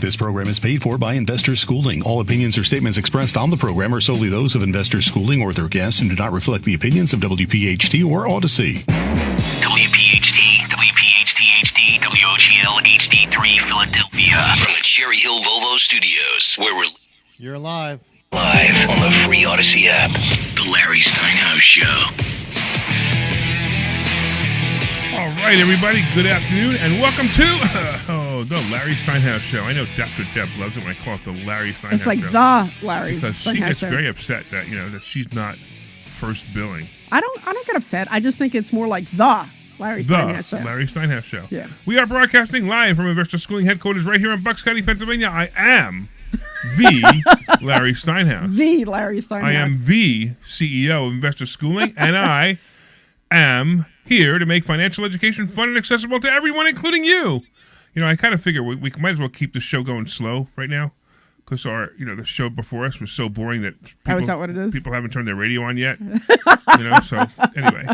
This program is paid for by Investors Schooling. All opinions or statements expressed on the program are solely those of Investors Schooling or their guests and do not reflect the opinions of WPHT or Odyssey. WPHT, WPHT-HD, WOGL HD3 Philadelphia. From the Cherry Hill Volvo Studios, where we're... You're live. Live on the free Odyssey app. The Larry Steinhouse Show. All right, everybody, good afternoon, and welcome to the Larry Steinhouse Show. I know Dr. Deb loves it when I call it the Larry Steinhouse It's like Show. the Larry because Steinhouse she gets Show. very upset that, that she's not first billing. I don't get upset. I just think it's more like the Larry Steinhouse Show. Larry Steinhouse Show. Yeah. We are broadcasting live from Investors Schooling headquarters right here in Bucks County, Pennsylvania. I am the Larry Steinhouse. The Larry Steinhouse. I am the CEO of Investors Schooling, and I am here to make financial education fun and accessible to everyone, including you. I kind of figure we might as well keep the show going slow right now because the show before us was so boring that people, is that what it is? People haven't turned their radio on yet. So anyway,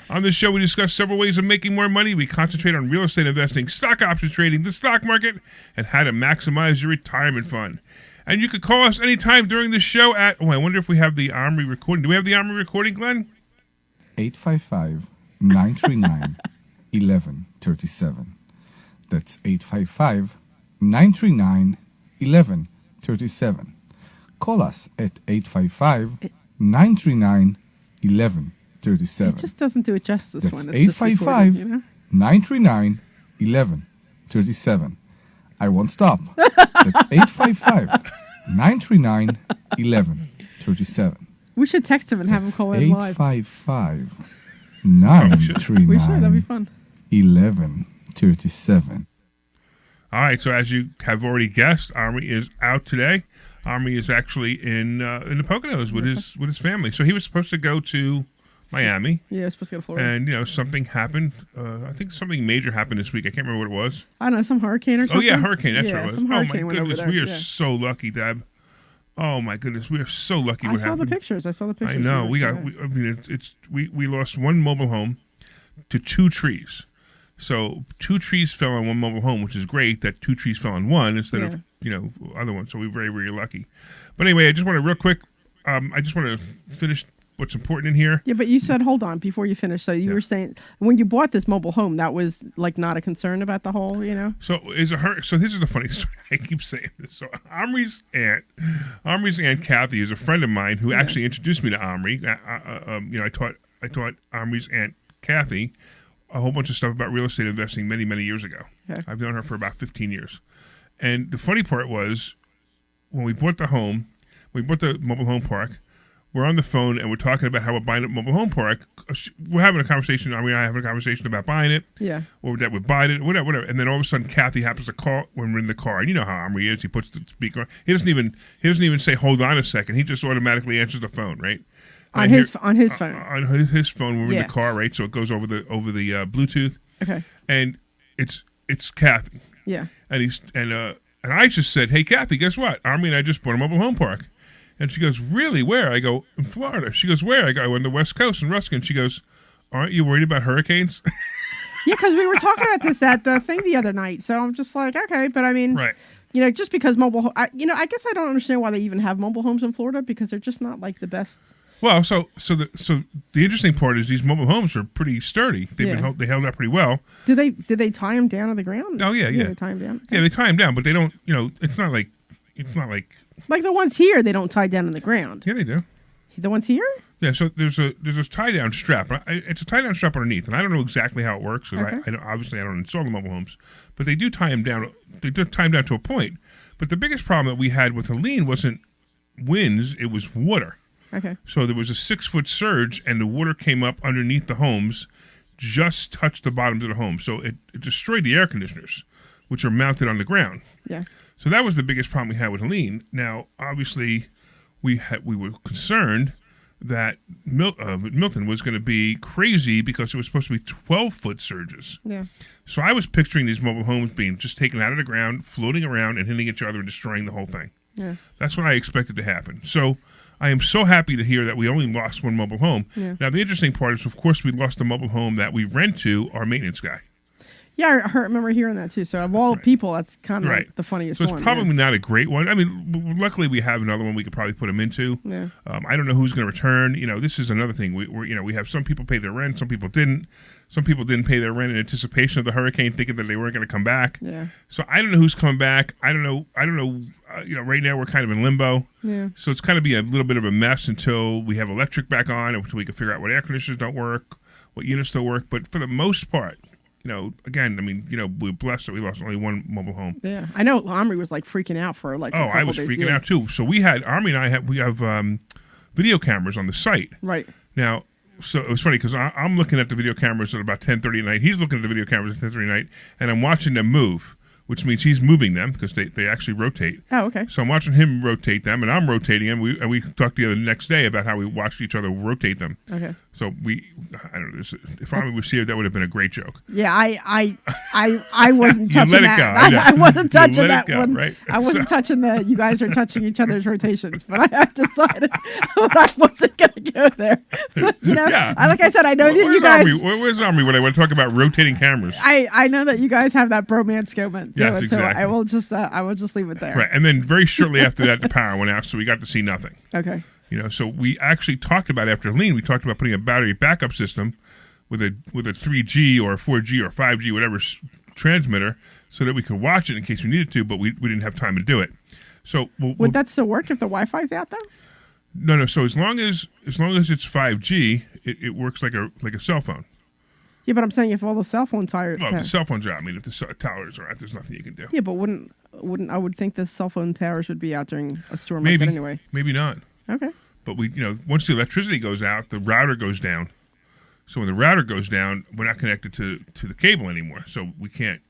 on this show we discuss several ways of making more money. We concentrate on real estate investing, stock option trading, the stock market, and how to maximize your retirement fund. And you could call us anytime during the show at, I wonder if we have the Omri recording. Do we have the Omri recording, Glenn? 855-939-1137. That's 855-939-1137. Call us at 855-939-1137. It just doesn't do it justice. That's when it's 855-939-1137. I won't stop. That's 855-939-1137. We should text him and have him call in live. 855-939-1137. We should. That'd be fun. 1137. All right, so as you have already guessed, Omri is out today. Omri is actually in the Poconos with his family. So he was supposed to go to Miami. Yeah, supposed to go to Florida. And something happened. I think something major happened this week. I can't remember what it was. I don't know, some hurricane or something. Oh yeah, hurricane. That's what it was. Some hurricane oh my went goodness, over there. we are so lucky, Deb. Oh my goodness, we are so lucky. I saw the pictures. I know. We lost one mobile home to two trees. So 2 trees fell on one mobile home, which is great that 2 trees fell on one instead of, other ones. So we're very, very lucky. But anyway, I just want to real quick, I just want to finish what's important in here. Yeah, but you said, hold on, before you finish. So you were saying, when you bought this mobile home, that was like not a concern about the whole, So so this is the funny story. I keep saying this. So Omri's aunt Kathy is a friend of mine who actually introduced me to Omri. I taught Omri's aunt Kathy a whole bunch of stuff about real estate investing many, many years ago. Okay. I've known her for about 15 years. And the funny part was when we bought the mobile home park, we're on the phone and we're talking about how we're buying a mobile home park. We're having a conversation. I have a conversation about buying it. Yeah. Or that we're buying it, whatever. And then all of a sudden Kathy happens to call when we're in the car. And you know how Omri is. He puts the speaker on. He doesn't even say, hold on a second. He just automatically answers the phone, right? On his phone. On his phone, we're in the car, right? So it goes over the Bluetooth. Okay. And it's Kathy. Yeah. And I just said, hey Kathy, guess what? Omri and I just bought a mobile home park. And she goes, really? Where? I go, in Florida. She goes, where? I go, on the West Coast in Ruskin. She goes, aren't you worried about hurricanes? Yeah, because we were talking about this at the thing the other night. So I'm just like, okay, but I mean, right. Just because I guess I don't understand why they even have mobile homes in Florida because they're just not like the best. Well, so the interesting part is these mobile homes are pretty sturdy. They held up pretty well. Did they tie them down to the ground? Oh yeah. They tie them down. Yeah, they tie them down, but they don't. It's not like like the ones here. They don't tie down on the ground. Yeah, they do. The ones here? Yeah. So there's a tie down strap. It's a tie down strap underneath, and I don't know exactly how it works because I don't install the mobile homes, but they do tie them down. They do tie them down to a point. But the biggest problem that we had with Helene wasn't winds; it was water. Okay. So there was a 6-foot surge, and the water came up underneath the homes, just touched the bottoms of the home. So it destroyed the air conditioners, which are mounted on the ground. Yeah. So that was the biggest problem we had with Helene. Now, obviously, we were concerned that Milton was going to be crazy because it was supposed to be 12-foot surges. Yeah. So I was picturing these mobile homes being just taken out of the ground, floating around, and hitting each other and destroying the whole thing. Yeah. That's what I expected to happen. So I am so happy to hear that we only lost one mobile home. Yeah. Now, the interesting part is, of course, we lost the mobile home that we rent to our maintenance guy. Yeah, remember hearing that too. So of all people, that's kind of Right. the funniest So it's one. probably not a great one. I mean, luckily we have another one we could probably put them into. Yeah. I don't know who's going to return. This is another thing. We have some people pay their rent, some people didn't. Some people didn't pay their rent in anticipation of the hurricane, thinking that they weren't going to come back. Yeah. So I don't know who's coming back. I don't know. Right now we're kind of in limbo. Yeah. So it's kind of be a little bit of a mess until we have electric back on, until we can figure out what air conditioners don't work, what units don't work. But for the most part, again, I mean, we're blessed that we lost only one mobile home. Yeah. I know Omri was like freaking out for like a couple I was days. freaking out too. So Omri and I have video cameras on the site. Right. Now, so it was funny because I'm looking at the video cameras at about 10:30 at night. He's looking at the video cameras at 10:30 at night, and I'm watching them move, which means he's moving them because they actually rotate. Oh, okay. So I'm watching him rotate them, and I'm rotating them. We talked the next day about how we watched each other rotate them. Okay. So I don't know. If Omri was here, that would have been a great joke. Yeah, I wasn't You touching let it that. go, I know. I wasn't You touching let it that go, one. right? I wasn't touching you guys are touching each other's rotations, but I have decided I wasn't going to go there. Yeah. Like I said, I know that you guys. Where's Omri when I want to talk about rotating cameras? I know that you guys have that bromance going. Yes, So exactly. I will just leave it there. Right, and then very shortly after that, the power went out, so we got to see nothing. Okay. So we actually talked about after Lean, we talked about putting a battery backup system with a 3G or a 4G or 5G, whatever transmitter, so that we could watch it in case we needed to, but we didn't have time to do it. So would that still work if the Wi-Fi's out though? No. So as long as it's 5G, it works like a cell phone. Yeah, but I'm saying if all the cell phone towers. Well, if the cell phones are out, I mean, if the towers are out, there's nothing you can do. Yeah, but wouldn't I would think the cell phone towers would be out during a storm like that anyway. Maybe not. Okay. But once the electricity goes out, the router goes down. So when the router goes down, we're not connected to the cable anymore. So we can't,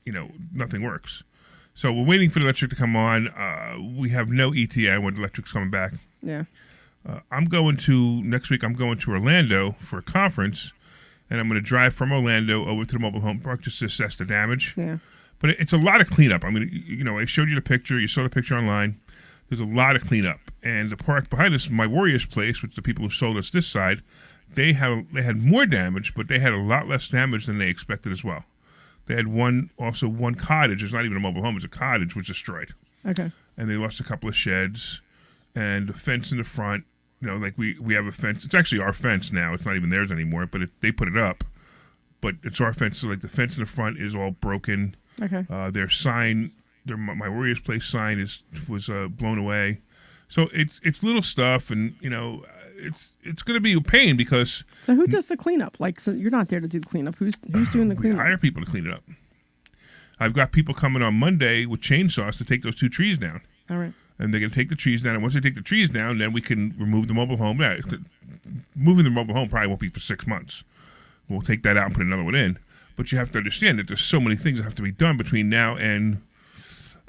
nothing works. So we're waiting for the electric to come on. We have no ETA when the electric's coming back. Yeah. Next week, I'm going to Orlando for a conference, and I'm going to drive from Orlando over to the mobile home park just to assess the damage. Yeah. But it's a lot of cleanup. I mean, I showed you the picture. You saw the picture online. There's a lot of cleanup. And the park behind us, my Warriors place, which the people who sold us this side, they had more damage, but they had a lot less damage than they expected as well. They had one cottage. It's not even a mobile home. It's a cottage was destroyed. Okay. And they lost a couple of sheds and the fence in the front. We have a fence. It's actually our fence now. It's not even theirs anymore, but they put it up. But it's our fence. So, the fence in the front is all broken. Okay. Their sign, my Warriors place sign was blown away. So it's little stuff, and it's going to be a pain because. So who does the cleanup? So you're not there to do the cleanup. Who's doing the cleanup? We hire people to clean it up. I've got people coming on Monday with chainsaws to take those 2 trees down. All right. And they're going to take the trees down, and once they take the trees down, then we can remove the mobile home. Yeah, moving the mobile home probably won't be for 6 months. We'll take that out and put another one in. But you have to understand that there's so many things that have to be done between now and,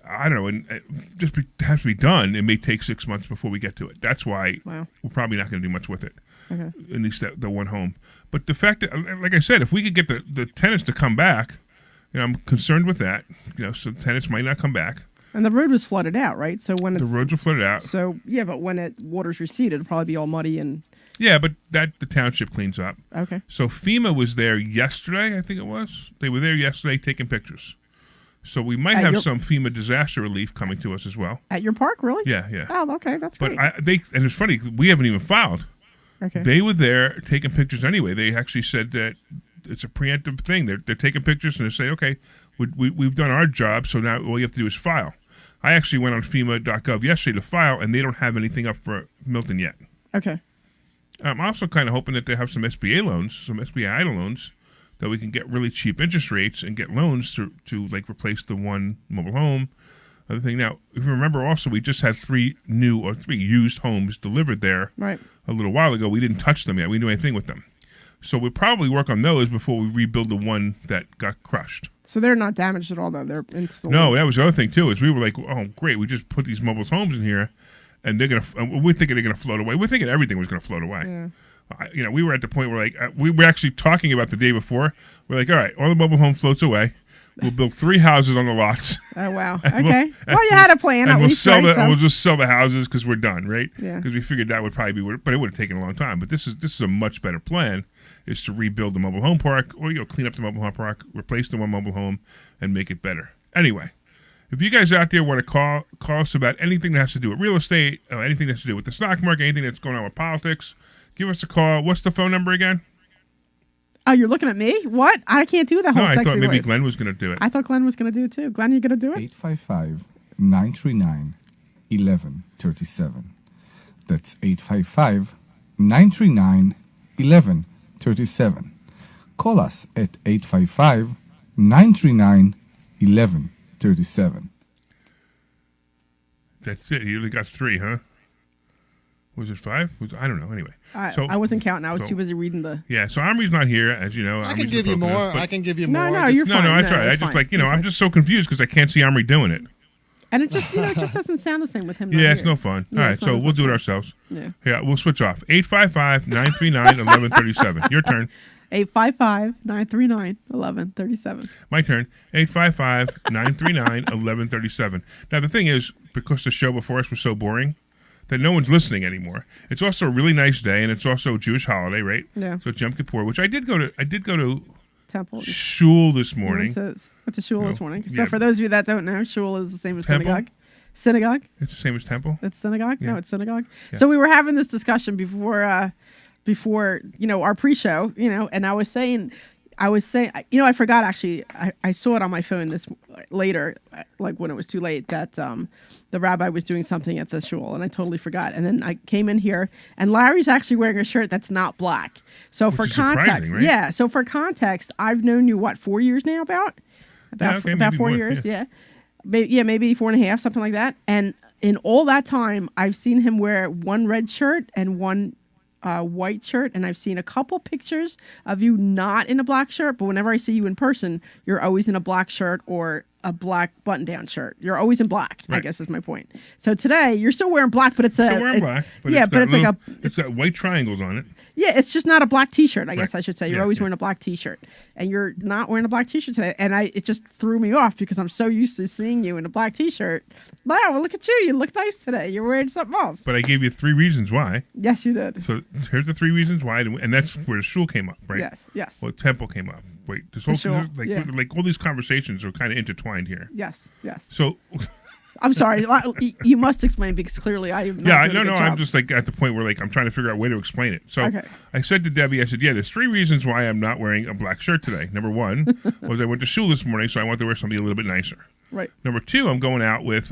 I don't know, and it just has to be done. It may take 6 months before we get to it. That's why we're probably not going to do much with it, okay. At least the one home. But the fact that, like I said, if we could get the tenants to come back, I'm concerned with that. So tenants might not come back. And the road was flooded out, right? So when the roads were flooded out. So yeah, but when water's receded, it'll probably be all muddy and. Yeah, but the township cleans up. Okay. So FEMA was there yesterday, I think it was. They were there yesterday taking pictures. So we might have some FEMA disaster relief coming to us as well. At your park, really? Yeah. Oh, okay, that's great. But and it's funny, we haven't even filed. Okay. They were there taking pictures anyway. They actually said that it's a preemptive thing. They're taking pictures and they say, okay, we've done our job, so now all you have to do is file. I actually went on FEMA.gov yesterday to file, and they don't have anything up for Milton yet. Okay. I'm also kind of hoping that they have some SBA loans, some SBA EIDL loans, that we can get really cheap interest rates and get loans to replace the one mobile home. Other thing now, if you remember also, we just had 3 used homes delivered there a little while ago. We didn't touch them yet. We didn't do anything with them. So we'll probably work on those before we rebuild the one that got crushed. So they're not damaged at all, though? They're installed? No, that was the other thing, too, is we were like, oh, great, we just put these mobile homes in here, and we're thinking they're going to float away. We're thinking everything was going to float away. Yeah. We were at the point where, we were actually talking about the day before. We're like, all right, all the mobile home floats away. We'll build 3 houses on the lots. Oh, wow. Okay. Well, you had a plan at we'll least, sell right? and we'll just sell the houses because we're done, right? Yeah. Because we figured that would probably be, but it would have taken a long time. But this is a much better plan, is to rebuild the mobile home park, or clean up the mobile home park, replace the one mobile home, and make it better. Anyway, if you guys out there want to call us about anything that has to do with real estate, anything that has to do with the stock market, anything that's going on with politics, give us a call. What's the phone number again? Oh, you're looking at me? What? I can't do the whole No, I sexy thought maybe voice. Glenn was going to do it. I thought Glenn was going to do it too. Glenn, you going to do it? 855-939-1137. That's 855-939-1137. Call us at 855-939-1137. That's it. You only got 3, huh? Was it 5? I don't know. Anyway. I wasn't counting. I was too busy reading the... Yeah, so Omri's not here, as you know. I can give you more. I can give you more. No, you're fine. No, that's right. I it's just fine. I'm just so confused because I can't see Omri doing it. And it just, it just doesn't sound the same with him. Yeah, it's here. no fun. Yeah, All right, it's not so as we'll much do it fun. ourselves. Yeah. Yeah, we'll switch off. 855-939-1137. Your turn. 855-939-1137. My turn. 855-939-1137. Now, the thing is, because the show before us was so boring, that no one's listening anymore. It's also a really nice day, and it's also a Jewish holiday, right? Yeah. So Yom Kippur, which I did go to Temple. shul this morning. Went to shul this morning. So Yeah. for those of you that don't know, shul is the same as Temple? synagogue. Synagogue. It's the same as temple. It's synagogue. Yeah. No, it's synagogue. Yeah. So we were having this discussion before our pre-show, and I was saying, I forgot actually. I saw it on my phone later, like when it was too late, that the rabbi was doing something at the shul, and I totally forgot. And then I came in here, and Larry's actually wearing a shirt that's not black. So for is context, surprising, right? yeah. So for context, I've known you 4 years now, about okay, about maybe 4 more, years, yeah. Maybe 4.5, something like that. And in all that time, I've seen him wear one red shirt and one white shirt, and I've seen a couple pictures of you not in a black shirt, but whenever I see you in person, you're always in a black shirt or a black button-down shirt. You're always in black, I Right. guess is my point. So today, you're still wearing black, but it's Still wearing black, but it's got white triangles on it. Yeah, it's just not a black T-shirt, I guess I should say. You're Yeah, always yeah. wearing a black T-shirt, and you're not wearing a black T-shirt today. And it just threw me off because I'm so used to seeing you in a black T-shirt. Wow, well, look at you. You look nice today. You're wearing something else. But I gave you 3 reasons why. Yes, you did. So here's the 3 reasons why, and that's where the shul came up, right? Yes. Well, temple came up. Wait, this whole shul, like yeah. like all these conversations are kind of intertwined here. Yes. So I'm sorry. You must explain because clearly I am not yeah, doing a good job. I'm just like at the point where like I'm trying to figure out a way to explain it. So Okay. I said to Debbie, I said, yeah, there's 3 reasons why I'm not wearing a black shirt today. Number 1 was I went to shul this morning, so I wanted to wear something a little bit nicer. Right. Number 2, I'm going out with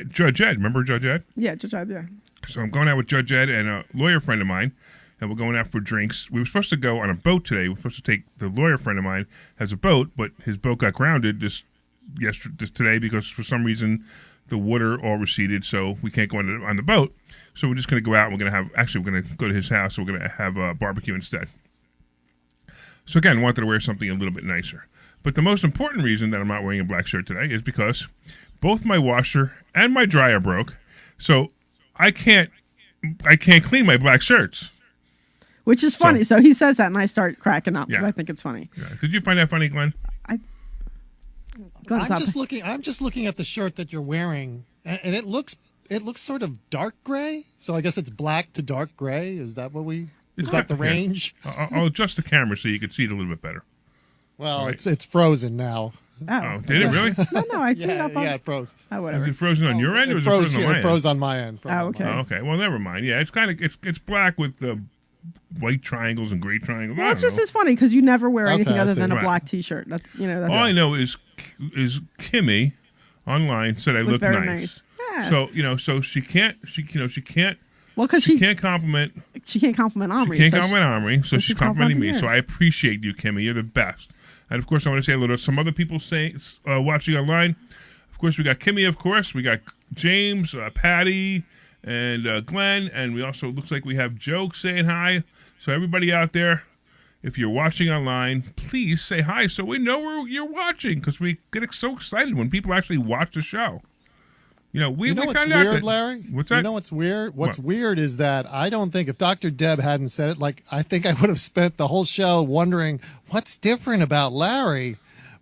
Judge Ed. Remember Judge Ed? Yeah, yeah. So I'm going out with Judge Ed and a lawyer friend of mine, and we're going out for drinks. We were supposed to go on a boat today. We were supposed to take the lawyer friend of mine has a boat, but his boat got grounded this today because for some reason the water all receded, so we can't go on the boat. So we're just going to go out. And we're going to go to his house. We're going to have a barbecue instead. So again, wanted to wear something a little bit nicer. But the most important reason that I'm not wearing a black shirt today is because both my washer and my dryer broke, so I can't clean my black shirts. Which is funny. So he says that, and I start cracking up because Yeah. I think it's funny. Yeah. Did you find that funny, Glenn? Glenn's I'm up. just looking at the shirt that you're wearing, and it looks sort of dark gray. So I guess it's black to dark gray. Is that what we? Is that the Okay. range? I'll adjust the camera so you can see it a little bit better. Well, Right. it's frozen now. Oh, did it really? No, I see it up on. Yeah, it froze. Oh, Is whatever. it frozen on your end or is it froze, frozen on my it froze end? on my end. Oh, okay. Oh, okay. Well, never mind. Yeah, it's kind of it's black with the white triangles and gray triangles. Well, I it's don't just know. as funny because you never wear anything Okay, I other see. than a Right. black T-shirt. That's That's All I know is Kimmy online said I look very nice. Yeah. So she can't well, because she can't compliment Omri. She can't so compliment Omri, so she's she's complimenting me. complimenting So I appreciate you, Kimmy. You're the best. And of course, I want to say hello to some other people watching online. Of course, we got Kimmy. Of course, we got James, Patty, and Glenn, and we also looks like we have Joe saying hi. So everybody out there, if you're watching online, please say hi so we know where you're watching because we get so excited when people actually watch the show. We what's found out weird, that, Larry? What's that? You know what's weird? What's What? weird is that I don't think if Dr. Deb hadn't said it, I think I would have spent the whole show wondering what's different about Larry.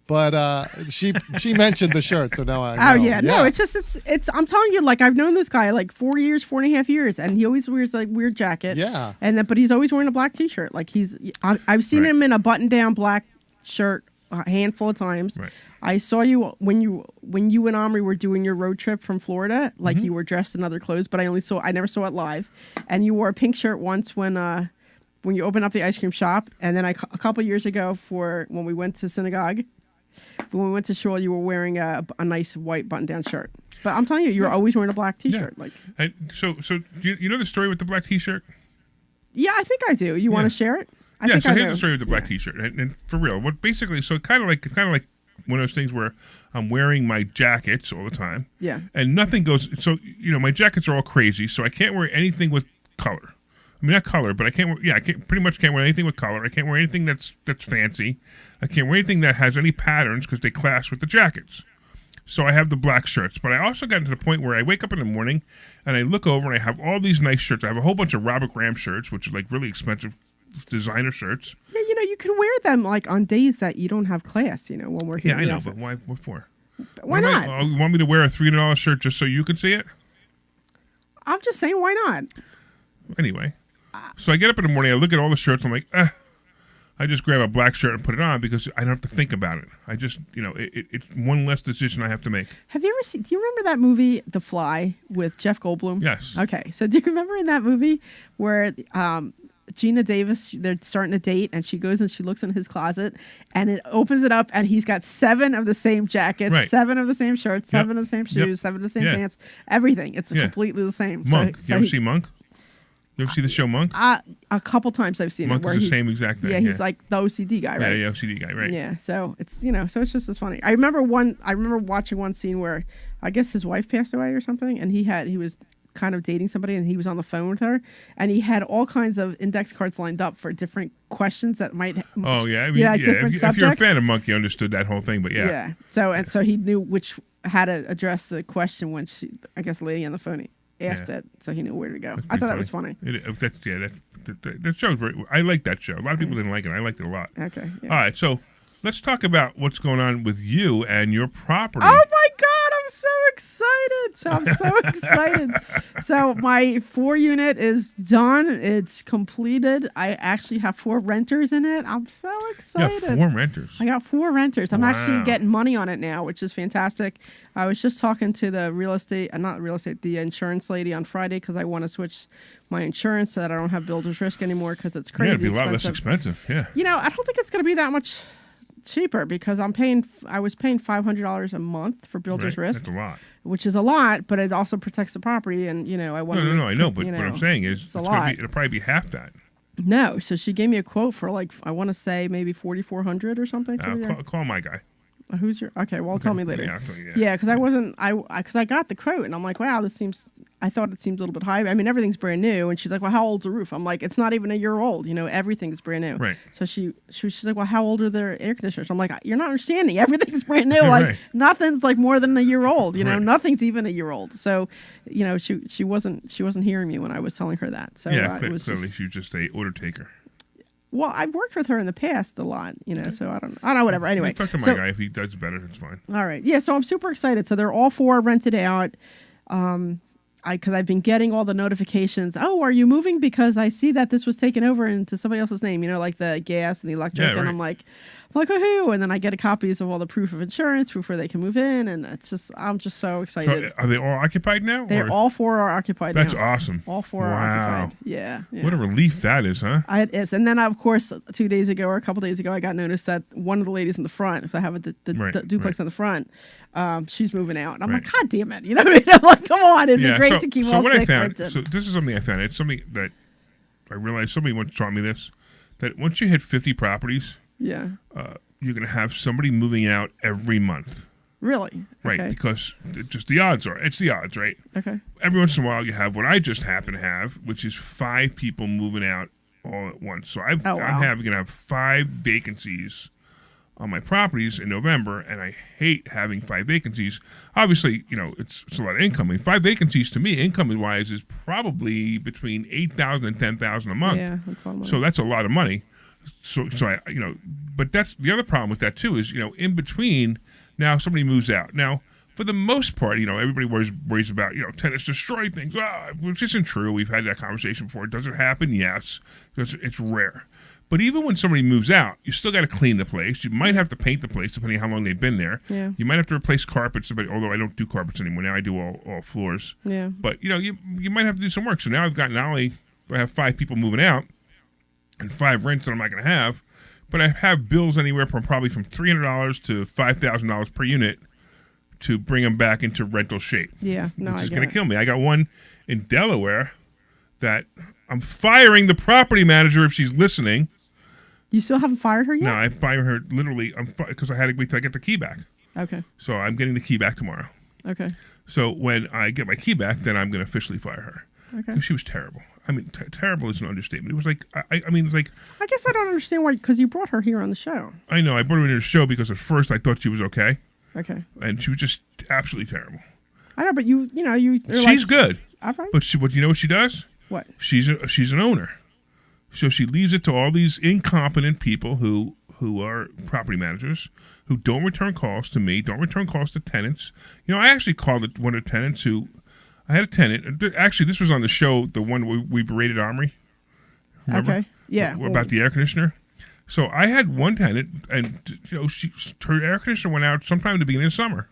But she mentioned the shirt, so now I know. Oh yeah, no, it's just it's. I'm telling you, like I've known this guy like 4.5 years, and he always wears like weird jacket. Yeah. And then, but he's always wearing a black T-shirt. Like I've seen Right. him in a button-down black shirt a handful of times. Right. I saw you when you and Omri were doing your road trip from Florida. Like you were dressed in other clothes, but I never saw it live. And you wore a pink shirt once when you opened up the ice cream shop, and then a couple years ago for when we went to synagogue. When we went to shul, you were wearing a nice white button-down shirt. But I'm telling you, you're always wearing a black T-shirt. Yeah. Like, And so you know the story with the black T-shirt? yeah, I think I do. You want to share it? I think So I here's do. the story with the black T-shirt, and for real, what basically, so kind of like one of those things where I'm wearing my jackets all the time, Yeah. and nothing goes. So my jackets are all crazy, so I can't wear anything with color. I mean, not color, but I can't wear. Yeah, I pretty much can't wear anything with color. I can't wear anything that's fancy. I can't wear anything that has any patterns because they clash with the jackets. So I have the black shirts, but I also got to the point where I wake up in the morning and I look over and I have all these nice shirts. I have a whole bunch of Robert Graham shirts, which are like really expensive designer shirts. Yeah, you can wear them like on days that you don't have class. When we're here. Yeah, I in the know, office. but why? What for? Why not? You want me to wear a $300 shirt just so you can see it? I'm just saying, why not? Anyway, so I get up in the morning, I look at all the shirts, I'm like, I just grab a black shirt and put it on because I don't have to think about it. I just, it's one less decision I have to make. Have you ever seen? Do you remember that movie, The Fly, with Jeff Goldblum? Yes. Okay, so do you remember in that movie where Gina Davis, they're starting to date, and she goes and she looks in his closet, and it opens it up, and he's got 7 of the same jackets, Right. 7 of the same shirts, 7 Yep. of the same shoes, Yep. 7 of the same Yeah. pants, everything. It's Yeah. completely the same. Monk. So You ever see Monk? You ever see the show Monk? a couple times I've seen Monk it where is the he's same exact thing. yeah, he's like the OCD guy, right? Yeah, OCD guy, right. Yeah, so it's so it's just as funny. I remember watching one scene where I guess his wife passed away or something, and he was kind of dating somebody, and he was on the phone with her, and he had all kinds of index cards lined up for different questions that might. Oh yeah, I mean, like different if subjects. you're a fan of Monk, you understood that whole thing, but yeah. Yeah. So he knew how to address the question when I guess the lady on the phone asked it, so he knew where to go. I thought that was funny. That show's very. I like that show. A lot of people didn't like it. I liked it a lot. Okay. Yeah. All right, so let's talk about what's going on with you and your property. Oh my God, I'm so excited. So my 4-unit is done. It's completed. I actually have 4 renters in it. I'm so excited. Yeah, 4 renters. I got 4 renters. I'm actually Wow. getting money on it now, which is fantastic. I was just talking to the the insurance lady on Friday because I want to switch my insurance so that I don't have builder's risk anymore because it's Yeah, crazy it'd be a lot less expensive. Yeah. I don't think it's going to be that much cheaper because I was paying $500 a month for builder's Right, risk, That's a lot. which is a lot, but it also protects the property. And I want to. No, I know, but what I'm saying is, it's a lot. It'll probably be half that. No, so she gave me a quote for I want to say maybe $4,400 or something. Call my guy. Who's your? Okay, well, tell me later. Yeah, I'll tell you, Yeah, because because I got the quote and I'm like, wow, I thought it seems a little bit high. I mean, everything's brand new. And she's like, well, how old's the roof? I'm like, it's not even a year old. Everything's brand new. Right. So she's like, well, how old are their air conditioners? I'm like, you're not understanding. Everything's brand new. Right. Like nothing's like more than a year old. Right. Nothing's even a year old. So, she wasn't hearing me when I was telling her that. So Yeah, it was clearly just, she's just a order taker. well, I've worked with her in the past a lot. So I don't know, whatever. Anyway, Talk to my so, guy. If he does better, that's fine. all right. Yeah, so I'm super excited. So they're all 4 rented out. Because I've been getting all the notifications. Oh, are you moving? Because I see that this was taken over into somebody else's name. Like the gas and the electric. Yeah, And right. I'm like, woohoo! And then I get copies of all the proof of insurance, proof where they can move in, and I'm just so So excited. are they all occupied now? They're or- all 4 are occupied. That's now. awesome. All 4 are Wow. occupied. Yeah. What a relief that is, huh? It is. And then, of course, 2 days ago or a couple days ago, I got noticed that one of the ladies in the front, so I have the Right, duplex right. in the front, she's moving out. And I'm Right. like, God damn it. You know what I mean? I'm like, come on. It'd be great to keep all what 6 I found, rented. so this is something I found. It's something that I realized somebody once taught me this, that once you hit 50 properties, Yeah. you're going to have somebody moving out every month. Really? Right, Okay. because just the odds are. It's the odds, right? Okay. Every once in a while, you have what I just happen to have, which is 5 people moving out all at once. So I'm wow. going to have 5 vacancies on my properties in November, and I hate having 5 vacancies. Obviously, it's a lot of income. I mean, 5 vacancies to me, income-wise, is probably between $8,000 and $10,000 a month. Yeah, that's a lot of money. So that's a lot of money. So I, but that's the other problem with that too is, in between now somebody moves out. Now, for the most part, everybody worries about, tenants destroy things, which isn't true. We've had that conversation before. Does it happen? Yes. It's rare. But even when somebody moves out, you still got to clean the place. You might have to paint the place depending on how long they've been there. Yeah. You might have to replace carpets, although I don't do carpets anymore. Now I do all floors. Yeah. But, you might have to do some work. So now I've got not only do I have 5 people moving out and 5 rents that I'm not going to have, but I have bills anywhere from probably from $300 to $5,000 per unit to bring them back into rental shape. Yeah, no, which I is get going it. to kill me. I got one in Delaware that I'm firing the property manager if she's listening. You still haven't fired her yet? No, I fire her literally because I had to wait till I get the key back. Okay. So I'm getting the key back tomorrow. Okay. So when I get my key back, then I'm going to officially fire her. Okay. She was terrible. I mean, terrible is an understatement. It was like, I mean, it's like... I guess I don't understand why, because you brought her here on the show. I know, I brought her into the show because at first I thought she was okay. Okay. And she was just absolutely terrible. I know, but you She's good. All right. But you know what she does? What? She's an owner. So she leaves it to all these incompetent people who are property managers, who don't return calls to me, don't return calls to tenants. I actually called one of the tenants who... I had a tenant. Actually, this was on the show, the one we berated Omri. Remember? Okay. Yeah. About the air conditioner. So I had one tenant, and her air conditioner went out sometime in the beginning of summer.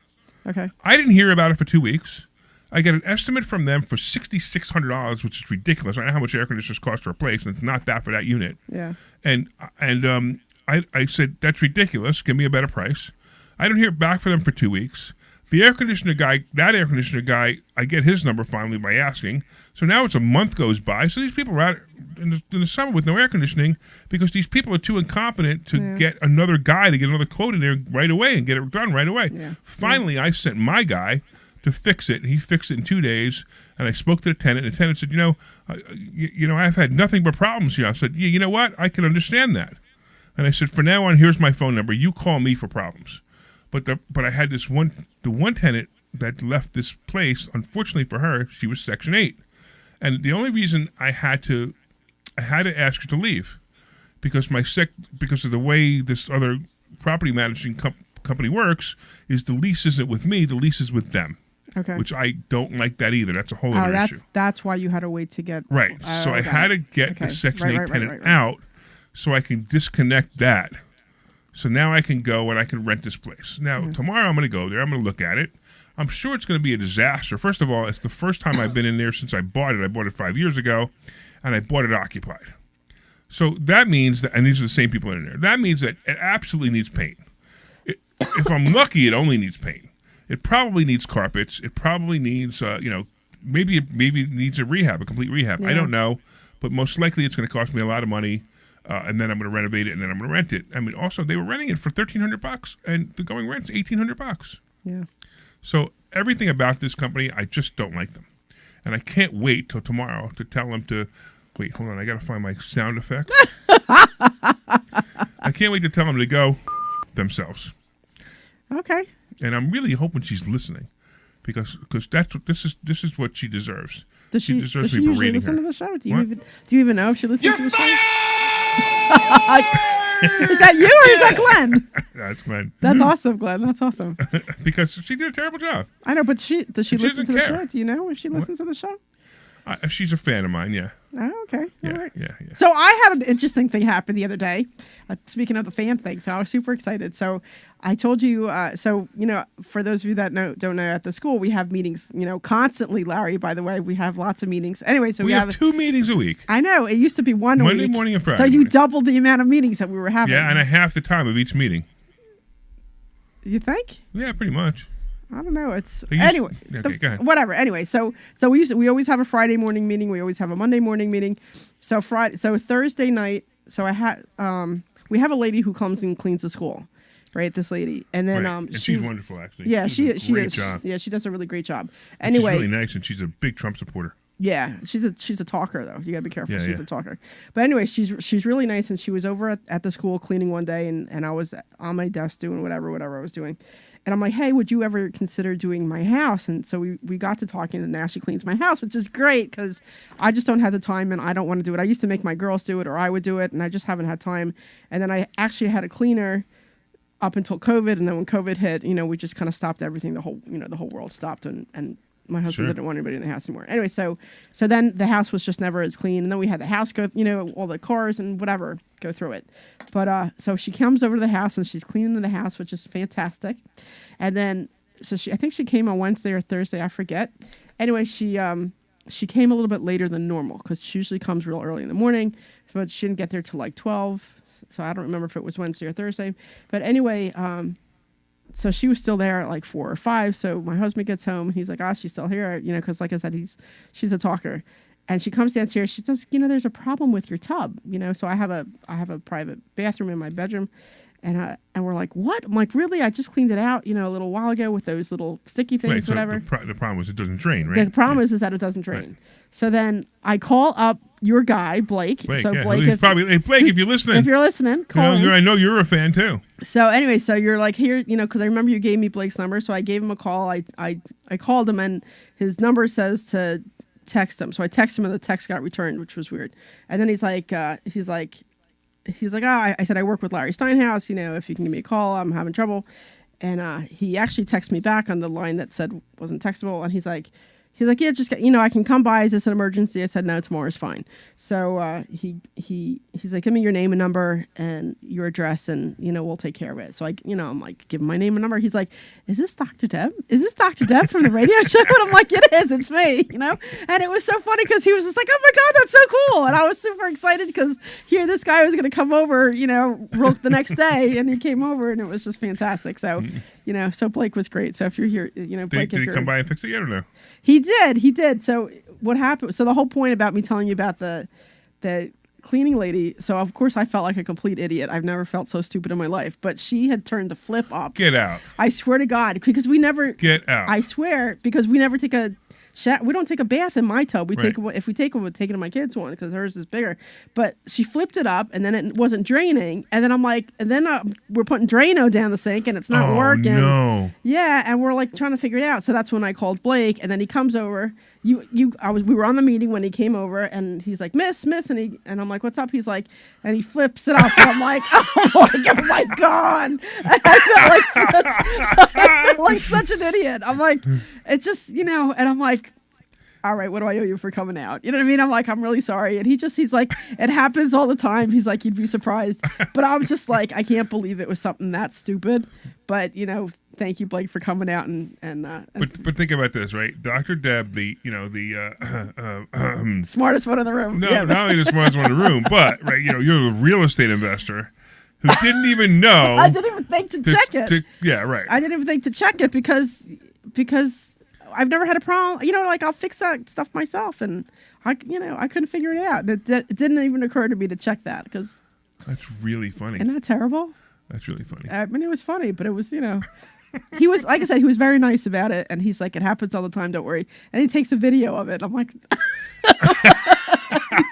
Okay. I didn't hear about it for 2 weeks. I got an estimate from them for $6,600, which is ridiculous. I know how much air conditioners cost to replace, and it's not that for that unit. Yeah. And I said, that's ridiculous. Give me a better price. I didn't hear back from them for 2 weeks. The air conditioner guy, I get his number finally by asking. So now it's a month goes by. So these people are out in the summer with no air conditioning because these people are too incompetent to get another guy to get another quote in there right away and get it done right away. Yeah. Finally, I sent my guy to fix it. He fixed it in 2 days, and I spoke to the tenant. And the tenant said, I've had nothing but problems here. I said, you know what? I can understand that. And I said, for now on, here's my phone number. You call me for problems. But I had the one tenant that left this place. Unfortunately for her, she was Section 8, and the only reason I had to ask her to leave because because of the way this other property managing company works is the lease isn't with me, the lease is with them. Okay. Which I don't like that either. That's a whole other issue. That's why you had to wait to get right. So I had to get the Section 8 tenant out so I can disconnect that. So now I can go and I can rent this place. Now, tomorrow I'm going to go there. I'm going to look at it. I'm sure it's going to be a disaster. First of all, it's the first time I've been in there since I bought it. I bought it 5 years ago, and I bought it occupied. So that means that, and these are the same people in there, that means that it absolutely needs paint. If I'm lucky, it only needs paint. It probably needs carpets. It probably needs, maybe it needs a complete rehab. Yeah. I don't know, but most likely it's going to cost me a lot of money. And then I'm going to renovate it, and then I'm going to rent it. I mean, also they were renting it for $1,300, and the going rent's $1,800. Yeah. So everything about this company, I just don't like them, and I can't wait till tomorrow to tell them to. Wait, hold on, I got to find my sound effects. I can't wait to tell them to go themselves. Okay. And I'm really hoping she's listening, because that's what this is what she deserves. Does she deserves usually berating listen her. to the show? Do What? you even know if she listens to the show? You're Is that you or is that Glenn? That's Glenn. That's awesome, Glenn. That's awesome. Because she did a terrible job. I know, but does she She listen to doesn't the care. show? Do you know if she listens to the show? She's a fan of mine, yeah. Oh, okay. Yeah, All right. yeah. So I had an interesting thing happen the other day. Speaking of the fan thing, so I was super excited. So I told you, for those of you that don't know, at the school we have meetings, constantly. Larry, by the way, we have lots of meetings. Anyway, so we have 2 meetings a week. I know it used to be one a Monday week. morning and Friday So you morning. doubled the amount of meetings that we were having. Yeah, and a half the time of each meeting. You think? Yeah, pretty much. I don't know. It's You- anyway. Okay, go ahead. Whatever. Anyway, so we always have a Friday morning meeting. We always have a Monday morning meeting. So Thursday night. So we have a lady who comes and cleans the school, right? This lady, and then Right. And she's wonderful, actually. Yeah, she does a great is. job. Yeah, she does a really great job. And Anyway, she's really nice, and she's a big Trump supporter. yeah, she's a talker though. You gotta be careful. Yeah, She's yeah. a talker. But anyway, she's really nice, and she was over at the school cleaning one day, and I was on my desk doing whatever I was doing, And I'm like, hey, would you ever consider doing my house? And so we got to talking, and now she cleans my house, which is great because I just don't have the time and I don't want to do it. I used to make my girls do it, or I would do it, and I just haven't had time. And then I actually had a cleaner up until COVID, and then when COVID hit, we just kind of stopped everything. The whole world stopped, and my husband didn't want anybody in the house anymore. Anyway, so then the house was just never as clean, and then we had the house go, all the cars and whatever go through it. But so she comes over to the house and she's cleaning the house, which is fantastic. And then I think she came on Wednesday or Thursday, I forget. Anyway, she came a little bit later than normal because she usually comes real early in the morning, but she didn't get there till like 12. So I don't remember if it was Wednesday or Thursday. But anyway, so she was still there at like 4 or 5. So my husband gets home and he's like, she's still here, because like I said, she's a talker. And she comes downstairs. She says, there's a problem with your tub, So I have a private bathroom in my bedroom, and we're like, what? I'm like, really? I just cleaned it out, a little while ago with those little sticky things, right, so whatever. The problem is it doesn't drain, right? The problem is that it doesn't drain. Right. So then I call up your guy, Blake. So yeah. Blake, Blake, if you're listening, call him. I know you're a fan too. So anyway, so you're like here, because I remember you gave me Blake's number, so I gave him a call. I called him, and his number says to text him. So I texted him, and the text got returned, which was weird. And then he's like, I said I work with Larry Steinhouse. If you can give me a call, I'm having trouble. And he actually texted me back on the line that said wasn't textable, and he's like, yeah, just I can come by. Is this an emergency? I said no, tomorrow's fine. So he's like, give me your name and number and your address, and we'll take care of it. So I'm like, give him my name and number. He's like, is this Dr. Deb? Is this Dr. Deb from the radio show? And I'm like, it is. It's me. And it was so funny because he was just like, oh my God, that's so cool. And I was super excited because here this guy was going to come over, the next day, and he came over, and it was just fantastic. So. So Blake was great. So if you're here, Blake, did he come by and fix it yet or no? He did. So what happened? So the whole point about me telling you about the cleaning lady. So of course I felt like a complete idiot. I've never felt so stupid in my life. But she had turned the flip up. Get out. I swear to God, because we never get out. I swear, because we never take we don't take a bath in my tub. We take if we take one, we take it in my kids' one because hers is bigger. But she flipped it up, and then it wasn't draining. And then I'm like, we're putting Drano down the sink, and it's not working. No. Yeah, and we're like trying to figure it out. So that's when I called Blake, and then he comes over. We were on the meeting when he came over, and he's like, Miss, and I'm like, what's up? He's like, and he flips it up, and I'm like, oh my God. And I felt like such an idiot. I'm like, it just, and I'm like, all right, what do I owe you for coming out? You know what I mean? I'm like, I'm really sorry. And he's like, it happens all the time. He's like, you'd be surprised. But I was just like, I can't believe it was something that stupid. But, thank you, Blake, for coming out But think about this, right? Dr. Deb, the smartest one in the room. No, not only the smartest one in the room, but you're a real estate investor who didn't even know. I didn't even think to check it. Yeah, right. I didn't even think to check it because I've never had a problem. I'll fix that stuff myself, and I couldn't figure it out. It didn't even occur to me to check that because. That's really funny. Isn't that terrible? That's really funny. I mean, it was funny, but it was, he was, like I said, he was very nice about it. And he's like, it happens all the time. Don't worry. And he takes a video of it. I'm like,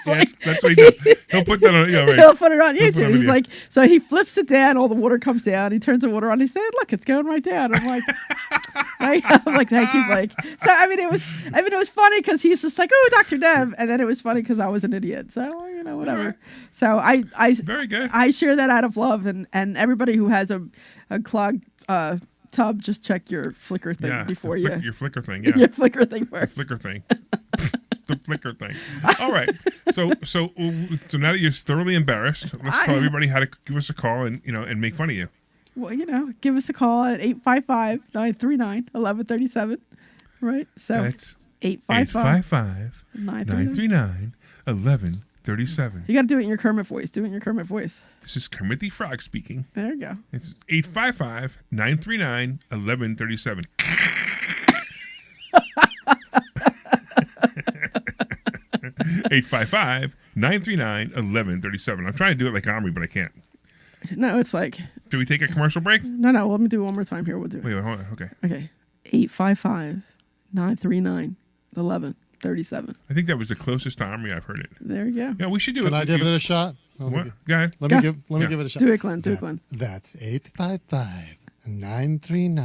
that's what he does. He'll put that on, right. He'll put it on YouTube. He's like, so he flips it down. All the water comes down. He turns the water on. He said, look, it's going right down. I'm like, I'm like, thank you, Blake. So, it was funny because he's just like, oh, Dr. Deb. And then it was funny because I was an idiot. So, whatever. Right. So I very good. I share that out of love, and everybody who has a clogged tub, just check your Flickr thing before you. Your Flickr thing, yeah. Your Flickr thing first. Flickr thing. The Flickr thing. All right. So now that you're thoroughly embarrassed, let's tell everybody how to give us a call and make fun of you. Well, give us a call at 855-939-1137. Right? So that's 855-939-1137. You got to do it in your Kermit voice. This is Kermit the Frog speaking. There you go. It's 855-939-1137. 855-939-1137. I'm trying to do it like Omri, but I can't. No, it's like. Do we take a commercial break? No. Let me do it one more time here. We'll do it. Wait, hold on. Okay. 855-939-1137. I think that was the closest to Omri I've heard it. There you go. Yeah, we should do it. Can I give it a shot? What? Go ahead. Let me give it a shot. Do it, Glenn. That's 855 939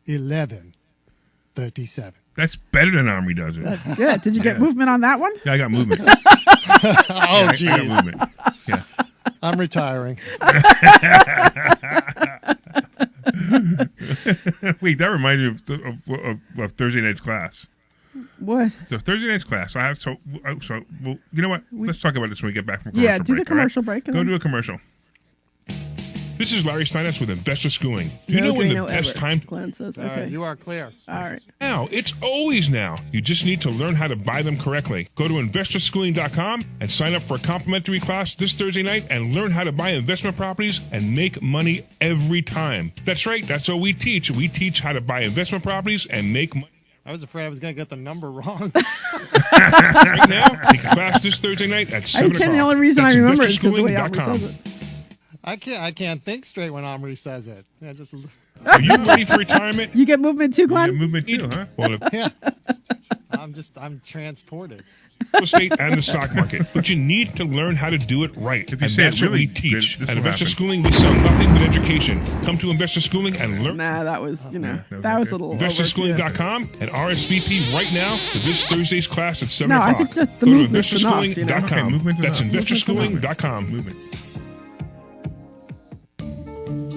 1137. That's better than Omri does it. That's good. Did you get movement on that one? Yeah, I got movement. Oh, I got geez. movement. Yeah. I'm retiring. Wait, that reminds me of Thursday night's class. What? So Thursday night's class, I have well, you know what? Let's talk about this when we get back from commercial Yeah, break. do the commercial all right? break. Go do a commercial. This is Larry Steinhouse with Investor Schooling. Do you know when the best time? Glenn says, All okay. right, you are clear. All right. Now, it's always now. You just need to learn how to buy them correctly. Go to investorschooling.com and sign up for a complimentary class this Thursday night and learn how to buy investment properties and make money every time. That's right. That's what we teach. We teach how to buy investment properties and make money. I was afraid I was going to get the number wrong. Right now, take a class this Thursday night at 7 o'clock. The only reason That's I remember is because the way Omri investorschooling.com. says it. I can't think straight when Omri says it. Yeah, just Are you ready for retirement? You get movement too, Glenn? Yeah, movement too, huh? Well, yeah. I'm transported. real estate and the stock market. But you need to learn how to do it right. If you And say it that's what really we teach. good, this At will Investor happen. Schooling, we sell nothing but education. Come to Investor Schooling and learn. Nah, that was, that that was was a little InvestorSchooling.com and RSVP right now to this Thursday's class at 7 No, I o'clock. think that the Go to movement's enough, you know. InvestorSchooling.com. Okay, That's movement's enough. InvestorSchooling.com. Movement.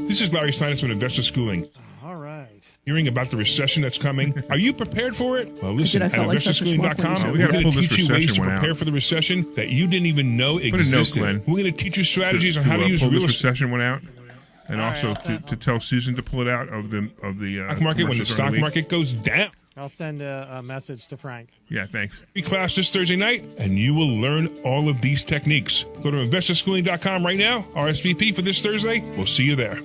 This is Larry Steinhouse with Investor Schooling. All right. Hearing about the recession that's coming. Are you prepared for it? Well, listen, I at felt like such a investorschooling.com, schmuck when we're you going showed to me teach you ways to one prepare out. for the recession that you didn't even know Put a note, existed. Glenn. We're going to teach you strategies on how to use uh, real this estate. recession one out. And All also right, to tell Susan to pull it out of the stock market when the stock market goes down. I'll send a message to Frank. Yeah, thanks. Free class this Thursday night, and you will learn all of these techniques. Go to investorschooling.com right now. RSVP for this Thursday. We'll see you there.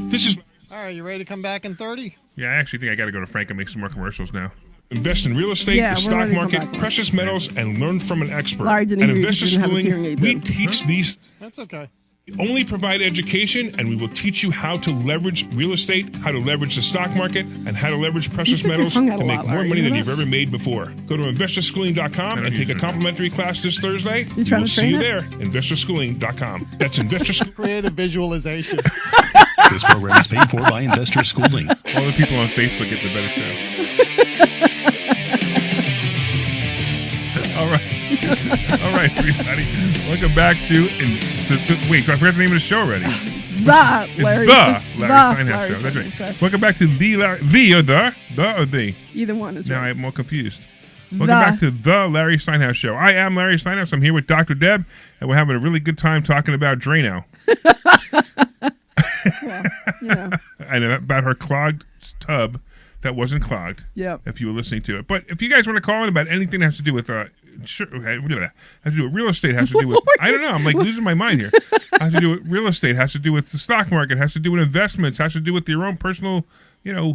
This is. All right, you ready to come back in 30? Yeah, I actually think I got to go to Frank and make some more commercials now. Invest in real estate, Yeah, the we're stock ready to come market, back. precious metals, and learn from an expert. Larry didn't At hear you Investor 'cause he didn't have his Schooling, hearing aid we in. teach these. That's okay. We only provide education, and we will teach you how to leverage real estate, how to leverage the stock market, and how to leverage precious stick your metals tongue out to a make lot, more Larry, money you than know you've that? ever made before. Go to investorschooling.com and take a complimentary class this Thursday. We trying will to see train you it? there. Investorschooling.com. That's investorschooling. Creative visualization. This program is paid for by Investor Schooling. All the people on Facebook get the better show. All right. All right, everybody. Welcome back to wait, I forgot the name of the show already. The Larry Steinhouse Show. That's right. Sorry. Welcome back to the or the. Either one is Now right. I'm more confused. Welcome back to the Larry Steinhouse Show. I am Larry Steinhouse. I'm here with Dr. Deb, and we're having a really good time talking about Drano. And about her clogged tub that wasn't clogged. Yep. If you were listening to it, but if you guys want to call in about anything that has to do with has to do with real estate, has to do with I don't know. I'm like losing my mind here. Has to do with real estate, has to do with the stock market, has to do with investments, has to do with your own personal,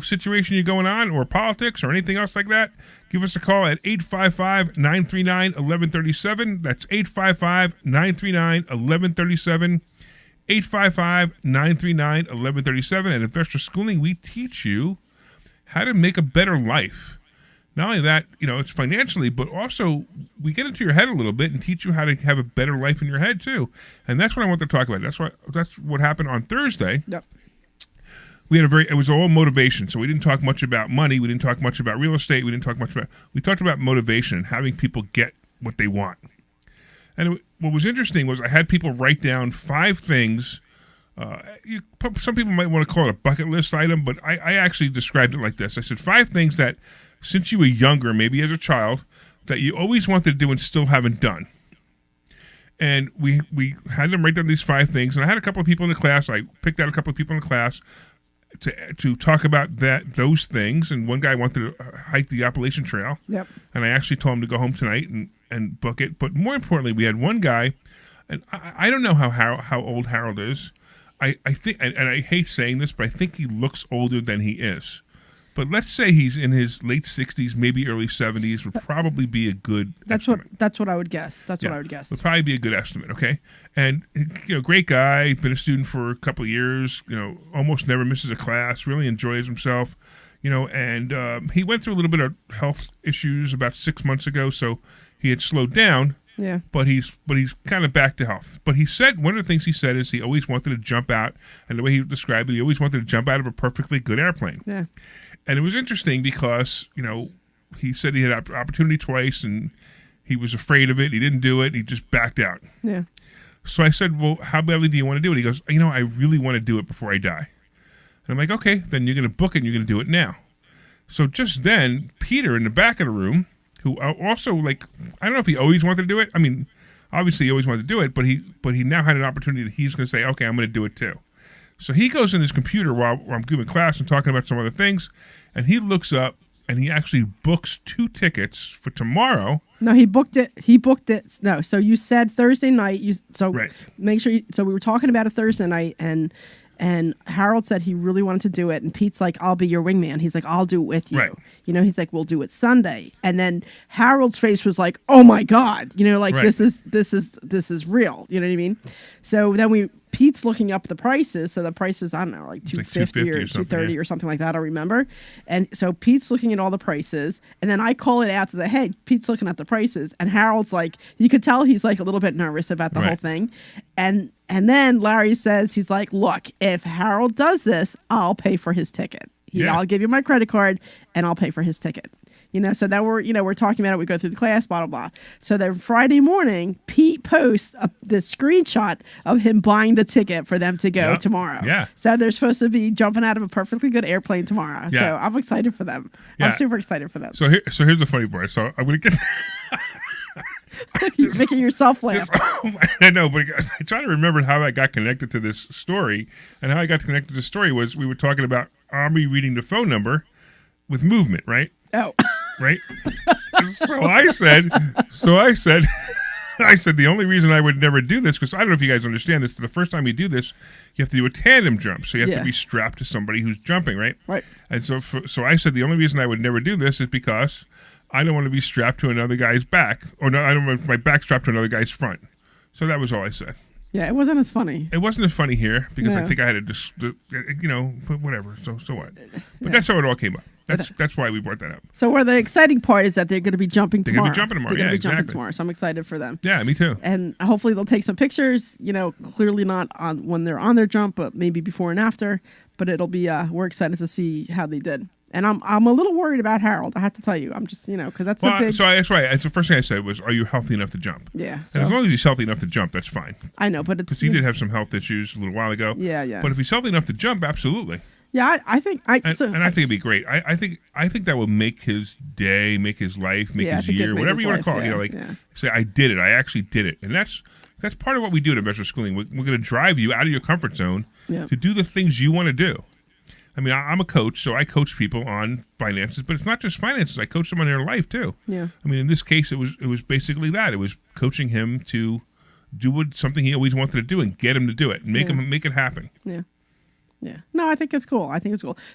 situation you're going on, or politics, or anything else like that. Give us a call at 855-939-1137. That's 855-939-1137. 855-939-1137. At Investor Schooling, we teach you how to make a better life. Not only that, it's financially, but also we get into your head a little bit and teach you how to have a better life in your head too. And that's what I want to talk about. That's what happened on Thursday. Yep. We had it was all motivation. So we didn't talk much about money. We didn't talk much about real estate. We talked about motivation and having people get what they want. And what was interesting was I had people write down 5 things. Some people might want to call it a bucket list item, but I actually described it like this. I said 5 things that since you were younger, maybe as a child, that you always wanted to do and still haven't done. And we had them write down these 5 things. And I had a couple of people in the class. I picked out a couple of people in the class to talk about those things. And one guy wanted to hike the Appalachian Trail. Yep. And I actually told him to go home tonight and book it. But more importantly, we had one guy, and I don't know how old Harold is. I think, and I hate saying this, but I think he looks older than he is. But let's say he's in his late 60s, maybe early 70s, would probably be a good estimate. That's what I would guess. That's what I would guess. Would probably be a good estimate, okay? And, great guy, been a student for a couple of years, almost never misses a class, really enjoys himself, and he went through a little bit of health issues about 6 months ago, so he had slowed down, Yeah. But he's kind of back to health. But he said one of the things he said is he always wanted to jump out, and the way he described it, he always wanted to jump out of a perfectly good airplane. Yeah. And it was interesting because he said he had opportunity twice, and he was afraid of it. He didn't do it. He just backed out. Yeah. So I said, "Well, how badly do you want to do it?" He goes, "I really want to do it before I die." And I'm like, "Okay, then you're going to book it and you're going to do it now." So just then, Peter in the back of the room, who also I don't know if he always wanted to do it. I mean, obviously he always wanted to do it, but he now had an opportunity that he's going to say, "Okay, I'm going to do it too." So he goes in his computer while I'm giving class and talking about some other things, and he looks up and he actually books 2 tickets for tomorrow. No, he booked it. No, so you said Thursday night. Right. Make sure. So we were talking about it Thursday night, and Harold said he really wanted to do it, and Pete's like, "I'll be your wingman." He's like, "I'll do it with you." Right. He's like, "We'll do it Sunday." And then Harold's face was like, "Oh my God!" Right. This is real. You know what I mean? So then Pete's looking up the prices. So the prices, I don't know, like $250 or $230 or something like that. I remember. And so Pete's looking at all the prices, and then I call it out to say, "Hey, Pete's looking at the prices," and Harold's like, you could tell he's like a little bit nervous about the whole thing, and then Larry says, he's like, "Look, if Harold does this, I'll pay for his ticket. I'll give you my credit card, and I'll pay for his ticket." So then we're talking about it. We go through the class, blah, blah, blah. So then Friday morning, Pete posts the screenshot of him buying the ticket for them to go tomorrow. Yeah. So they're supposed to be jumping out of a perfectly good airplane tomorrow. Yeah. So I'm excited for them. Yeah. I'm super excited for them. So here's the funny part. So I'm going to get... You're making yourself laugh. I know, but I try to remember how I got connected to this story. And how I got connected to the story was we were talking about Omri reading the phone number with movement, right? Oh. Right? So I said, the only reason I would never do this, because I don't know if you guys understand this, the first time you do this, you have to do a tandem jump. So you have to be strapped to somebody who's jumping, right? Right. And so I said the only reason I would never do this is because I don't want to be strapped to another guy's back, or no, I don't want my back strapped to another guy's front. So that was all I said. Yeah, it wasn't as funny. It wasn't as funny here because No. I think I had but whatever. So what? But that's how it all came up. That's why we brought that up. So where the exciting part is that they're going to be jumping They're tomorrow. gonna be jumping tomorrow. They're going Yeah, to be jumping exactly. tomorrow. So I'm excited for them. Yeah, me too. And hopefully they'll take some pictures, clearly not on when they're on their jump, but maybe before and after. But it'll be, we're excited to see how they did. And I'm a little worried about Harold, I have to tell you. I'm just, because that's the big... So that's why. That's the first thing I said was, are you healthy enough to jump? Yeah. And as long as he's healthy enough to jump, that's fine. I know, but it's... Because he did have some health issues a little while ago. Yeah. But if he's healthy enough to jump, absolutely. Yeah, I think... I think it'd be great. I think that will make his day, make his life, make his year, whatever you want to call it. Say, I did it. I actually did it. And that's part of what we do at Investor Schooling. We're going to drive you out of your comfort zone to do the things you want to do. I mean, I'm a coach, so I coach people on finances, but it's not just finances. I coach them on their life too. Yeah. I mean, in this case, it was basically that. It was coaching him to do something he always wanted to do and get him to do it, and make it happen. Yeah. Yeah. No, I think it's cool.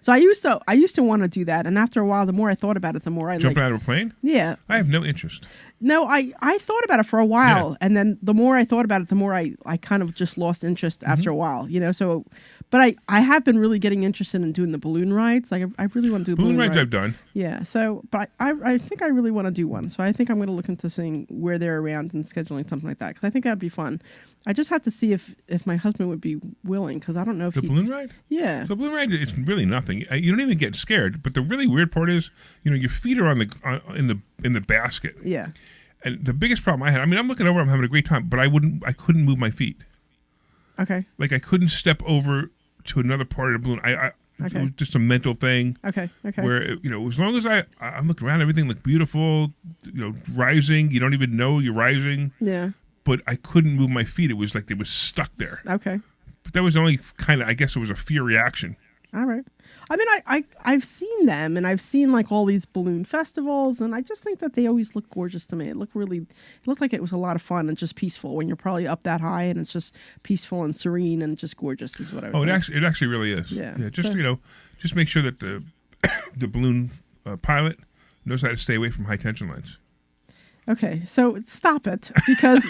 So I used to want to do that, and after a while, the more I thought about it, the more I Jumping out of a plane? Yeah. I have no interest. No, I thought about it for a while, and then the more I thought about it, the more I kind of just lost interest after a while, So, but I have been really getting interested in doing the balloon rides. Like I really want to do Balloon balloon rides. I've done. Yeah. So, but I think I really want to do one. So I think I'm going to look into seeing where they're around and scheduling something like that, because I think that'd be fun. I just have to see if my husband would be willing, because I don't know if the balloon ride. Yeah. The balloon ride is really nothing. You don't even get scared. But the really weird part is, your feet are in the basket. Yeah. And the biggest problem I had, I'm looking over, I'm having a great time, but I couldn't move my feet. Okay. Like I couldn't step over to another part of the balloon. It was just a mental thing. Okay. Where as long as I'm looking around, everything looked beautiful. Rising, you don't even know you're rising. Yeah. But I couldn't move my feet. It was like they was stuck there. Okay. But that was the only kind of, I guess it was a fear reaction. All right. I mean, I've seen them, and I've seen like all these balloon festivals, and I just think that they always look gorgeous to me. It looked like it was a lot of fun and just peaceful when you're probably up that high, and it's just peaceful and serene and just gorgeous is what I would think. It actually really is. Yeah. Just make sure that the balloon pilot knows how to stay away from high tension lines. Okay, so stop it, because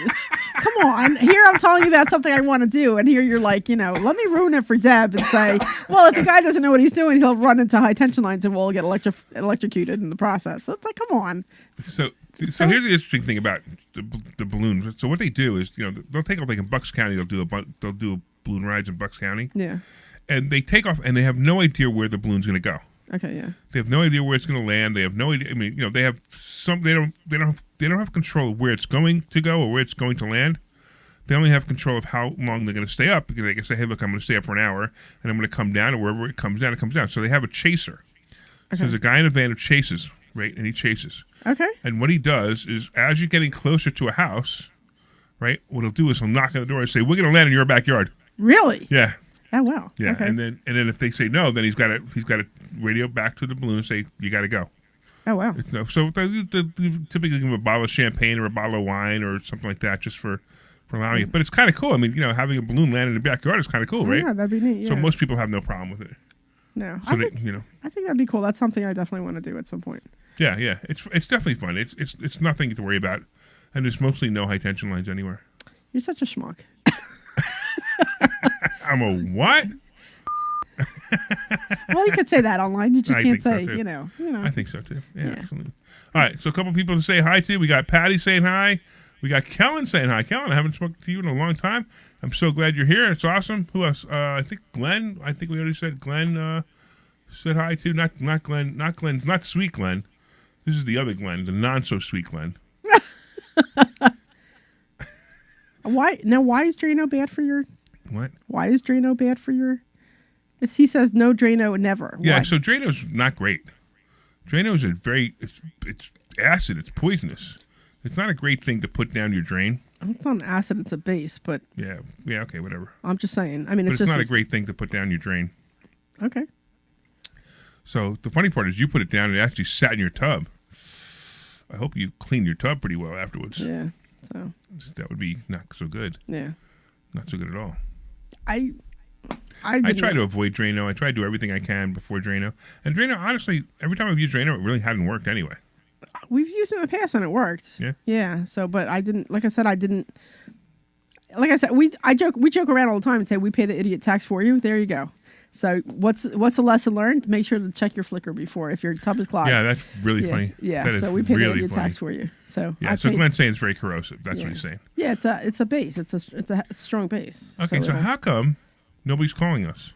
come on. Here I'm telling you about something I want to do, and here you're like, let me ruin it for Deb and say, well, if the guy doesn't know what he's doing, he'll run into high tension lines and we'll get electrocuted in the process. So it's like, come on. So here's the interesting thing about the balloons. So what they do is, they'll take off, like in Bucks County, they'll do balloon rides in Bucks County. Yeah. And they take off, and they have no idea where the balloon's going to go. Okay, yeah. They have no idea where it's going to land. They have no idea. I mean, they have some. They don't have control of where it's going to go or where it's going to land. They only have control of how long they're going to stay up, because they can say, "Hey, look, I'm going to stay up for an hour, and I'm going to come down, and wherever it comes down, it comes down." So they have a chaser. Okay. So there's a guy in a van who chases, right, and he chases. Okay. And what he does is, as you're getting closer to a house, right, what he'll do is he'll knock on the door and say, "We're going to land in your backyard." Really? Yeah. Oh, wow. Yeah, Okay. and then if they say no, then he's got to radio back to the balloon and say, "You got to go." Oh, wow. No, so they typically give him a bottle of champagne or a bottle of wine or something like that, just for allowing it. But it's kind of cool. I mean, having a balloon land in the backyard is kind of cool, right? Yeah, that'd be neat. Yeah. So most people have no problem with it. No, So I they, think that'd be cool. That's something I definitely want to do at some point. yeah, it's definitely fun. It's nothing to worry about, and there's mostly no high tension lines anywhere. You're such a schmuck. I'm a what? Well, you could say that online. You just I can't think so, say, too. I think so too. Yeah, Yeah. absolutely. All right, so a couple people to say hi to. We got Patty saying hi. We got Kellen saying hi. Kellen, I haven't spoken to you in a long time. I'm so glad you're here. It's awesome. Who else? I think Glenn. I think we already said Glenn said hi to. Not Glenn. Not Glenn. Not sweet Glenn. This is the other Glenn, the non so sweet Glenn. Why is Drano bad for your? What? Why is Drano bad for your? He says no Drano never. Yeah, Why? so Drano's not great. Drano is it's acid. It's poisonous. It's not a great thing to put down your drain. It's not an acid, it's a base, but Yeah, okay, whatever. I'm just saying. I mean, But it's it's just not a great thing to put down your drain. Okay. So the funny part is you put it down and it actually sat in your tub. I hope you cleaned your tub pretty well afterwards. Yeah. So. That would be not so good. Yeah. Not so good at all. I try to avoid Drano. I try to do everything I can before Drano. And Drano, honestly, every time I've used Drano, it really hadn't worked anyway. We've used it in the past and it worked. Yeah. Yeah. So, but I didn't. Like I said, we joke around all the time and say we pay the idiot tax for you. There you go. So what's the lesson learned? Make sure to check your flicker before if your tub is clogged. Yeah, that's really funny. Yeah. That is So we pay the really idiot funny. tax for you. So Yeah. So Glenn's saying it's very corrosive. That's Yeah. what he's saying. Yeah, it's a base. It's a strong base. Okay. So how come nobody's calling us?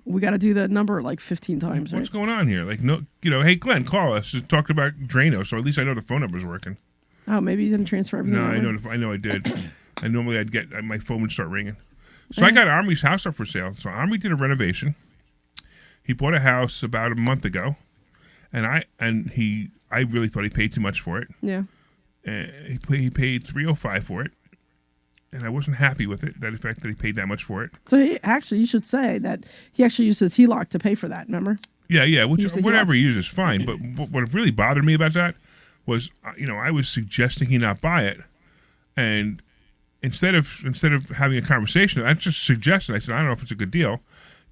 we got to do the number like 15 times, right? What's going on here? Like, no, hey, Glenn, call us. Just talked about Drano, so at least I know the phone number's working. Oh, maybe you didn't transfer everything. No, over? I know I did. And normally I'd get my phone would start ringing. So I got Omri's house up for sale. So Omri did a renovation. He bought a house about a month ago, and I really thought he paid too much for it. Yeah. He paid $305 for it, and I wasn't happy with it. The fact that he paid that much for it. So you should say that he actually used his HELOC to pay for that. Remember? Yeah. Used the Whatever HELOC. he uses, fine. But what really bothered me about that was, I was suggesting he not buy it, and instead of having a conversation, I just suggested. I said, I don't know if it's a good deal.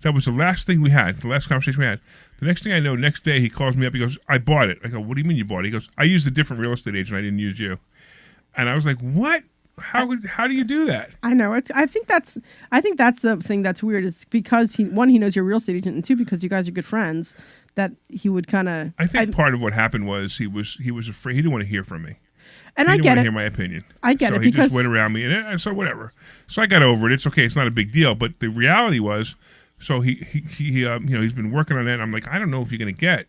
That was the last thing we had, the last conversation we had. The next thing I know, next day he calls me up. He goes, I bought it. I go, what do you mean you bought it? He goes, I used a different real estate agent. I didn't use you. And I was like, what? How do you do that? I know. I think that's the thing that's weird is because he knows you're a real estate agent, and two, because you guys are good friends, that he would kind of. I think part of what happened was he was afraid. He didn't want to hear from me. And he I didn't get want to it. hear my opinion. I get so it he because just went around me, and so whatever. So I got over it. It's okay. It's not a big deal. But the reality was, so he's been working on it. I'm like, I don't know if you're going to get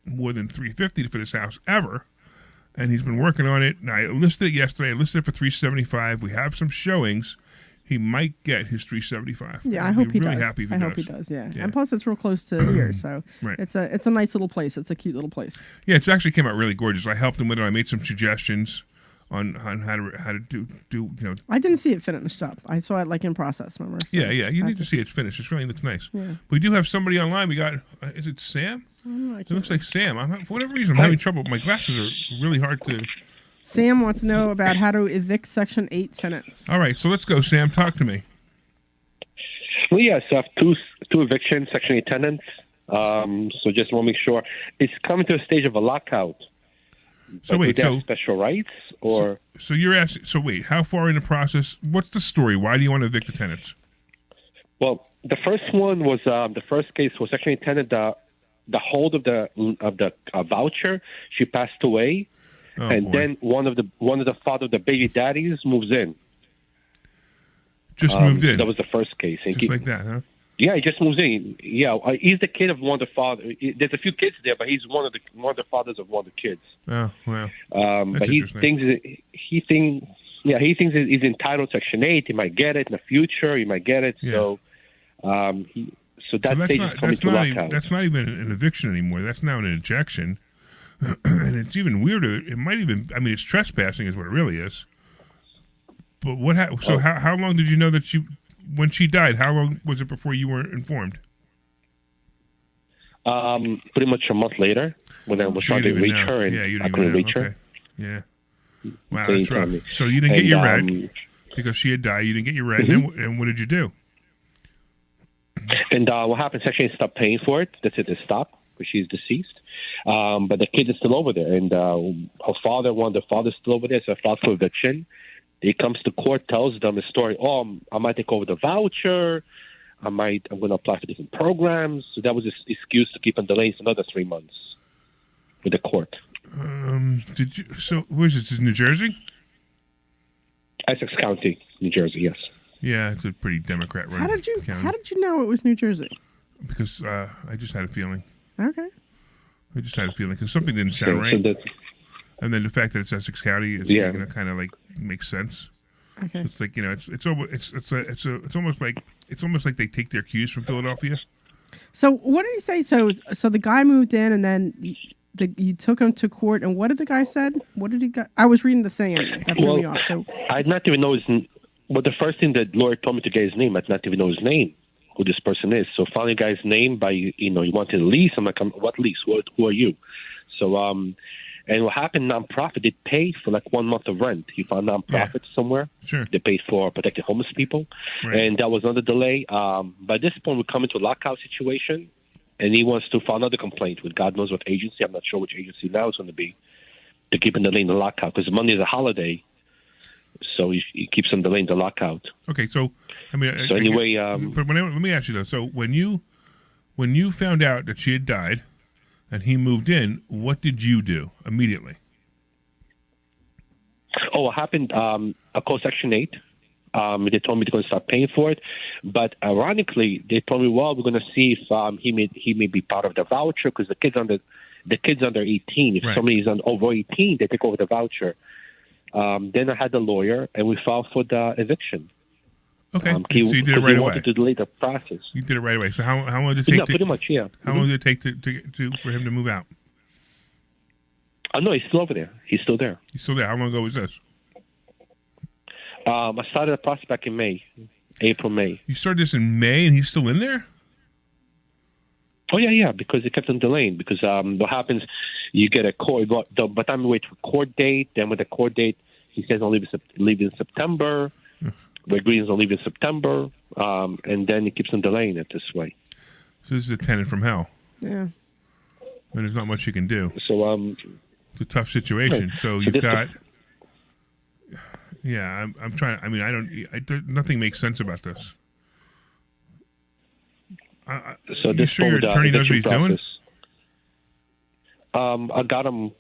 more than $350 for this house ever. And he's been working on it. And I listed it yesterday. I listed it for $375. We have some showings. He might get his $375. Yeah, I I'd hope be he really does. happy if he I does. hope he does. Yeah. Yeah. And plus, it's real close to here, so Right. it's a nice little place. It's a cute little place. Yeah, it actually came out really gorgeous. I helped him with it. I made some suggestions on how to do. I didn't see it finished up. I saw it like in process. Remember? So Yeah. You I need to just- see it finished. It really looks nice. Yeah. We do have somebody online. We got. Is it Sam? I don't know, I It can't- looks like Sam. For whatever reason, I'm having trouble. My glasses are really hard to. Sam wants to know about how to evict Section 8 tenants. All right, so let's go, Sam. Talk to me. Well, yes, I have two evictions, Section 8 tenants. So just want to make sure it's coming to a stage of a lockout. So wait, do they have special rights or? So you're asking. So wait, how far in the process? What's the story? Why do you want to evict the tenants? Well, the first one was the first case was actually tenant the hold of the voucher. She passed away, and then one of the father of the baby daddies moves in. Just moved in. That was the first case. Just like that, huh? Yeah, he just moves in. Yeah, he's the kid of one of the father. There's a few kids there, but he's one of the fathers of one of the kids. Oh, wow. But he thinks he's entitled to Section 8. He might get it in the future. He might get it. Yeah. So, so that stage is coming to lockout. That's not even an eviction anymore. That's now an ejection, and it's even weirder. It might even. I mean, it's trespassing, is what it really is. But what? How long did you know that when she died? How long was it before you were informed? Pretty much a month later, when I was trying to reach her, and I couldn't reach her. Yeah. Wow, that's rough. So you didn't get your rent because she had died. You didn't get your rent, and what did you do? And what happened? Section 8 stopped paying for it. That's it. They stopped because she's deceased. But the kid is still over there, and her father, one of the fathers, still over there. So I filed for eviction. He comes to court, tells them the story. Oh, I might take over the voucher. I'm going to apply for different programs. So that was his excuse to keep on delaying for another 3 months with the court. Did you? So where's this? Is New Jersey? Essex County, New Jersey. Yes. Yeah, it's a pretty Democrat-run county. How did you know it was New Jersey? Because I just had a feeling. Okay. I just had a feeling because something didn't sound right. And then the fact that it's Essex County is kind of like makes sense. Okay. It's like it's almost like they take their cues from Philadelphia. So what did he say? So the guy moved in, and then you took him to court. And what did the guy said? What did he got? I was reading the thing, and that threw me off. So I did not even know his. But the first thing that lawyer told me to get his name, I did not even know his name, who this person is. So finally got his name by he wanted a lease. I'm like, what lease? Who are you? So and what happened? Nonprofit, they paid for like 1 month of rent. He found nonprofit somewhere. Sure. They paid for protected homeless people, and that was another delay. By this point, we come into a lockout situation, and he wants to file another complaint with God knows what agency. I'm not sure which agency now it's going to be to keep on delaying the lockout because Monday is a holiday, so he keeps on delaying the lockout. Okay, so I mean, so anyway, but let me ask you though. So when you found out that she had died, and he moved in, what did you do immediately? Oh, what happened? I called Section 8. They told me they're going to start paying for it. But ironically, they told me, well, we're going to see if he may be part of the voucher because the kid's under 18. If somebody is over 18, they take over the voucher. Then I had the lawyer, and we filed for the eviction. Okay, so you did it right away. Wanted to delay the process. You did it right away. So how long did it take? Yeah, pretty much. Yeah. How long did it take for him to move out? No, he's still over there. He's still there. He's still there. How long ago was this? I started the process back in April, May. You started this in May, and he's still in there? Oh yeah, because it kept on delaying. Because what happens, you get a court, by the time you wait for a court date, then with the court date, he says I'll leave in September. We agree he'll leave in September, and then it keeps on delaying it this way. So this is a tenant from hell. Yeah. And there's not much you can do. So it's a tough situation. Right. So you've got. Yeah, I'm trying. I mean, nothing makes sense about this. So you sure your attorney knows what he's doing? I got him.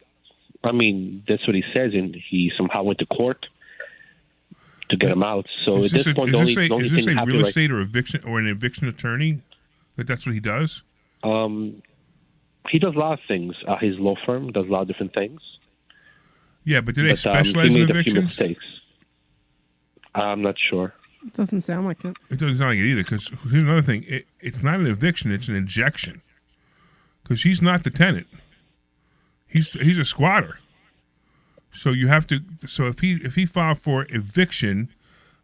I mean, that's what he says, and he somehow went to court to get him out. So at this point, the only is this thing a real estate or eviction or an eviction attorney? That's what he does. He does a lot of things. His law firm does a lot of different things. Yeah, but do they specialize in evictions? A few mistakes. I'm not sure. It doesn't sound like it. It doesn't sound like it either. Because here's another thing: it's not an eviction; it's an injection. Because he's not the tenant; he's a squatter. So you have to. So if he filed for eviction,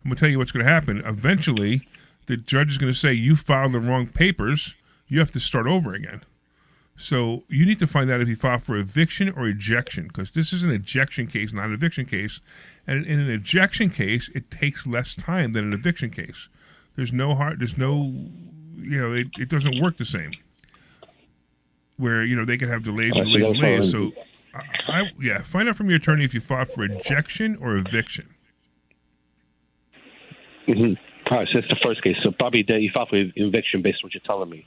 I'm gonna tell you what's going to happen. Eventually, the judge is going to say you filed the wrong papers. You have to start over again. So you need to find out if he filed for eviction or ejection, because this is an ejection case, not an eviction case. And in an ejection case, it takes less time than an eviction case. It doesn't work the same. Where they can have delays and delays and delays. Find out from your attorney if you filed for ejection or eviction. Mm-hmm. All right, so that's the first case. So probably you filed for eviction based on what you're telling me.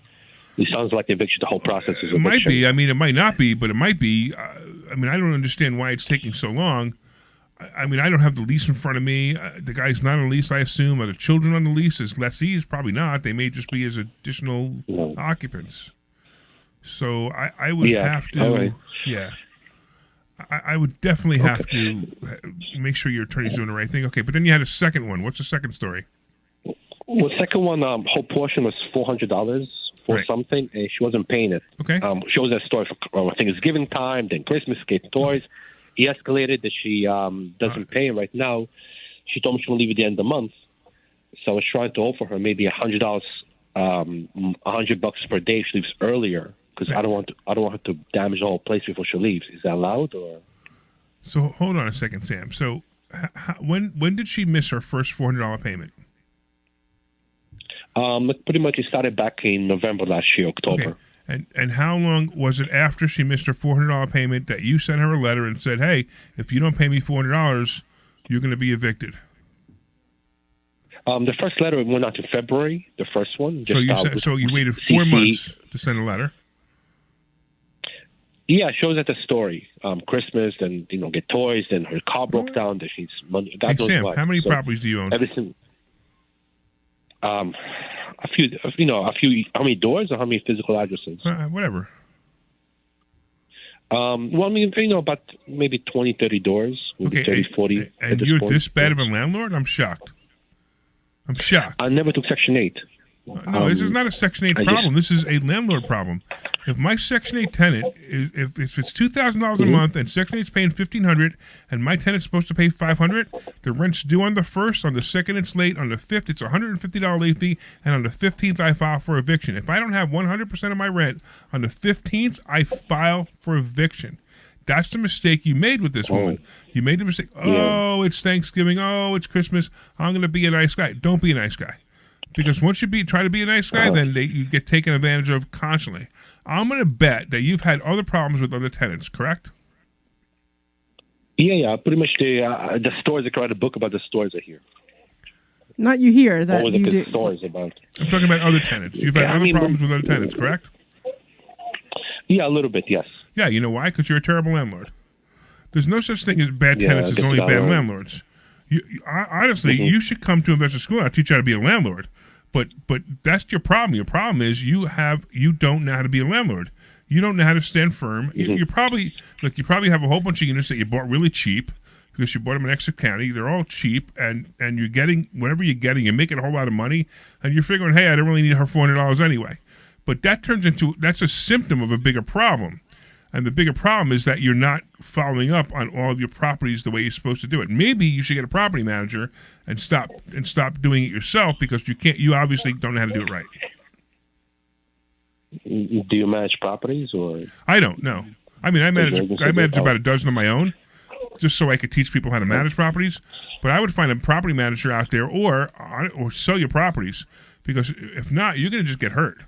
It sounds like eviction. The whole process is eviction. It might be. I mean, it might not be, but it might be. I mean, I don't understand why it's taking so long. I mean, I don't have the lease in front of me. The guy's not on the lease, I assume. Are the children on the lease as lessees? Probably not. They may just be as additional occupants. So I would have to. Right. Yeah. I would definitely have to make sure your attorney's doing the right thing. Okay, but then you had a second one. What's the second story? Well, the second one, whole portion was $400 for something, and she wasn't paying it. Okay. She was that story for Thanksgiving time, then Christmas, getting toys. He escalated that she doesn't pay him right now. She told me she will leave at the end of the month. So I was trying to offer her maybe $100, $100 per day if she leaves earlier, because I don't want her to damage the whole place before she leaves. Is that allowed? Or? So hold on a second, Sam. So when did she miss her first $400 payment? Pretty much it started back in November last year, October. Okay. And how long was it after she missed her $400 payment that you sent her a letter and said, hey, if you don't pay me $400, you're going to be evicted? The first letter went out in February, the first one. So you waited 4 months to send a letter? Yeah, it shows at the story. Christmas, then, get toys, then her car broke down, then she's money. Hey, Sam, how many properties do you own? Everything. A few, how many doors or how many physical addresses? Whatever. Well, I mean, about maybe 20, 30 doors, maybe 30, 40. And you're this bad of a landlord? I'm shocked. I never took Section 8. No, this is not a Section 8 problem. This is a landlord problem. If my Section 8 tenant, if it's $2,000 a month and Section 8 is paying $1,500 and my tenant's supposed to pay $500, the rent's due on the 1st, on the 2nd it's late, on the 5th it's a $150 late fee, and on the 15th I file for eviction. If I don't have 100% of my rent on the 15th, I file for eviction. That's the mistake you made with this woman. You made the mistake, it's Thanksgiving, it's Christmas, I'm going to be a nice guy. Don't be a nice guy. Because once you try to be a nice guy, then you get taken advantage of constantly. I'm going to bet that you've had other problems with other tenants, correct? Yeah. Pretty much the stores, I write a book about the stores I hear. Not you hear that what you the do. stores about. I'm talking about other tenants. You've had other problems with other tenants, correct? Yeah, a little bit, yes. Yeah, you know why? Because you're a terrible landlord. There's no such thing as bad tenants. There's only bad landlords. Honestly, you should come to investor school. I'll teach you how to be a landlord. But that's your problem. Your problem is you don't know how to be a landlord. You don't know how to stand firm. You probably have a whole bunch of units that you bought really cheap because you bought them in Exeter County. They're all cheap, and you're getting whatever you're getting. You're making a whole lot of money, and you're figuring, hey, I don't really need her $400 anyway. But that's a symptom of a bigger problem. And the bigger problem is that you're not following up on all of your properties the way you're supposed to do it. Maybe you should get a property manager and stop doing it yourself because you obviously don't know how to do it right. Do you manage properties or? I don't know. I mean, I manage about a dozen of my own, just so I could teach people how to manage properties. But I would find a property manager out there or sell your properties, because if not, you're going to just get hurt.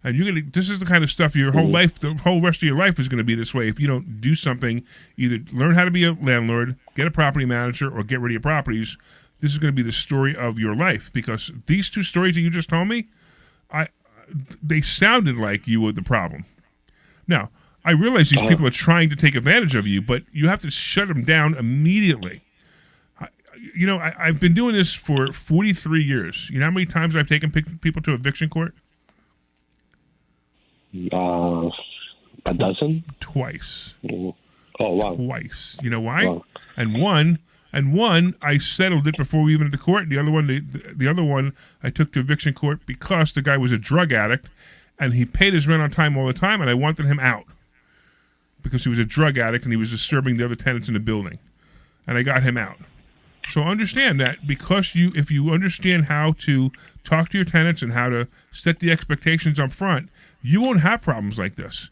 And this is the kind of stuff your whole life, the whole rest of your life is going to be this way if you don't do something, either learn how to be a landlord, get a property manager, or get rid of your properties. This is going to be the story of your life, because these two stories that you just told me, they sounded like you were the problem. Now, I realize these people are trying to take advantage of you, but you have to shut them down immediately. I've been doing this for 43 years. You know how many times I've taken people to eviction court? A dozen? Twice. Oh, wow. Twice. You know why? Wow. And one I settled it before we even went to court. The other one I took to eviction court because the guy was a drug addict and he paid his rent on time all the time, and I wanted him out because he was a drug addict and he was disturbing the other tenants in the building. And I got him out. So understand that if you understand how to talk to your tenants and how to set the expectations up front, you won't have problems like this.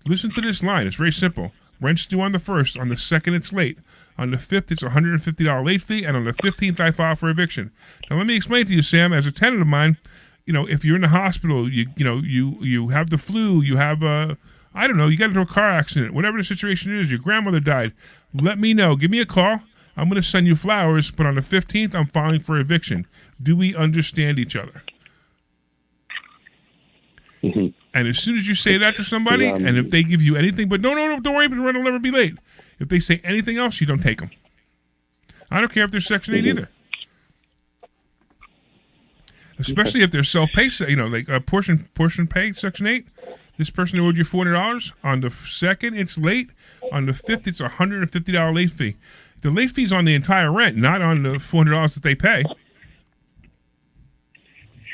Listen to this line. It's very simple. Rent's due on the 1st. On the 2nd, it's late. On the 5th, it's a $150 late fee. And on the 15th, I file for eviction. Now, let me explain to you, Sam, as a tenant of mine, if you're in the hospital, you have the flu, you have a I don't know, you got into a car accident, whatever the situation is, your grandmother died, let me know. Give me a call. I'm going to send you flowers, but on the 15th, I'm filing for eviction. Do we understand each other? Mm-hmm. And as soon as you say that to somebody, and if they give you anything, but no, don't worry, but it'll never be late. If they say anything else, you don't take them. I don't care if they're Section 8 either. Especially if they're self-pay, like portion pay, Section 8. This person owed you $400. On the 2nd, it's late. On the 5th, it's a $150 late fee. The late fee's on the entire rent, not on the $400 that they pay.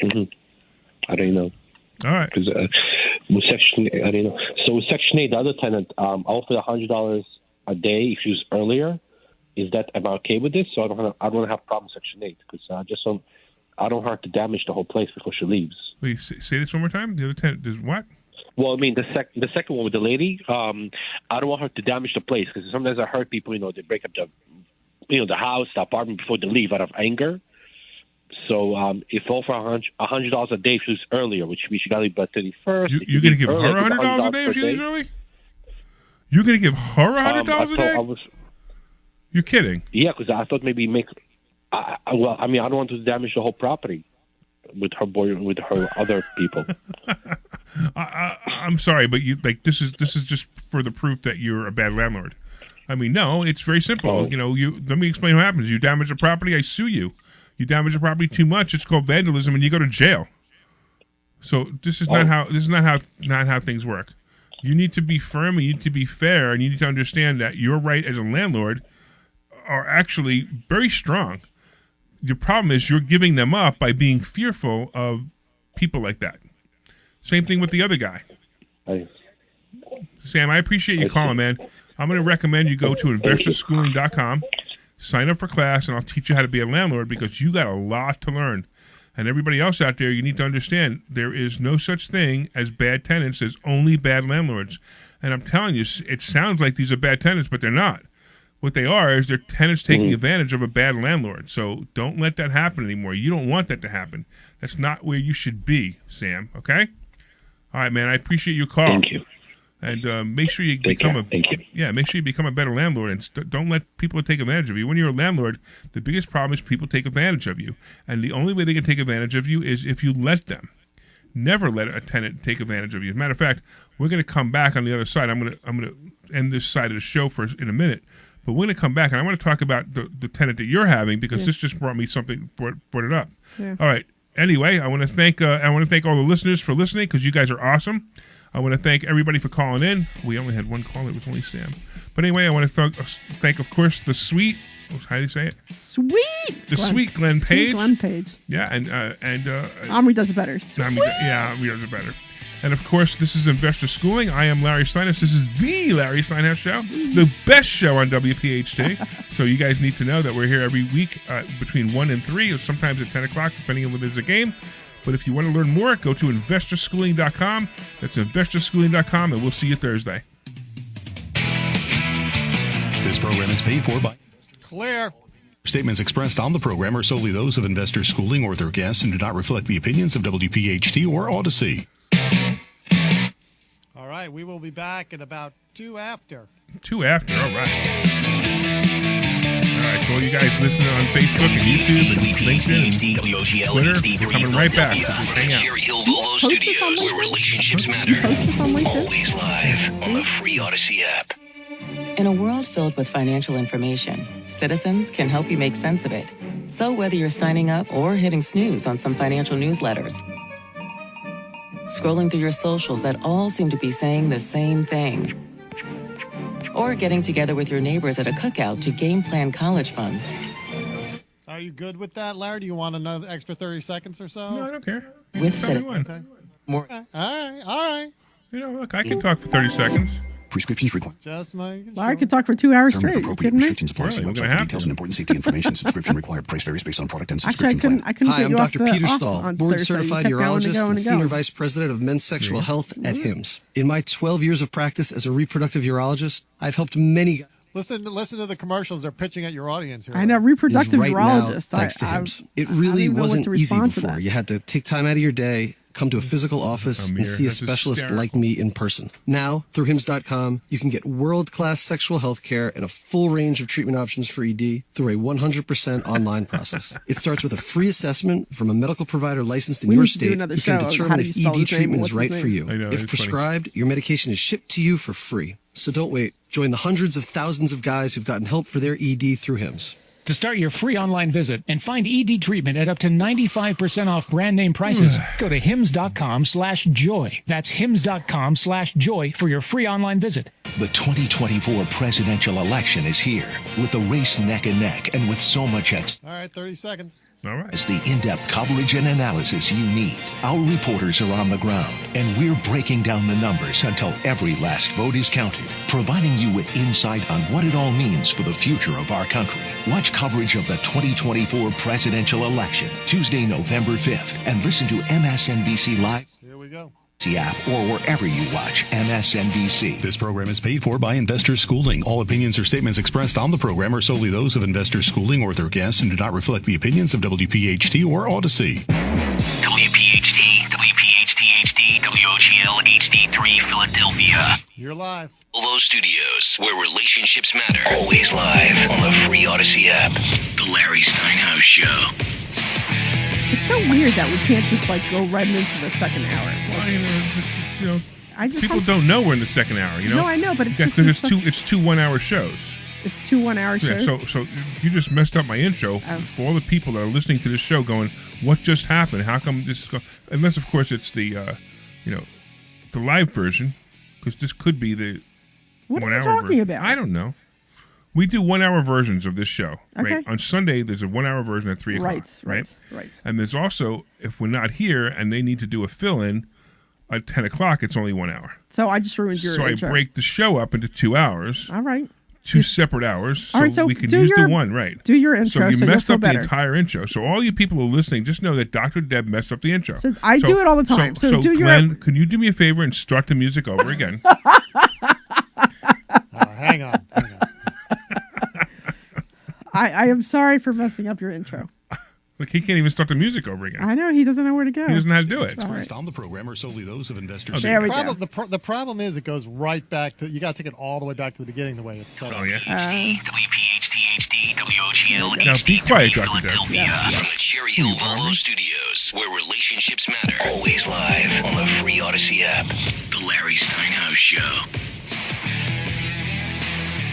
Mm-hmm. I don't know. All right. Because with Section 8, I don't know. So with Section 8, the other tenant offered $100 a day if she was earlier. Am I okay with this? So I don't want to have a problem with Section 8 because I don't want her to damage the whole place before she leaves. Wait, say this one more time. The other tenant does what? Well, I mean, the second one with the lady, I don't want her to damage the place because sometimes I hurt people. They break up the house, the apartment before they leave out of anger. So if offer $100 a day if she leaves earlier, which means she got to leave by 31st. You're going to give her $100 a day if she leaves early? You're going to give her $100 a day? You're kidding? Yeah, because I thought maybe I don't want to damage the whole property with her other people. I'm sorry, but this is just for the proof that you're a bad landlord. I mean, no, it's very simple. Oh. Let me explain what happens. You damage the property, I sue you. You damage the property too much, it's called vandalism, and you go to jail. So this is not how things work. You need to be firm, and you need to be fair, and you need to understand that your right as a landlord are actually very strong. Your problem is you're giving them up by being fearful of people like that. Same thing with the other guy. Sam, I appreciate you calling, man. I'm going to recommend you go to investorschooling.com, sign up for class, and I'll teach you how to be a landlord because you got a lot to learn. And everybody else out there, you need to understand there is no such thing as bad tenants. There's only bad landlords. And I'm telling you, it sounds like these are bad tenants, but they're not. What they are is they're tenants taking advantage of a bad landlord. So don't let that happen anymore. You don't want that to happen. That's not where you should be, Sam, okay? All right, man, I appreciate your call. Thank you. And make sure you become a better landlord, and don't let people take advantage of you. When you're a landlord, the biggest problem is people take advantage of you, and the only way they can take advantage of you is if you let them. Never let a tenant take advantage of you. As a matter of fact, we're going to come back on the other side. I'm going to end this side of the show in a minute, but we're going to come back, and I want to talk about the tenant that you're having because this just brought me something, brought it up. Yeah. All right. Anyway, I want to thank all the listeners for listening because you guys are awesome. I want to thank everybody for calling in. We only had one call. It was only Sam. But anyway, I want to thank, of course, the sweet, how do you say it? Sweet Glenn Page. Glenn Page. Yeah, and Omri does it better. Omri does it better. And of course, this is Investor Schooling. I am Larry Steinhouse. This is the Larry Steinhouse Show, the best show on WPHT. So you guys need to know that we're here every week between 1 and 3, or sometimes at 10 o'clock, depending on whether there's a game. But if you want to learn more, go to investorschooling.com. That's investorschooling.com, and we'll see you Thursday. This program is paid for by Clear. Statements expressed on the program are solely those of Investor Schooling or their guests and do not reflect the opinions of WPHT or Odyssey. All right, we will be back at about 2 after. 2 after, all right. All right, so you guys listening on Facebook and YouTube and LinkedIn and Twitter, we're coming right back. Hang out. Cherry Hill Volvo Studios, where relationships matter. Always live on the free Odyssey app. In a world filled with financial information, Citizens can help you make sense of it. So whether you're signing up or hitting snooze on some financial newsletters, scrolling through your socials that all seem to be saying the same thing, or getting together with your neighbors at a cookout to game plan college funds. Are you good with that, Larry? Do you want another extra 30 seconds or so? No, I don't care. With Citizens. Okay. More. All right. You know, look, I can talk for 30 seconds. Prescriptions required. Just making Larry sure. could talk for 2 hours Term straight. with You appropriate kidding me? restrictions apply. See Really, we're website gonna for have details to. and important safety information. Subscription required. Price varies based on product and Actually, subscription I couldn't Hi, get I'm you off Dr. the- Peter off Stahl, on board Thursday. You certified kept going and urologist going and and senior going. vice president of men's sexual health at HIMSS. In my 12 years of practice as a reproductive urologist, I've helped many guys. Listen to the commercials they're pitching at your audience here. I know, reproductive right urologist. now, thanks to I HIMSS. It I don't really even know what wasn't to easy respond to before. that. You had to take time out of your day, come to a physical office I'm and here. see a That's specialist hysterical. like me in person. Now, through hims.com, you can get world-class sexual health care and a full range of treatment options for ED through a 100% online process. It starts with a free assessment from a medical provider licensed in We your need to do state. another You can show on determine how do if you spell ED his name treatment and is what's right his for name. you. I know, If it's funny. prescribed, your medication is shipped to you for free. So don't wait. Join the hundreds of thousands of guys who've gotten help for their ED through HIMS. To start your free online visit and find ED treatment at up to 95% off brand name prices, go to hims.com/joy. That's hims.com/joy for your free online visit. The 2024 presidential election is here, with the race neck and neck, and with so much at All right, 30 seconds. All right. is the in-depth coverage and analysis you need. Our reporters are on the ground, and we're breaking down the numbers until every last vote is counted, providing you with insight on what it all means for the future of our country. Watch coverage of the 2024 presidential election, Tuesday, November 5th, and listen to MSNBC Live Here we go. app or wherever you watch MSNBC. This program is paid for by Investor Schooling. All opinions or statements expressed on the program are solely those of Investor Schooling or their guests and do not reflect the opinions of WPHT or Odyssey. WPHT, WPHT-HD, WOGL HD3 Philadelphia. You're live. Volvo Studios, where relationships matter. Always live on the free Odyssey app. The Larry Steinhouse Show. It's so weird that we can't just like go right into the second hour. Well, you know, I just people don't know we're in the second hour. You know. No, I know, but it's Yeah, just 'cause it's it's two 1 hour shows. It's 2 1-hour shows. Yeah, so you just messed up my intro for all the people that are listening to this show going, what just happened? How come this is going? Unless, of course, it's the, the live version, because this could be the What are 1 you hour talking version. about? I don't know. We do 1 hour versions of this show. Okay. Right? On Sunday, there's a 1 hour version at 3 o'clock. Right. And there's also, if we're not here and they need to do a fill-in at 10 o'clock, it's only 1 hour. So I just ruined your So intro. I break the show up into 2 hours. All right. 2 separate hours, All right, so we can do use your- the one, right? do your intro So you so you'll messed feel up the better. entire intro. So all you people who are listening, just know that Dr. Deb messed up the intro. So I do it all the time. So do your- Glenn, can you do me a favor and start the music over again? Hang on. I am sorry for messing up your intro. Look, he can't even start the music over again. I know he doesn't know where to go. He doesn't know how to do it. Expressed on the program are solely those of Investor The There we Schooling. problem, the problem is it goes right back to, you got to take it all the way back to the beginning the way it's set up. Oh, yeah. WPHT-HD, WOGL Now be quiet, HD3 Dr. Deb. Philadelphia. From the Cherry Hill Volvo Studios, where relationships matter. Always live on the free Odyssey app. The Larry Steinhouse Show.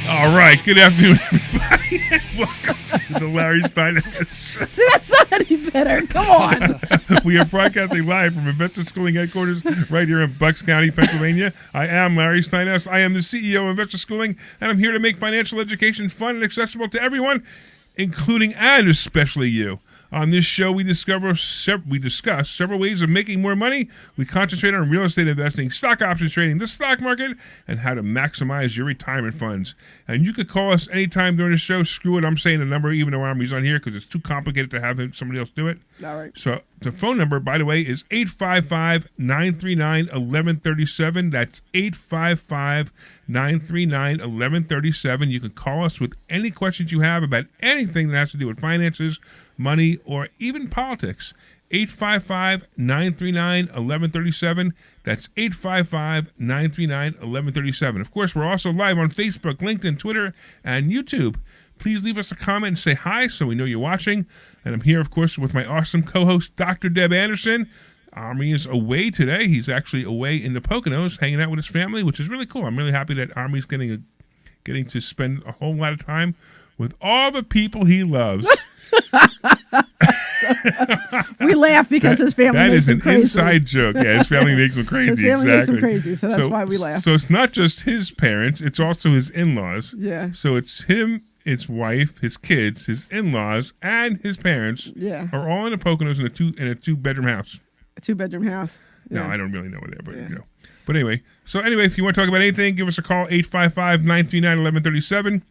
All right. Good afternoon, everybody. Welcome to the Larry Steinhouse Show. See, that's not any better. Come on. We are broadcasting live from Investor Schooling headquarters right here in Bucks County, Pennsylvania. I am Larry Steinhouse. I am the CEO of Investor Schooling, and I'm here to make financial education fun and accessible to everyone, including and especially you. On this show, we discuss several ways of making more money. We concentrate on real estate investing, stock options trading, the stock market, and how to maximize your retirement funds. And you could call us anytime during the show. Screw it, I'm saying the number even though Omri's on here because it's too complicated to have somebody else do it. All right. So the phone number, by the way, is 855-939-1137. That's 855-939-1137. You can call us with any questions you have about anything that has to do with finances, money, or even politics. 855-939-1137. That's 855-939-1137. Of course, we're also live on Facebook, LinkedIn, Twitter, and YouTube. Please leave us a comment and say hi so we know you're watching. And I'm here, of course, with my awesome co-host, Dr. Deb Anderson. Omri is away today. He's actually away in the Poconos, hanging out with his family, which is really cool. I'm really happy that Omri's getting to spend a whole lot of time with all the people he loves. We laugh because his family That makes is him an crazy. inside joke. Yeah, his family makes him crazy. His family makes him exactly. crazy, so that's why we laugh. So it's not just his parents; it's also his in-laws. Yeah. So it's him, his wife, his kids, his in-laws, and his parents. Yeah. Are all in the Poconos in a two-bedroom house. A 2-bedroom house. No, Yeah. I don't really know where they're, but you know. But anyway, if you want to talk about anything, give us a call, 855-939-1137.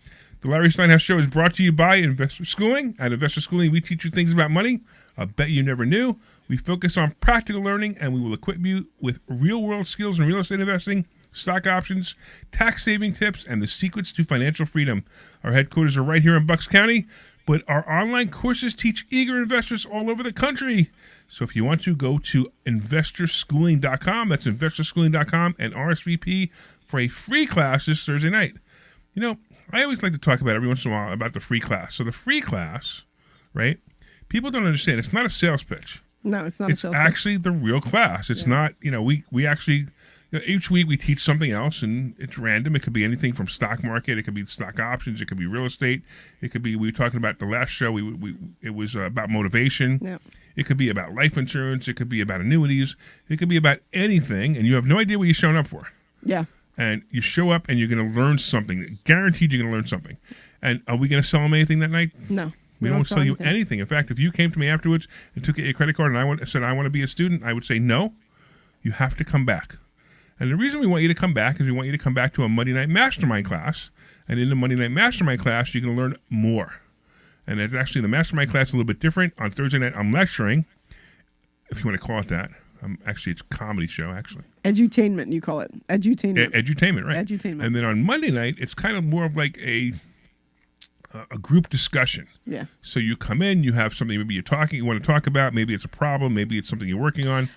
The Larry Steinhouse Show is brought to you by Investor Schooling. At Investor Schooling, we teach you things about money I bet you never knew. We focus on practical learning, and we will equip you with real-world skills in real estate investing, stock options, tax-saving tips, and the secrets to financial freedom. Our headquarters are right here in Bucks County. But our online courses teach eager investors all over the country. So if you want to, go to investorschooling.com. That's investorschooling.com and RSVP for a free class this Thursday night. You know, I always like to talk about every once in a while about the free class. So the free class, right? People don't understand. It's not a sales pitch. No, it's not a sales pitch. It's actually the real class. It's not, we actually, each week we teach something else, and it's random. It could be anything from stock market. It could be stock options. It could be real estate. It could be, we were talking about the last show, it was about motivation. Yeah. It could be about life insurance. It could be about annuities. It could be about anything, and you have no idea what you're showing up for. Yeah. And you show up, and you're going to learn something. Guaranteed you're going to learn something. And are we going to sell them anything that night? No. We don't sell you anything. In fact, if you came to me afterwards and took a credit card and said, I want to be a student, I would say, no, you have to come back. And the reason we want you to come back is we want you to come back to a Monday Night Mastermind class. And in the Monday Night Mastermind class, you're going to learn more. And it's actually the Mastermind class is a little bit different. On Thursday night, I'm lecturing, if you want to call it that. Actually, it's a comedy show, actually. Edutainment, you call it. Edutainment. Edutainment, right. Edutainment. And then on Monday night, it's kind of more of like a group discussion. Yeah. So you come in, you have something maybe you want to talk about, maybe it's a problem, maybe it's something you're working on,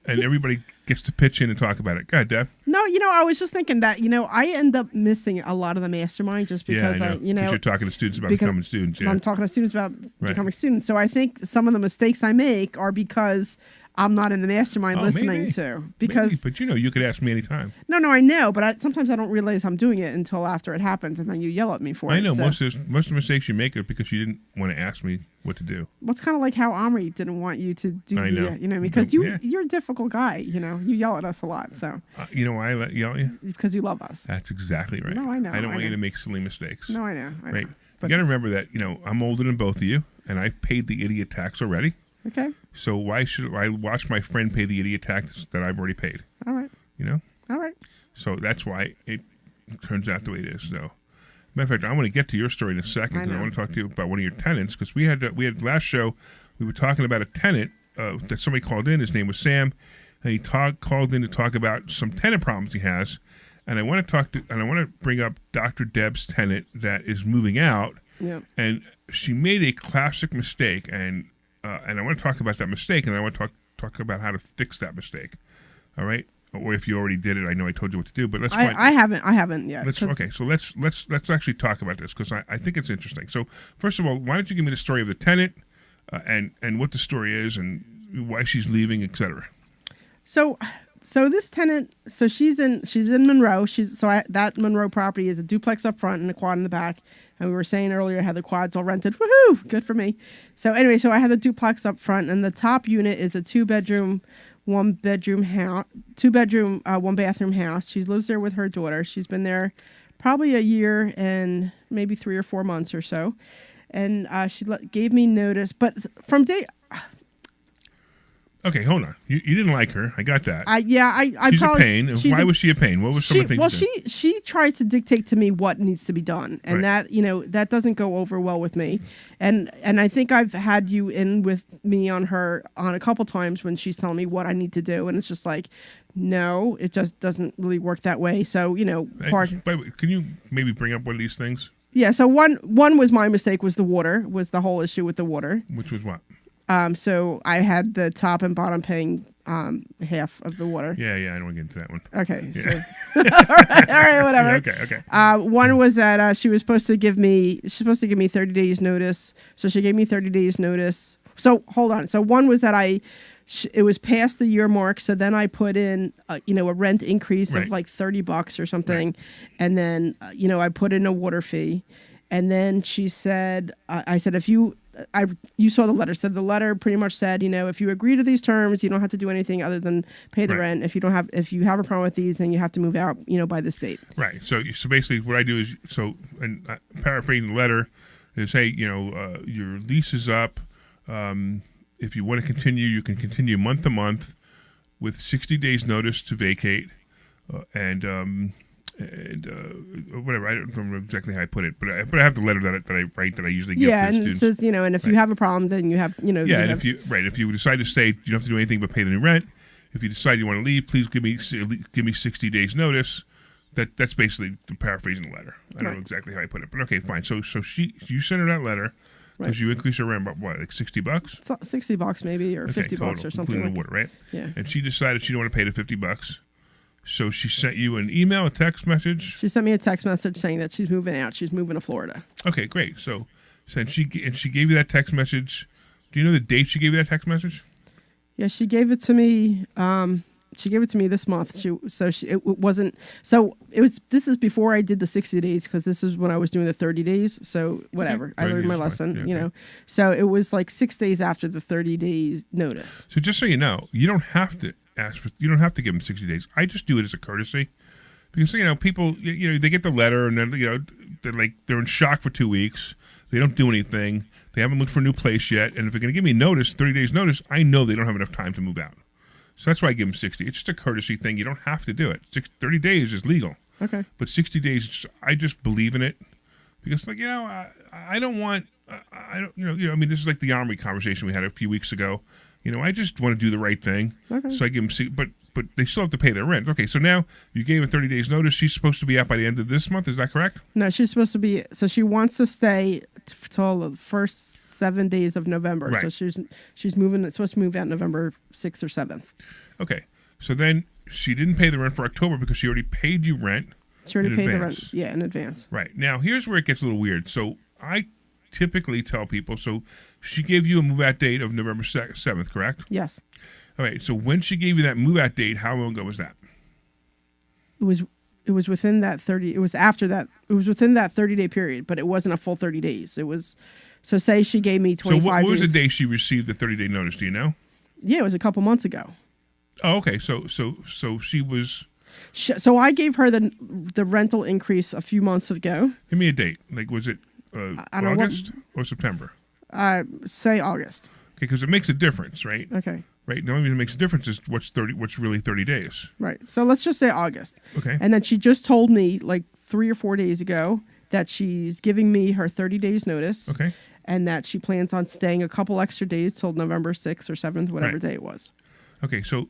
and everybody gets to pitch in and talk about it. Go ahead, Deb. No, I was just thinking that, I end up missing a lot of the mastermind just because because you're talking to students about becoming students. Yeah. I'm talking to students about becoming students. So I think some of the mistakes I make are because I'm not in the mastermind listening to. Because But you could ask me anytime. No, I know, but sometimes I don't realize I'm doing it until after it happens, and then you yell at me for it. I know. So. Most of the mistakes you make are because you didn't want to ask me what to do. Well, it's kind of like how Omri didn't want you to do because you're a difficult guy. You yell at us a lot. So you know why I yell at you? Because you love us. That's exactly right. No, I know. I don't want you to make silly mistakes. No, I know. Right. You got to remember that I'm older than both of you, and I paid the idiot tax already. Okay. So why should I watch my friend pay the idiot tax that I've already paid? All right. All right. So that's why it turns out the way it is. So, matter of fact, I want to get to your story in a second because I want to talk to you about one of your tenants because we had last show we were talking about a tenant that somebody called in. His name was Sam, and he called in to talk about some tenant problems he has. And I want to bring up Dr. Deb's tenant that is moving out. Yeah. And she made a classic mistake, and I want to talk about that mistake, and I want to talk about how to fix that mistake. All right, or if you already did it, I know I told you what to do, but let's. I haven't yet. Okay, so let's actually talk about this because I think it's interesting. So first of all, why don't you give me the story of the tenant, and what the story is, and why she's leaving, etc. So this tenant, she's in Monroe. That Monroe property is a duplex up front and a quad in the back. And we were saying earlier how the quad's all rented. Woohoo! Good for me. So anyway, I had the duplex up front, and the top unit is a 2-bedroom, 1-bedroom house, 2-bedroom, 1-bathroom house. She lives there with her daughter. She's been there probably a year and maybe 3 or 4 months or so. And she gave me notice, but from day. Okay, hold on. You didn't like her. I got that. She's probably, a pain. Why was she a pain? What was some of the things? Well, she tries to dictate to me what needs to be done, and that doesn't go over well with me. And I think I've had you in with me on a couple times when she's telling me what I need to do, and it's just like, no, it just doesn't really work that way. So By the way, can you maybe bring up one of these things? Yeah. So one was my mistake. Was the whole issue with the water? Which was what? So I had the top and bottom paying half of the water. Yeah, I don't want to get into that one. Okay, yeah. So all right, whatever. Yeah, okay. One was that she was supposed to give me 30 days notice. So she gave me 30 days notice. So hold on. So one was that it was past the year mark. So then I put in a rent increase of like $30 or something, right. And then I put in a water fee, and then she said, I said if you saw the letter. So the letter pretty much said, if you agree to these terms, you don't have to do anything other than pay the rent. If you have a problem with these, then you have to move out, by the state. Right. So basically, what I do is paraphrasing the letter is, hey, your lease is up. If you want to continue, you can continue month to month with 60 days notice to vacate, and whatever. I don't remember exactly how I put it, but I have the letter that I write that I usually give to students. And it says, and if you have a problem, then you have, if you decide to stay, you don't have to do anything but pay the new rent. If you decide you want to leave, please give me 60 days notice. That's basically the paraphrasing the letter. I don't know exactly how I put it, but okay, fine. So you sent her that letter, Because you increase her rent, what, like $60? It's $60 maybe, or $50 total, or something. including Like the water, right? Yeah. And she decided she didn't want to pay the $50. So she sent you an email, a text message. She sent me a text message saying that she's moving out. She's moving to Florida. Okay, great. So she gave you that text message. Do you know the date she gave you that text message? Yeah, she gave it to me. She gave it to me this month. It wasn't. So it was. This is before I did the 60 days, because this is when I was doing the 30 days. So whatever, Okay. I learned my lesson. Yeah, you know. So it was like 6 days after the 30 days notice. So just so you know, you don't have to ask for. You don't have to give them 60 days. I just do it as a courtesy, because people, they get the letter and then they're in shock for 2 weeks. They don't do anything. They haven't looked for a new place yet. And if they're going to give me notice, 30 days notice, I know they don't have enough time to move out. So that's why I give them 60. It's just a courtesy thing. You don't have to do it. 30 days is legal. Okay. But 60 days, I just believe in it. Because, I don't want, I mean, this is like the Omri conversation we had a few weeks ago. I just want to do the right thing. Okay. So I give them, but they still have to pay their rent. Okay, so now you gave her 30 days notice. She's supposed to be out by the end of this month. Is that correct? No, she's supposed to be. So she wants to stay till the first 7 days of November. Right. So she's moving. It's supposed to move out November 6th or 7th. Okay, so then she didn't pay the rent for October because she already paid you rent. She already paid advance. the rent. Yeah, in advance. Right. Now here's where it gets a little weird. So I typically tell people. So she gave you a move-out date of November 7th, correct? Yes. All right. So when she gave you that move-out date, how long ago was that? It was within that 30. It was after that. It was within that 30-day period, but it wasn't a full 30 days. It was. So say she gave me 25 So what was days. the day she received the 30-day notice? Do you know? Yeah, it was a couple months ago. Oh, okay. So she was. So I gave her the rental increase a few months ago. Give me a date. Like, was it August or September? Say August. Okay, because it makes a difference, right? Okay. Right. The only reason it makes a difference is what's really 30 days. Right. So let's just say August. Okay. And then she just told me like 3 or 4 days ago that she's giving me her 30 days notice. Okay. And that she plans on staying a couple extra days till November 6th or 7th, whatever day it was. Okay, so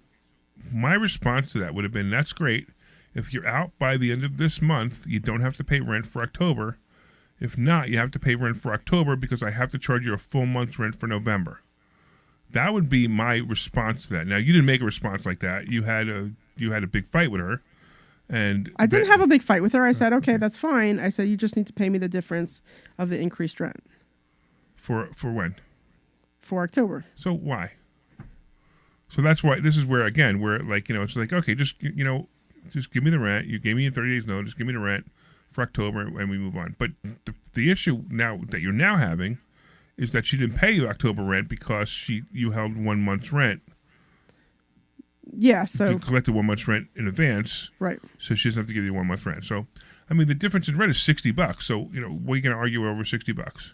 my response to that would have been, that's great. If you're out by the end of this month, you don't have to pay rent for October. If not, you have to pay rent for October because I have to charge you a full month's rent for November. That would be my response to that. Now, you didn't make a response like that. You had a big fight with her. And I didn't have a big fight with her. I said, okay, that's fine. I said, you just need to pay me the difference of the increased rent. For when? For October. So why? So that's why this is where again where it's like, okay, just give me the rent. You gave me a 30 days notice. Give me the rent for October and we move on. But the issue now that you're now having is that she didn't pay you October rent because you held 1 month's rent. Yeah, so you collected 1 month's rent in advance. Right. So she doesn't have to give you 1 month rent. So I mean the difference in rent is $60. So what are you going to argue over $60?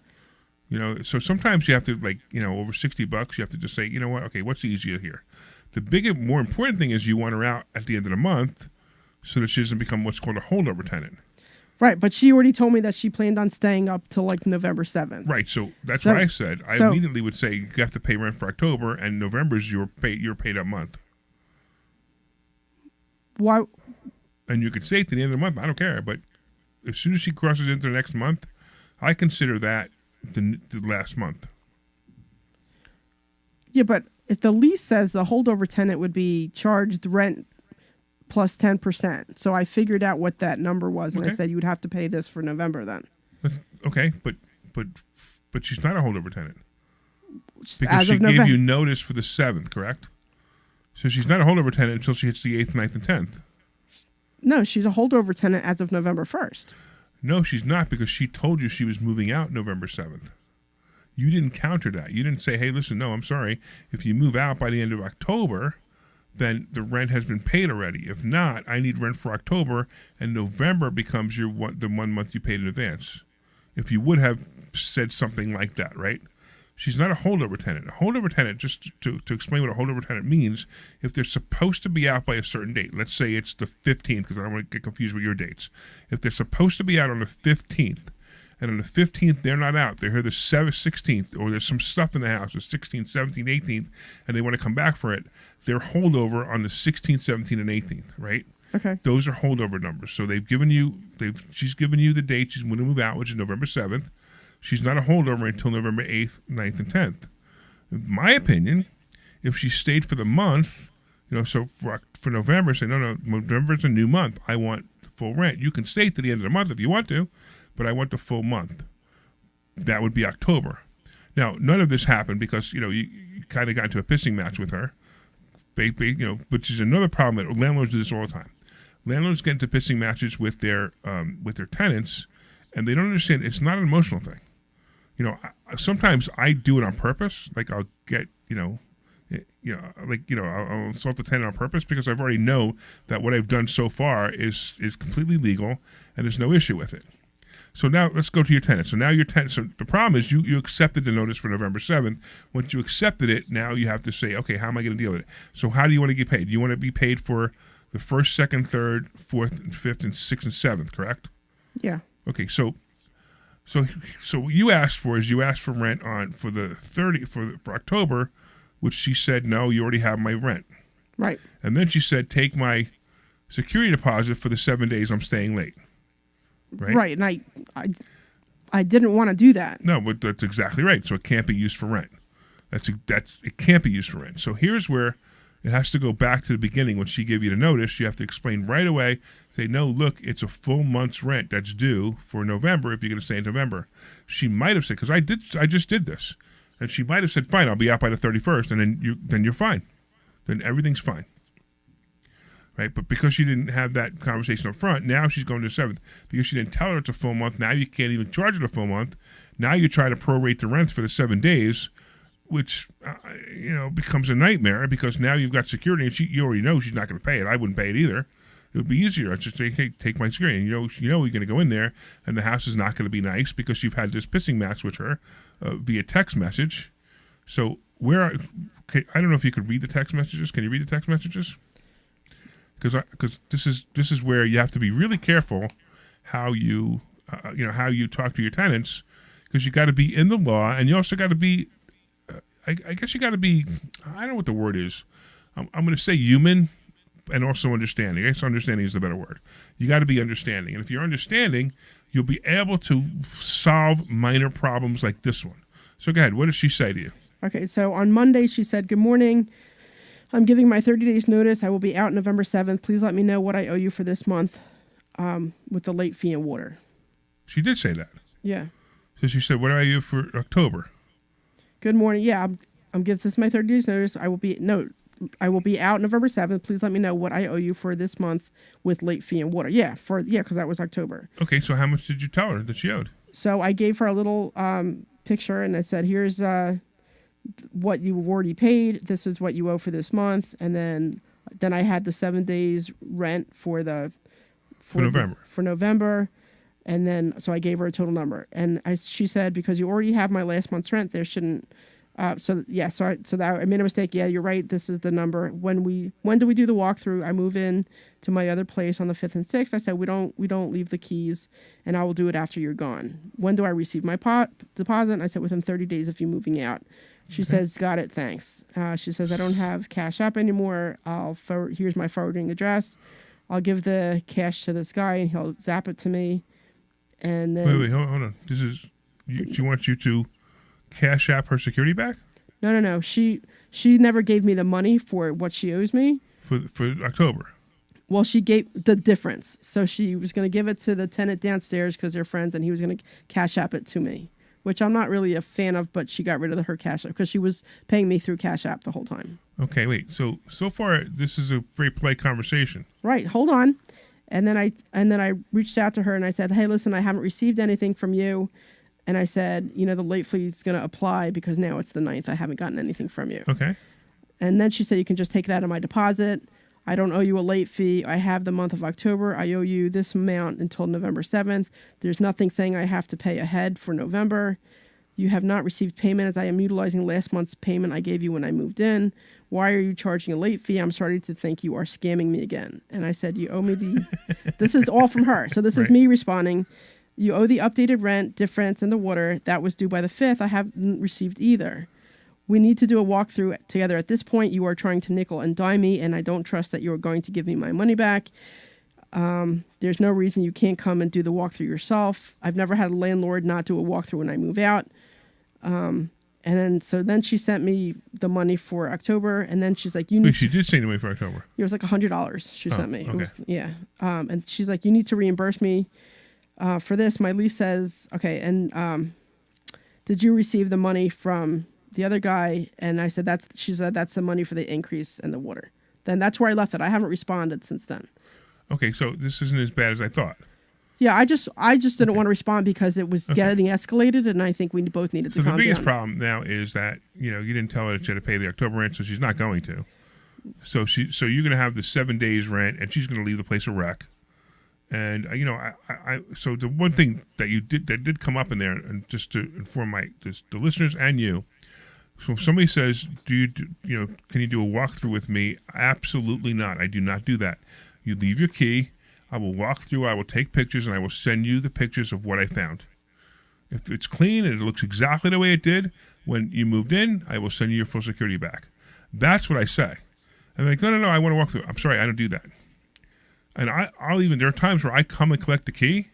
So sometimes you have to over $60, you have to just say, you know what? Okay, what's easier here? The bigger, more important thing is you want her out at the end of the month so that she doesn't become what's called a holdover tenant. Right, but she already told me that she planned on staying up till like November 7th. Right, so that's what I said. I immediately would say you have to pay rent for October and November's your paid up month. Why? And you could say it to the end of the month, I don't care, but as soon as she crosses into the next month, I consider that the last month. Yeah, but if the lease says the holdover tenant would be charged rent plus 10%, so I figured out what that number was, and I said you would have to pay this for November then. Okay, but she's not a holdover tenant because as she of gave you notice for the 7th, correct? So she's not a holdover tenant until she hits the 8th, 9th, and 10th. No, she's a holdover tenant as of November 1st. No, she's not because she told you she was moving out November 7th. You didn't counter that. You didn't say, hey, listen, no, I'm sorry. If you move out by the end of October, then the rent has been paid already. If not, I need rent for October, and November becomes the 1 month you paid in advance. If you would have said something like that, right? She's not a holdover tenant. A holdover tenant, just to explain what a holdover tenant means, if they're supposed to be out by a certain date, let's say it's the 15th, because I don't want to get confused with your dates. If they're supposed to be out on the 15th, and on the 15th they're not out, they're here the 16th, or there's some stuff in the house, the 16th, 17th, 18th, and they want to come back for it, they're holdover on the 16th, 17th, and 18th, right? Okay. Those are holdover numbers. So she's given you the date she's going to move out, which is November 7th. she's not a holdover until November 8th, 9th, and 10th. In my opinion, if she stayed for the month, so for November, say, no, November's a new month. I want full rent. You can stay to the end of the month if you want to, but I want the full month. That would be October. Now, none of this happened because, you kind of got into a pissing match with her, which is another problem that landlords do this all the time. Landlords get into pissing matches with their tenants, and they don't understand it's not an emotional thing. Sometimes I do it on purpose. Like I'll get, I'll insult the tenant on purpose because I've already know that what I've done so far is completely legal and there's no issue with it. So now let's go to your tenant. So now your tenant. So the problem is you accepted the notice for November 7th. Once you accepted it, now you have to say, okay, how am I going to deal with it? So how do you want to get paid? You want to be paid for the 1st, 2nd, 3rd, 4th, and 5th, and 6th, and 7th, correct? Yeah. Okay, so what you asked for rent for the 30 for October, which she said no, you already have my rent. Right. And then she said take my security deposit for the 7 days I'm staying late. Right. And I didn't want to do that. No, but that's exactly right. So it can't be used for rent. It can't be used for rent. So here's where it has to go back to the beginning. When she gave you the notice, you have to explain right away. Say, no, look, it's a full month's rent that's due for November if you're going to stay in November. She might have said, because I just did this, and she might have said, fine, I'll be out by the 31st, and then you're fine. Then everything's fine. Right? But because she didn't have that conversation up front, now she's going to the 7th. Because she didn't tell her it's a full month, now you can't even charge her the full month. Now you try to prorate the rents for the 7 days, which, becomes a nightmare because now you've got security and you already know she's not going to pay it. I wouldn't pay it either. It would be easier. I'd just say, hey, take my security. And you're going to go in there and the house is not going to be nice because you've had this pissing match with her via text message. So I don't know if you could read the text messages. Can you read the text messages? Because this is where you have to be really careful how you talk to your tenants, because you got to be in the law and you also got to be I guess you got to be, I don't know what the word is. I'm going to say human and also understanding. I guess understanding is the better word. You got to be understanding. And if you're understanding, you'll be able to solve minor problems like this one. So go ahead. What does she say to you? Okay, so on Monday she said, good morning. I'm giving my 30 days notice. I will be out November 7th. Please let me know what I owe you for this month with the late fee and water. She did say that. Yeah. So she said, what do I owe you for October? Good morning. Yeah, I'm giving this my 30 days notice. I will be out November 7th. Please let me know what I owe you for this month with late fee and water. Yeah, because that was October. Okay, so how much did you tell her that she owed? So I gave her a little picture and I said, here's what you've already paid. This is what you owe for this month. And then I had the 7 days rent for November. For November. And then, so I gave her a total number. And she said, because you already have my last month's rent, there shouldn't. I made a mistake. Yeah, you're right. This is the number. When do we do the walkthrough? I move in to my other place on the 5th and 6th. I said, we don't leave the keys, and I will do it after you're gone. When do I receive my deposit? And I said, within 30 days of you moving out. She says, got it, thanks. She says, I don't have Cash App anymore. Here's my forwarding address. I'll give the cash to this guy, and he'll zap it to me. And then wait, hold on. This is she wants you to Cash App her security back? No. She never gave me the money for what she owes me for October. Well, she gave the difference, so she was going to give it to the tenant downstairs because they're friends, and he was going to Cash App it to me, which I'm not really a fan of. But she got rid of her Cash App because she was paying me through Cash App the whole time. Okay, wait. So far, this is a very polite conversation. Right. Hold on. And then I reached out to her and I said, hey, listen, I haven't received anything from you. And I said, the late fee is going to apply because now it's the 9th. I haven't gotten anything from you. Okay. And then she said, you can just take it out of my deposit. I don't owe you a late fee. I have the month of October. I owe you this amount until November 7th. There's nothing saying I have to pay ahead for November. You have not received payment as I am utilizing last month's payment I gave you when I moved in. Why are you charging a late fee? I'm starting to think you are scamming me again. And I said, you owe me this is all from her. So this is me responding. You owe the updated rent, difference, and the water. That was due by the 5th. I haven't received either. We need to do a walkthrough together. At this point, you are trying to nickel and dime me, and I don't trust that you are going to give me my money back. There's no reason you can't come and do the walkthrough yourself. I've never had a landlord not do a walkthrough when I move out. And then she sent me the money for October, and then she's like, She did send the money for October. It was like $100 she sent me. Okay. It was, yeah. And she's like, you need to reimburse me for this. My lease says, okay, and did you receive the money from the other guy? And I said, she said, that's the money for the increase in the water. Then that's where I left it. I haven't responded since then. Okay, so this isn't as bad as I thought. Yeah, I just didn't want to respond because it was getting escalated, and I think we both needed to calm down. The biggest problem now is that you didn't tell her that she had to pay the October rent, so she's not going to. So you're going to have the 7 days rent, and she's going to leave the place a wreck. And so the one thing that did come up in there, and just to inform the listeners and you. So if somebody says, can you do a walkthrough with me? Absolutely not. I do not do that. You leave your key. I will walk through, I will take pictures, and I will send you the pictures of what I found. If it's clean and it looks exactly the way it did when you moved in, I will send you your full security back. That's what I say. I'm like, no, I want to walk through. I'm sorry, I don't do that. And there are times where I come and collect the key,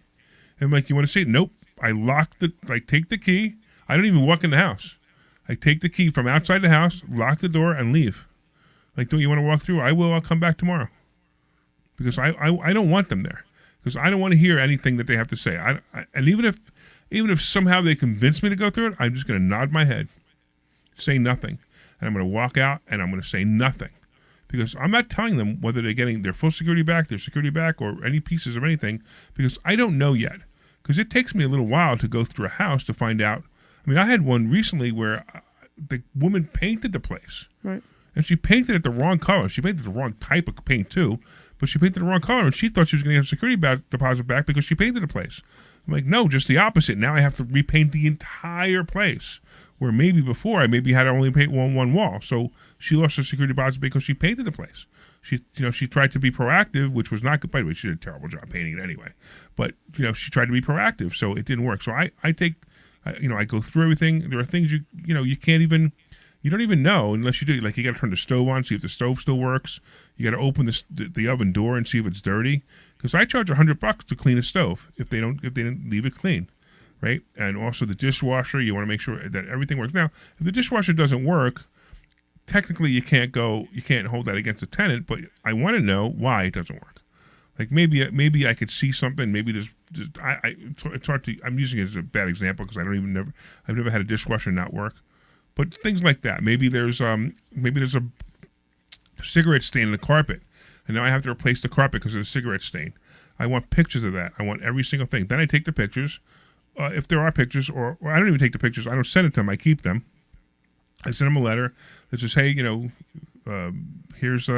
and I'm like, you want to see it? Nope. I take the key. I don't even walk in the house. I take the key from outside the house, lock the door, and leave. Like, don't you want to walk through? I will. I'll come back tomorrow. Because I don't want them there, because I don't want to hear anything that they have to say. And even if somehow they convince me to go through it, I'm just going to nod my head, say nothing, and I'm going to walk out and I'm going to say nothing, because I'm not telling them whether they're getting their full security back, their security back, or any pieces of anything, because I don't know yet. Because it takes me a little while to go through a house to find out. I mean, I had one recently where the woman painted the place, right, and she painted it the wrong color. She painted the wrong type of paint too. But she painted the wrong color, and she thought she was going to get her security deposit back because she painted the place. I'm like, no, just the opposite. Now I have to repaint the entire place, where maybe before I had to only paint one wall. So she lost her security deposit because she painted the place. She tried to be proactive, which was not good. By the way, she did a terrible job painting it anyway. But she tried to be proactive, so it didn't work. So I go through everything. There are things you can't even. You don't even know unless you do. Like, you got to turn the stove on, see if the stove still works. You got to open the oven door and see if it's dirty. Because I charge $100 to clean a stove if they didn't leave it clean, right? And also the dishwasher. You want to make sure that everything works. Now, if the dishwasher doesn't work, technically you can't hold that against the tenant. But I want to know why it doesn't work. Like, maybe I could see something. Maybe it's hard to. I'm using it as a bad example because I've never had a dishwasher not work. But things like that. Maybe there's a cigarette stain in the carpet, and now I have to replace the carpet because of the cigarette stain. I want pictures of that. I want every single thing. Then I take the pictures. If there are pictures, or I don't even take the pictures. I don't send it to them. I keep them. I send them a letter that says, hey, here's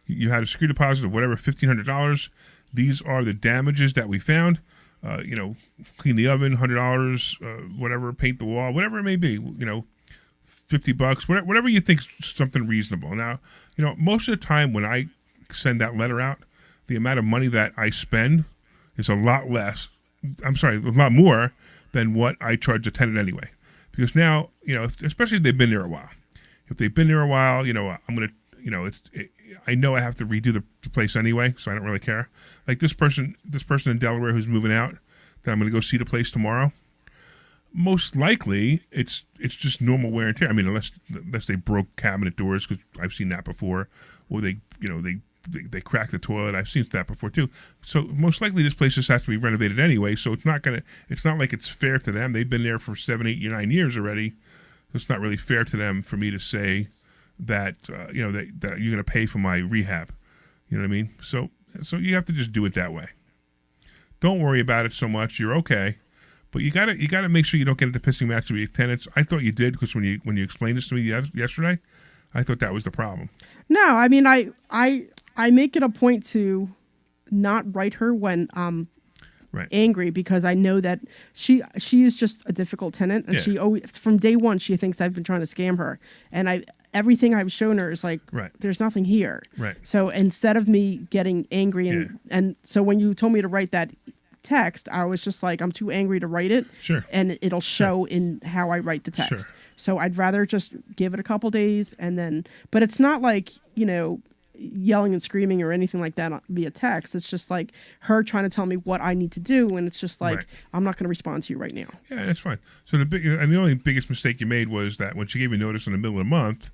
you had a security deposit of whatever, $1,500. These are the damages that we found. Clean the oven, $100, whatever, paint the wall, whatever it may be, $50, whatever you think is something reasonable. Now, most of the time when I send that letter out, the amount of money that I spend is a lot more than what I charge the tenant anyway. Because now, especially if they've been there a while. If they've been there a while, I'm going to, I know I have to redo the place anyway, so I don't really care. Like this person in Delaware who's moving out, that I'm going to go see the place tomorrow. Most likely, it's just normal wear and tear. I mean, unless they broke cabinet doors, because I've seen that before, or they cracked the toilet. I've seen that before too. So most likely, this place just has to be renovated anyway. So it's not like it's fair to them. They've been there for 7, 8, 9 years already. So it's not really fair to them for me to say that that you're going to pay for my rehab. You know what I mean? So you have to just do it that way. Don't worry about it so much. You're okay. But you gotta make sure you don't get into pissing match with your tenants. I thought you did, because when you explained this to me yesterday, I thought that was the problem. No, I mean I make it a point to not write her when I'm angry, because I know that she is just a difficult tenant, and she always, from day one, she thinks I've been trying to scam her, and everything I've shown her is like, there's nothing here. Right. So instead of me getting angry and so when you told me to write that text, I was just like, I'm too angry to write it. Sure. And it'll show in how I write the text. Sure. So I'd rather just give it a couple days and then, but it's not like, yelling and screaming or anything like that via text. It's just like her trying to tell me what I need to do, and it's just like, I'm not going to respond to you right now. Yeah, that's fine. So the only biggest mistake you made was that when she gave you notice in the middle of the month,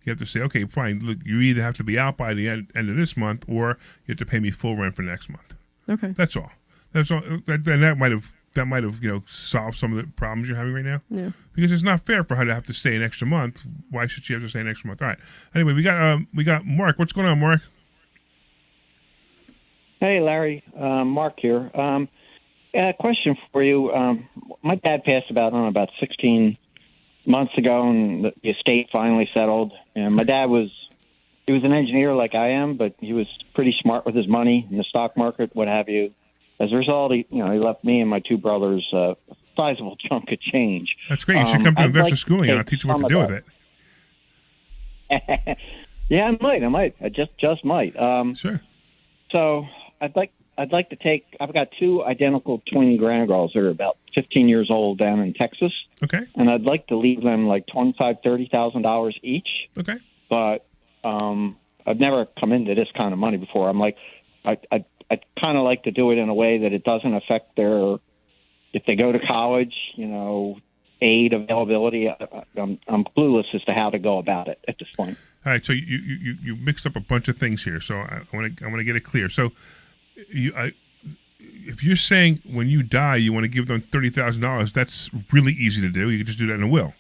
you have to say, okay, fine, look, you either have to be out by the end of this month, or you have to pay me full rent for next month. Okay. That's all. That's all. That might have solved some of the problems you're having right now. Yeah. Because it's not fair for her to have to stay an extra month. Why should she have to stay an extra month? All right. Anyway, we got Mark. What's going on, Mark? Hey, Larry. Mark here. A question for you. My dad passed about 16 months ago, and the estate finally settled. And my dad was an engineer like I am, but he was pretty smart with his money in the stock market, what have you. As a result, he left me and my two brothers a sizable chunk of change. That's great. You should come to investor schooling, and I'll teach you what to do with it. Yeah, I might. I just might. Sure. So I'd like to take. I've got two identical twin grandgirls that are about 15 years old down in Texas. Okay. And I'd like to leave them like $25,000-$30,000 each. Okay. But I've never come into this kind of money before. I'm like, I'd kind of like to do it in a way that it doesn't affect their, if they go to college, aid availability. I'm clueless as to how to go about it at this point. All right. So you mixed up a bunch of things here. So I want to get it clear. So if you're saying when you die you want to give them $30,000, that's really easy to do. You can just do that in a will.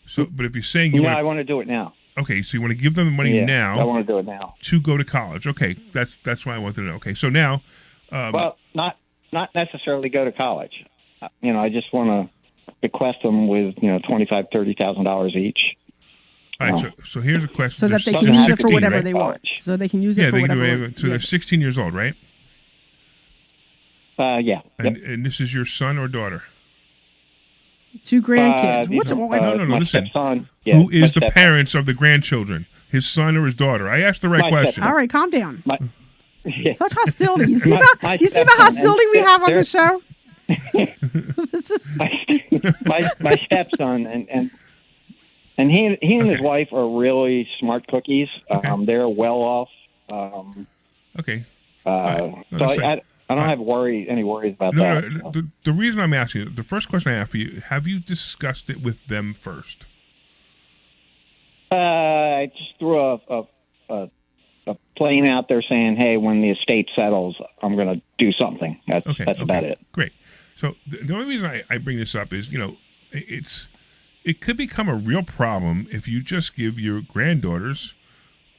So, but if you're saying I want to do it now. Okay, so you want to give them the money now. I want to do it now to go to college. Okay, that's why I wanted to know. Okay, so now, well, not necessarily go to college. I just want to bequest them with $25,000-$30,000 each. All right, so here's a question. So that they can use it for whatever they want. So they can use it for whatever. So they're 16 years old, right? Yeah. And this is your son or daughter? Two grandkids. No. Listen. Stepson. Yeah, who is the parents of the grandchildren? His son or his daughter? I asked the right question. All right, calm down. Such hostility. You see the hostility we have on the show? my stepson and he and his wife are really smart cookies. They're well off. Okay. I don't have any worries about that. No. The reason I'm asking you, the first question I have for you, have you discussed it with them first? I just threw a plane out there saying, hey, when the estate settles, I'm going to do something. That's about it. Great. So the only reason I bring this up is, it could become a real problem if you just give your granddaughters,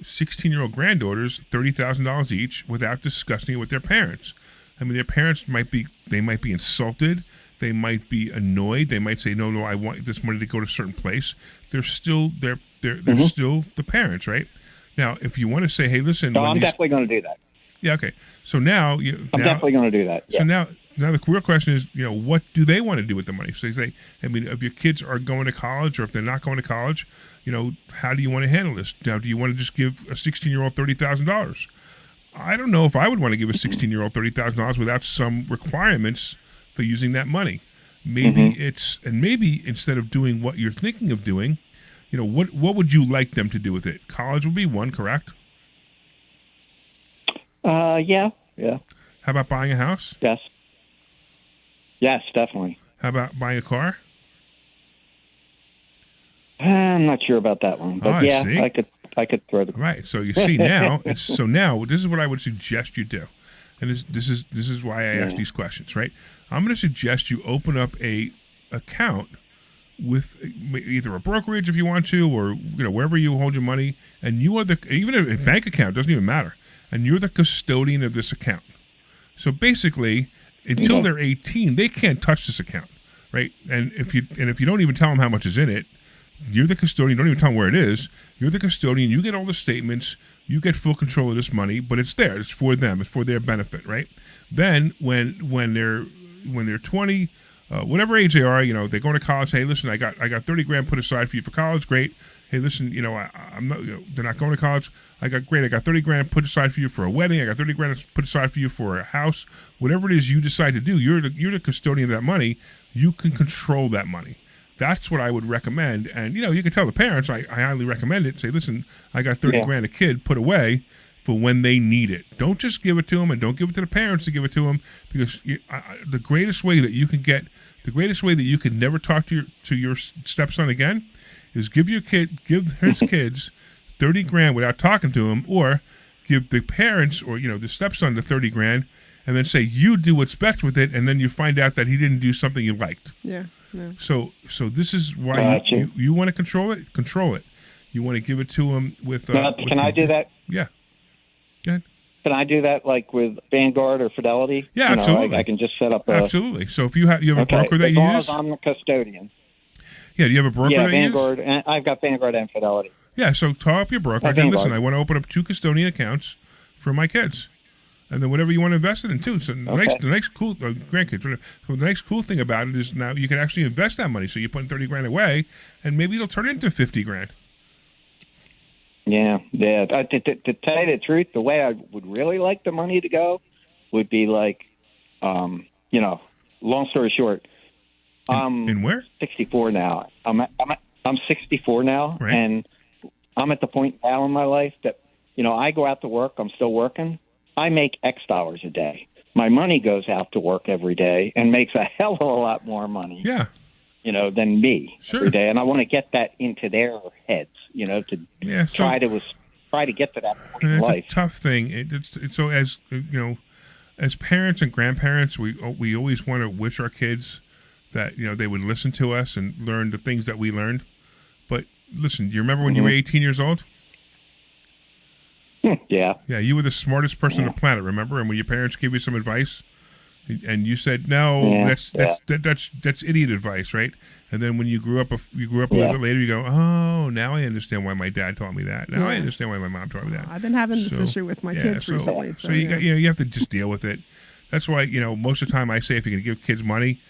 16-year-old granddaughters, $30,000 each without discussing it with their parents. I mean, their parents might be insulted. They might be annoyed. They might say, no, I want this money to go to a certain place. They're still they're still the parents, right? Now, if you want to say, hey, listen, no, I'm definitely going to do that. Yeah, okay. So now I'm definitely going to do that. Yeah. So now the real question is, what do they want to do with the money? So they say, I mean, if your kids are going to college or if they're not going to college, how do you want to handle this? Now, do you want to just give a 16-year-old $30,000? I don't know if I would want to give a 16-year-old $30,000 without some requirements for using that money. Maybe maybe instead of doing what you're thinking of doing, what would you like them to do with it? College would be one, correct? Yeah. How about buying a house? Yes, definitely. How about buying a car? I'm not sure about that one, but I could throw the right. So you see now, now this is what I would suggest you do, and this is why I ask these questions. Right, I'm going to suggest you open up a account with either a brokerage if you want to, or wherever you hold your money, and you are even a bank account doesn't even matter, and you're the custodian of this account. So basically, until they're 18, they can't touch this account, right? And if you don't even tell them how much is in it, you're the custodian. Don't even tell them where it is. You're the custodian. You get all the statements. You get full control of this money, but it's there. It's for them. It's for their benefit, right? Then when they're 20, whatever age they are, they go to college. Hey, listen, I got $30,000 put aside for you for college. Great. Hey, listen, I'm not. They're not going to college. I got $30,000 put aside for you for a wedding. I got $30,000 put aside for you for a house. Whatever it is you decide to do, you're the custodian of that money. You can control that money. that's what I would recommend. And you can tell the parents, I highly recommend it. Say, listen, I got 30 grand a kid put away for when they need it. Don't just give it to them, and don't give it to the parents to give it to them, because the greatest way that you can never talk to your stepson again is give his kids 30 grand without talking to him, or give the parents or the stepson the 30 grand, and then say you do what's best with it, and then you find out that he didn't do something you liked. Yeah. So this is why you want to control it. Control it. You want to give it to him with. Can I do that? Yeah. Go ahead. Can I do that like with Vanguard or Fidelity? Yeah, absolutely. I can just set up. Absolutely. So if you have a broker that as you long use, as I'm the custodian. Yeah. Do you have a broker? Yeah, that Vanguard. You use? And I've got Vanguard and Fidelity. Yeah. So call up your broker and say, listen, I want to open up 2 custodian accounts for my kids. And then whatever you want to invest it in too. So the next cool grandkids. Whatever. So the next cool thing about it is now you can actually invest that money. So you put 30 grand away, and maybe it'll turn into 50 grand. Yeah. To tell you the truth, the way I would really like the money to go would be like, long story short, in where? 64 now. I'm 64 now, right. And I'm at the point now in my life that I go out to work. I'm still working. I make X dollars a day. My money goes out to work every day and makes a hell of a lot more money. Yeah. Than me Sure. every day, and I want to get that into their heads. Try to get to that point in life. It's a tough thing. It's so as as parents and grandparents, we always want to wish our kids that they would listen to us and learn the things that we learned. But listen, do you remember when you were 18 years old? Yeah. Yeah, you were the smartest person on the planet, remember? And when your parents gave you some advice, and you said, no, that's idiot advice, right? And then when you grew up a little bit later, you go, oh, now I understand why my dad taught me that. Now I understand why my mom taught me that. I've been having this issue with my kids recently. So you have to just deal with it. That's why most of the time I say if you're going to give kids money,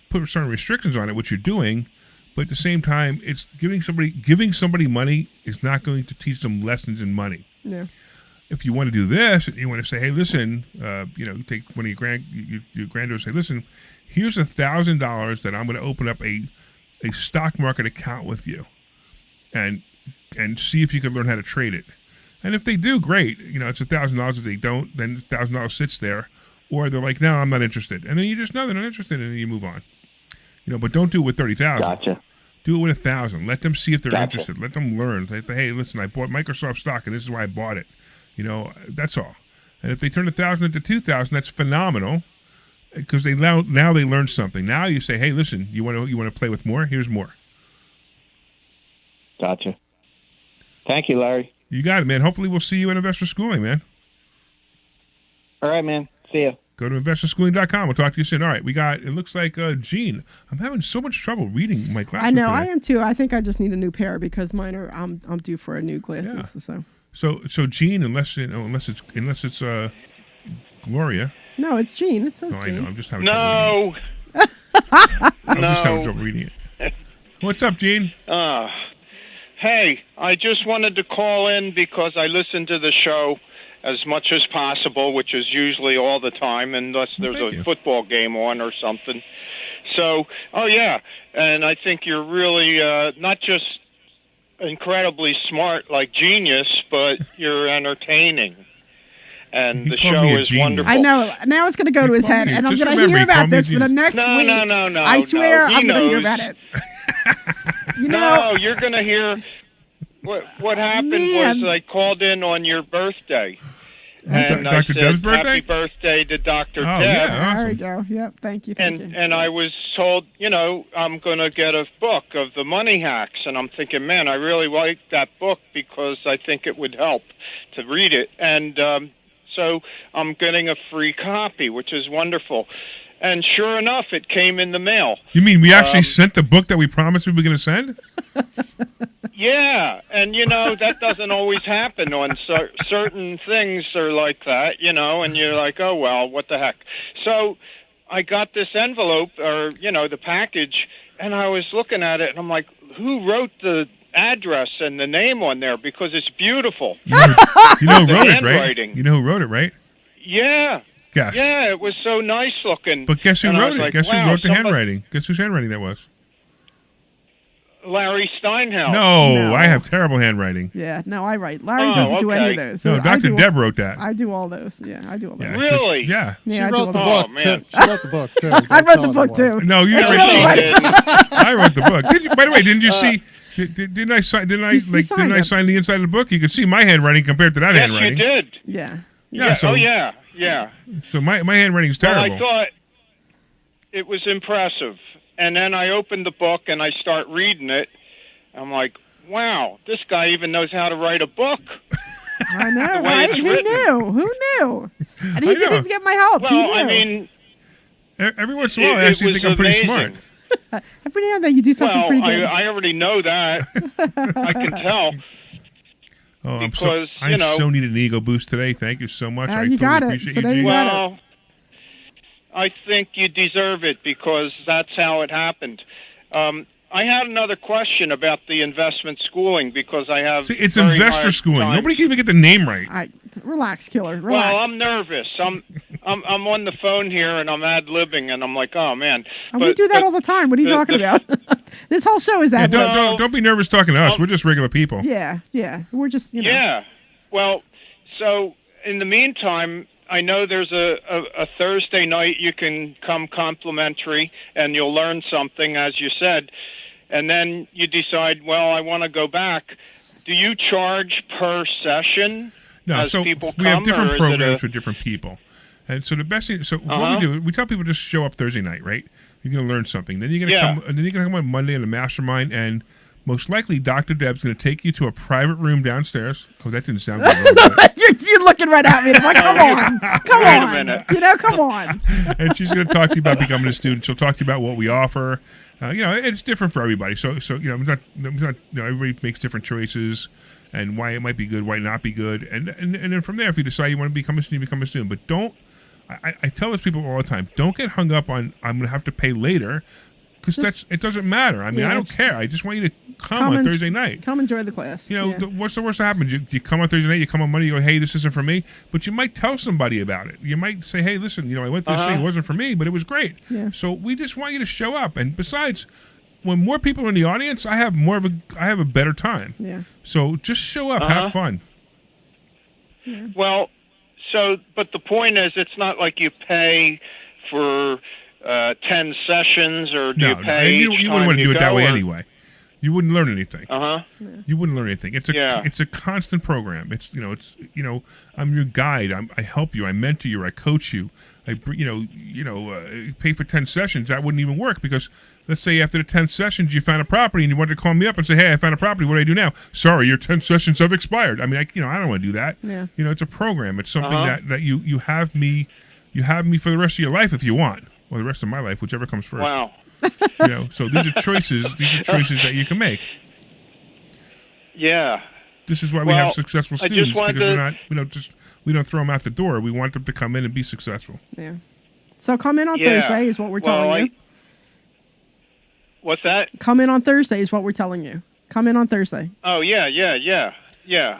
put certain restrictions on it, which you're doing. But at the same time, it's giving somebody money is not going to teach them lessons in money. Yeah. If you want to do this, and you want to say, hey, listen, take one of your granddaughters, say, listen, here's $1,000 that I'm going to open up a stock market account with you, and see if you can learn how to trade it. And if they do, great. It's $1,000. If they don't, then $1,000 sits there, or they're like, no, I'm not interested, and then you just know they're not interested, and then you move on. But don't do it with 30,000. Gotcha. Do it with 1,000. Let them see if they're interested. Let them learn. Say, hey, listen, I bought Microsoft stock, and this is why I bought it. That's all. And if they turn 1,000 into 2,000, that's phenomenal, because now they learned something. Now you say, hey, listen, you want to play with more? Here's more. Gotcha. Thank you, Larry. You got it, man. Hopefully we'll see you at Investor Schooling, man. All right, man. See ya. Go to investorschooling.com. We'll talk to you soon. All right, it looks like Gene. I'm having so much trouble reading my glasses. I know, today. I am too. I think I just need a new pair because mine are. I'm due for a new glasses. Yeah. So Gene, unless it's Gloria. No, it's Gene. It says Gene. I know. I'm just having trouble reading it. I'm just having trouble reading it. What's up, Gene? Hey, I just wanted to call in because I listen to the show as much as possible, which is usually all the time, unless there's a football game on or something. So, and I think you're really not just incredibly smart like genius, but you're entertaining. And the show is wonderful. I know. Now it's going to go to his head, and I'm going to hear about this for the next week. No. I swear I'm going to hear about it. No, you're going to hear... What happened was I called in on your birthday. And I Dr. said, Deb's birthday? happy birthday to Dr. Deb. Yeah, there we go. Yep, thank you. And I was told, I'm going to get a book of the money hacks. And I'm thinking, man, I really like that book because I think it would help to read it. And so I'm getting a free copy, which is wonderful. And sure enough, it came in the mail. You mean we actually sent the book that we promised we were going to send? Yeah, and that doesn't always happen on certain things are like that, and you're like, oh, well, what the heck. So I got this envelope or, the package, and I was looking at it, and I'm like, who wrote the address and the name on there? Because it's beautiful. You know who wrote it, right? You know who wrote it, right? Yeah. Gosh. Yeah, it was so nice looking. But guess who wrote it? Like, Guess who wrote the handwriting? Guess whose handwriting that was? Larry Steinhouse. No, I have terrible handwriting. Yeah, no, I write. Larry doesn't do any of those. No, Dr. Deb wrote that. I do all those. Yeah, I do all those. Really? Yeah. She I do wrote all the those. book. Too. She wrote the book too. I wrote the book too. No, you It's didn't really write funny. the book. I wrote the book. Did you, by the way, didn't you see? Didn't I sign? Didn't I sign the inside of the book? You could see my handwriting compared to that Yes, handwriting. you did. Yeah. Yeah. So, yeah. So my handwriting is terrible. Well, I thought it was impressive, and then I opened the book and I start reading it. I'm like, wow, this guy even knows how to write a book. I know, The way right? it's Who written. knew? Who knew? And he didn't even get my help. Well, he knew. I mean, every once in a while, I actually think I'm pretty smart. Every now and then you do something pretty good. I already know that. I can tell. Oh, Because, I so need an ego boost today. Thank you so much. I you totally got it. appreciate Today you, you Gene. got it. Well, I think you deserve it because that's how it happened. I had another question about the investment schooling because I have. See, it's very investor hard schooling. time- Nobody can even get the name right. Relax, killer. Relax. Well, I'm nervous. I'm on the phone here and I'm ad-libbing and I'm like, oh man. And we do that all the time. What are you talking about? This whole show is that. Don't be nervous talking to us. We're just regular people. Yeah. We're just, you know. Yeah. Well, so in the meantime, I know there's a Thursday night you can come complimentary and you'll learn something, as you said. And then you decide, well, I want to go back. Do you charge per session? No, as so people we have come, different or is it programs for different people. And so the best thing, so what we do, we tell people just show up Thursday night, right? You're going to learn something. Then you're going to come, and then you're going to come on Monday in the mastermind, and most likely Dr. Deb's going to take you to a private room downstairs. Oh, that didn't sound good. You're looking right at me. I'm like, come on. Come Wait a on. minute. You know, come on. And she's going to talk to you about becoming a student. She'll talk to you about what we offer. It's different for everybody. So everybody makes different choices and why it might be good, why it not be good. And then from there, if you decide you want to become a student, you become a student. But don't, I tell those people all the time, don't get hung up on, I'm going to have to pay later. Because it doesn't matter. I mean, I don't care. I just want you to come on Thursday night. Come enjoy the class. What's the worst that happens? You come on Thursday night, you come on Monday, you go, hey, this isn't for me. But you might tell somebody about it. You might say, hey, listen, I went to this thing, it wasn't for me, but it was great. Yeah. So we just want you to show up. And besides, when more people are in the audience, I have a better time. Yeah. So just show up, have fun. Yeah. Well, but the point is, it's not like you pay for 10 sessions, or do you pay you each wouldn't time want to you do it that go, way or- anyway. You wouldn't learn anything. You wouldn't learn anything. It's a constant program. I'm your guide. I help you. I mentor you. I coach you. I pay for 10 sessions. That wouldn't even work because let's say after the 10 sessions you found a property and you wanted to call me up and say, hey, I found a property. What do I do now? Sorry, your 10 sessions have expired. I mean, I don't want to do that. Yeah. It's a program. It's something that you have me for the rest of your life if you want, or the rest of my life, whichever comes first. Wow. So these are choices. These are choices that you can make. Yeah. This is why we have successful I just students wanted because to- we don't throw them out the door. We want them to come in and be successful. Yeah. So come in on Yeah. Thursday is what we're telling you. What's that? Come in on Thursday is what we're telling you. Come in on Thursday. Oh, yeah.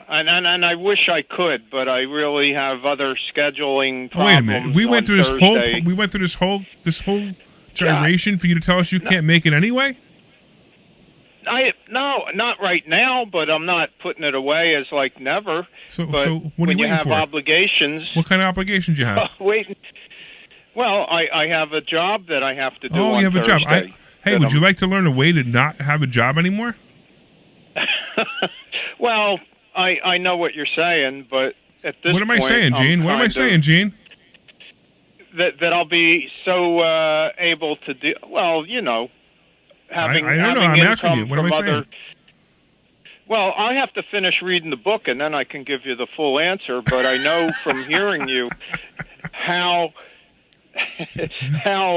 And I wish I could, but I really have other scheduling problems. Oh, wait a minute. We went on through Thursday. this whole gyration for you to tell us you can't make it anyway. No, not right now, but I'm not putting it away as like never. So but what are you when you waiting have for? obligations, What kind of obligations you have? wait. Well, I have a job that I have to do. Oh, on you have a job. Thursday Hey, that would you like to learn a way to not have a job anymore? Well, I know what you're saying, but at this What am I point, saying, Gene? I'm What am I kind of- saying, Gene? That I'll be so able to do. Well, having I don't know. having I'm asking you. income What am from I other. saying? Well, I have to finish reading the book, and then I can give you the full answer. But I know from hearing you how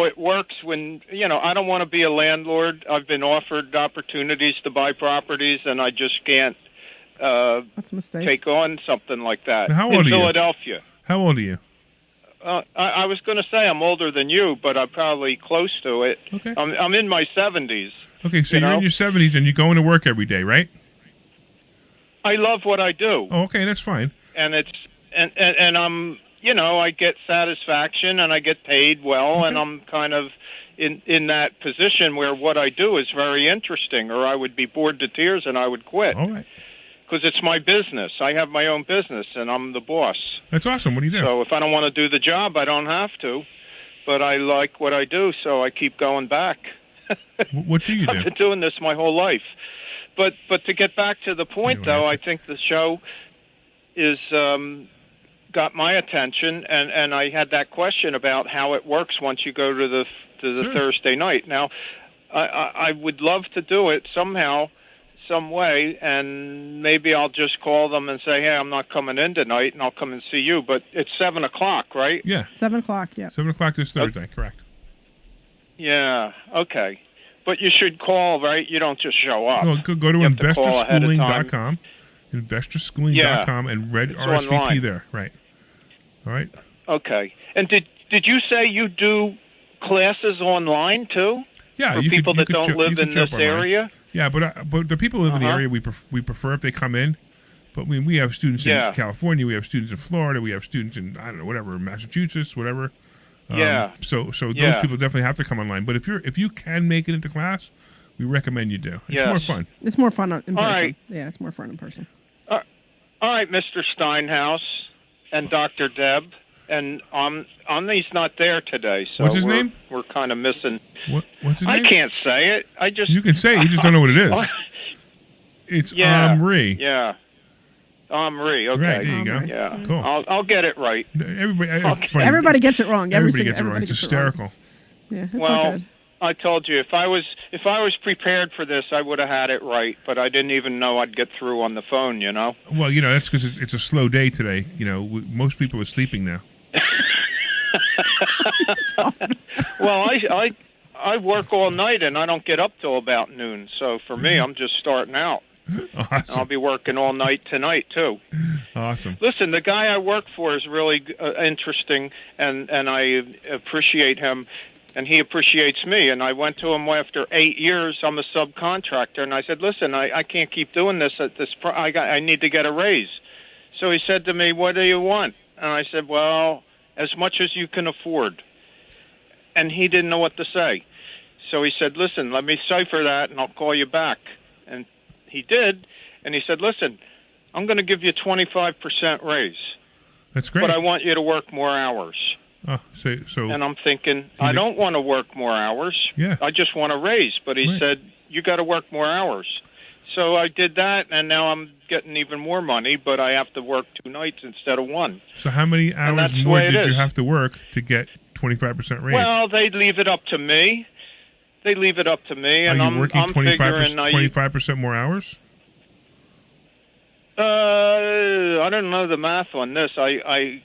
it works when I don't want to be a landlord. I've been offered opportunities to buy properties, and I just can't That's a mistake. take on something like that. How old in are you? Philadelphia. How old are you? I was going to say I'm older than you, but I'm probably close to it. Okay. I'm in my 70s. Okay, so you're in your 70s and you're going to work every day, right? I love what I do. Oh, okay, that's fine. And it's and I'm I get satisfaction and I get paid well, and I'm kind of in that position where what I do is very interesting, or I would be bored to tears and I would quit. All right. Because it's my business. I have my own business, and I'm the boss. That's awesome. What do you do? So if I don't want to do the job, I don't have to. But I like what I do, so I keep going back. What do you do? I've been doing this my whole life. But to get back to the point, though, I think the show is got my attention, and I had that question about how it works once you go to the Sure. Thursday night. Now, I would love to do it somehow, some way, and maybe I'll just call them and say, hey, I'm not coming in tonight, and I'll come and see you. But it's 7 o'clock, right? Yeah. 7 o'clock, yeah. 7 o'clock this Thursday, correct. Yeah, okay. But you should call, right? You don't just show up. No, go to You have to call ahead of time. investorschooling.com, investorschooling.com, and read It's RSVP online. there. Right. All right. Okay. And did you say you do classes online, too? Yeah, For you people could that don't show- you live could in show up this online. area? Yeah, but the people who live in the Uh-huh. area, we prefer if they come in. But we have students Yeah. in California, we have students in Florida, we have students in, I don't know, whatever, Massachusetts, whatever. Yeah. So those Yeah. people definitely have to come online. But if you can make it into class, we recommend you do. It's Yes. more fun. It's more fun in person. All right. Yeah, it's more fun in person. All right, Mr. Steinhouse and Dr. Deb. And Omni's not there today, so What's his name? We're kind of missing. What's his I name? can't say it. I just You can say it, you just don't know what it is. It's Yeah. Omri. Yeah. Omri. Okay. Right, there you go. Yeah. Cool. I'll get it right. Funny. Everybody gets it wrong. Everybody gets it wrong. It's wrong. hysterical. Yeah, it's all Well, good. I told you if I was prepared for this, I would have had it right. But I didn't even know I'd get through on the phone. You know. Well, that's because it's a slow day today. Most people are sleeping now. Well, I work all night and I don't get up till about noon. So for me, I'm just starting out. Awesome. I'll be working all night tonight too. Awesome. Listen, the guy I work for is really interesting, and I appreciate him, and he appreciates me. And I went to him after 8 years. I'm a subcontractor, and I said, "Listen, I can't keep doing this at this. I need to get a raise." So he said to me, "What do you want?" And I said, "Well, as much as you can afford." And he didn't know what to say. So he said, "Listen, let me cipher that, and I'll call you back." And he did, and he said, "Listen, I'm going to give you a 25% raise. That's great. But I want you to work more hours." Oh, so. And I'm thinking, I don't want to work more hours. Yeah. I just want a raise. But he Right. said, you got to work more hours. So I did that, and now I'm getting even more money, but I have to work 2 nights instead of 1. So how many hours that's the more way it did you is. have to work to get 25% raise? Well, they leave it up to me. They leave it up to me, and Are you working I'm figuring 25% more hours? I don't know the math on this. I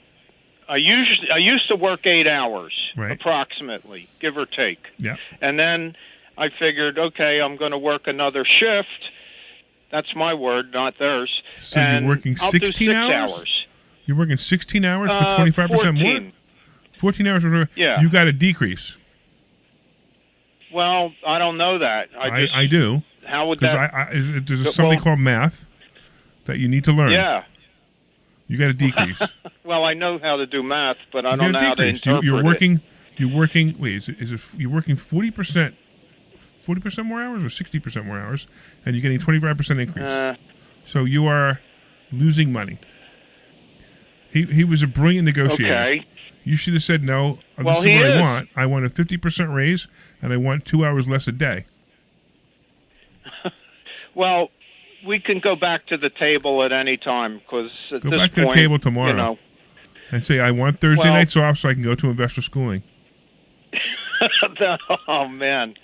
used to work 8 hours, Right. approximately, give or take. Yeah. And then I figured, okay, I'm going to work another shift. That's my word, not theirs. So and you're working I'll do 16 6 hours? You're working 16 hours for 25% 14. more? 14 hours for Yeah. You got a decrease. Well, I don't know that. I do. How would Because that? there's Well- something called math that you need to learn. Yeah. You got a decrease. Well, I know how to do math, but I You don't got know a how to decrease. interpret You're it. working. You're working. Wait, you're working 40%. 40% more hours or 60% more hours, and you're getting 25% increase. So you are losing money. He was a brilliant negotiator. Okay. You should have said no. Well, this is he what I is. want. I want a 50% raise, and I want 2 hours less a day. Well, we can go back to the table at any time because at Go this back to point, the table tomorrow You know, and say I want Thursday Well- nights off so I can go to investor schooling. oh man,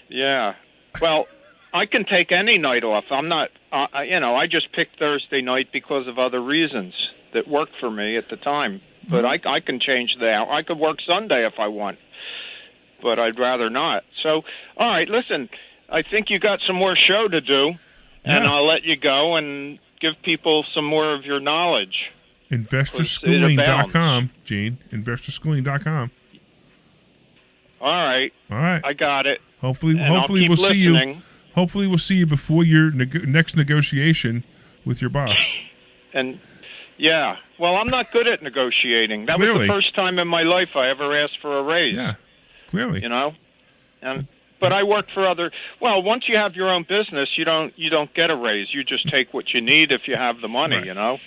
yeah. Well, I can take any night off. I'm not. I just picked Thursday night because of other reasons that worked for me at the time. But I can change the hour. I could work Sunday if I want, but I'd rather not. So, all right, listen. I think you got some more show to do, and Yeah. I'll let you go and give people some more of your knowledge. Investorschooling.com, Gene. Investorschooling.com. All right. All right. I got it. Hopefully And I'll keep we'll see you. listening. Hopefully we'll see you before your next negotiation with your boss. And yeah, well, I'm not good at negotiating. That was Clearly. the first time in my life I ever asked for a raise. Yeah, clearly. You know, But I work for other. Well, once you have your own business, you don't get a raise. You just take what you need if you have the money. Right. You know.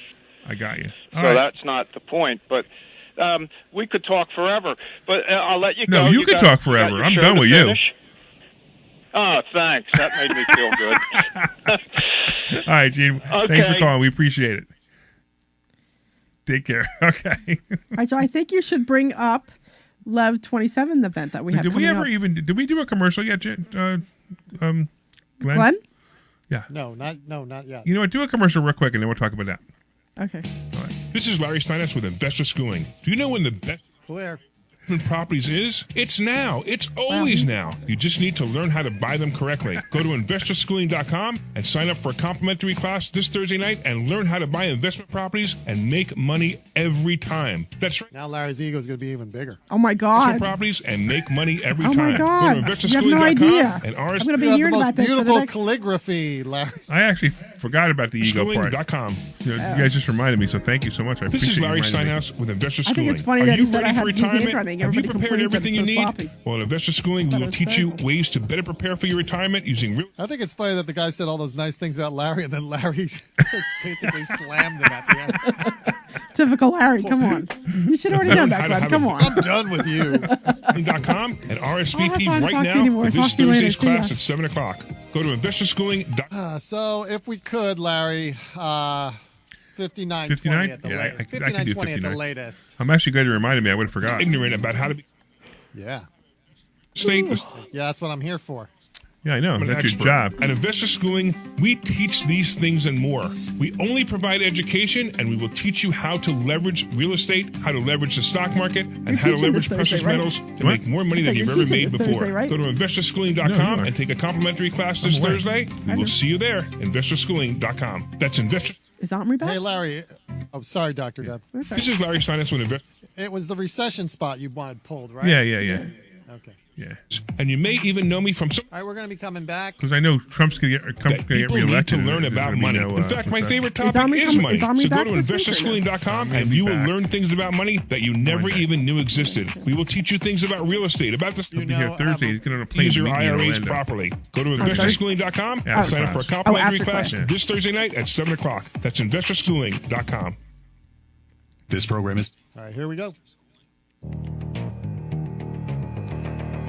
I got you. So that's not the point. But we could talk forever. But I'll let you go. No, you could talk forever. I'm done with you. Oh, thanks. That made me feel good. All right, Gene. Okay. Thanks for calling. We appreciate it. Take care. Okay. All right, so I think you should bring up Lev 27 event that we have. Did we ever up. did we do a commercial yet, Glenn? Glenn? Yeah. No, not yet. You know what? Do a commercial real quick, and then we'll talk about that. Okay. All right. This is Larry Steinhouse with Investor Schooling. Do you know when the best Where? properties is? It's now. It's always now. You just need to learn how to buy them correctly. Go to investorschooling.com and sign up for a complimentary class this Thursday night and learn how to buy investment properties and make money every time. That's right. Now Larry's ego is going to be even bigger. Oh my God. Investment properties and make money every Oh time. my God. Go to You investorschooling.com have no idea. and ours. I'm going to be You have hearing the most about this for the beautiful next... calligraphy, Larry. I actually forgot about the ego part. Schooling.com. You guys just reminded me, so thank you so much. This is Larry Steinhouse with Investor I think Schooling. it's funny Are that you he said ready I for had good retirement? handwriting. Have you Everybody prepared complains that everything it's you so need? sloppy. Well, at Investor Schooling, we But will it's teach you fair. ways to better prepare for your retirement using real. I think it's funny that the guy said all those nice things about Larry, and then Larry basically slammed him at the end. Typical Larry, come on. You should already know that, Glenn. Come on. I'm done with you. .com and RSVP I don't have time to right talk to you now anymore. for this Talk to you later. Thursday's See ya. class at 7 o'clock. Go to investorschooling.com. So if we could, Larry, 59, 59? at the Yeah, latest. I could 59, do 20 at the 59. latest. I'm actually glad you reminded me. I would have forgot. Ignorant about how to be Yeah. state Yeah, that's what I'm here for. Yeah, I know. I'm an That's expert. your job. At Investor Schooling, we teach these things and more. We only provide education, and we will teach you how to leverage real estate, how to leverage the stock market, and how to teaching leverage this precious Thursday, right? metals to What? make more money It's than like you've you're ever teaching made this before. Thursday, right? Go to No, investorschooling.com you are. and take a complimentary class this I'm aware. Thursday. We will see you there. Investorschooling.com. That's Investor. Is Omri back? Hey, Larry. Oh, sorry, Dr. Deb. That's all This right. is Larry Steinhouse with Investor. It was the recession spot you wanted pulled, right? Yeah. Okay. Yeah. And you may even know me from some. All right, we're going to be coming back. Because I know Trump's going to That get people need reelected. to and learn there's about gonna be money. no, In fact, my favorite Is topic Omri is coming- money. is Omri So go back to this week or no? investorschooling.com I'm gonna and be you will back. learn things about money that you never Monday. even knew existed. We will teach you things about real estate, about the He'll be here Thursday. He's going on a plane use to your meet me in IRAs Orlando. properly. Go to sorry? investorschooling.com and After sign up for a class. complimentary after class class. this Thursday night at 7 o'clock. That's investorschooling.com. This program is All right, here we go.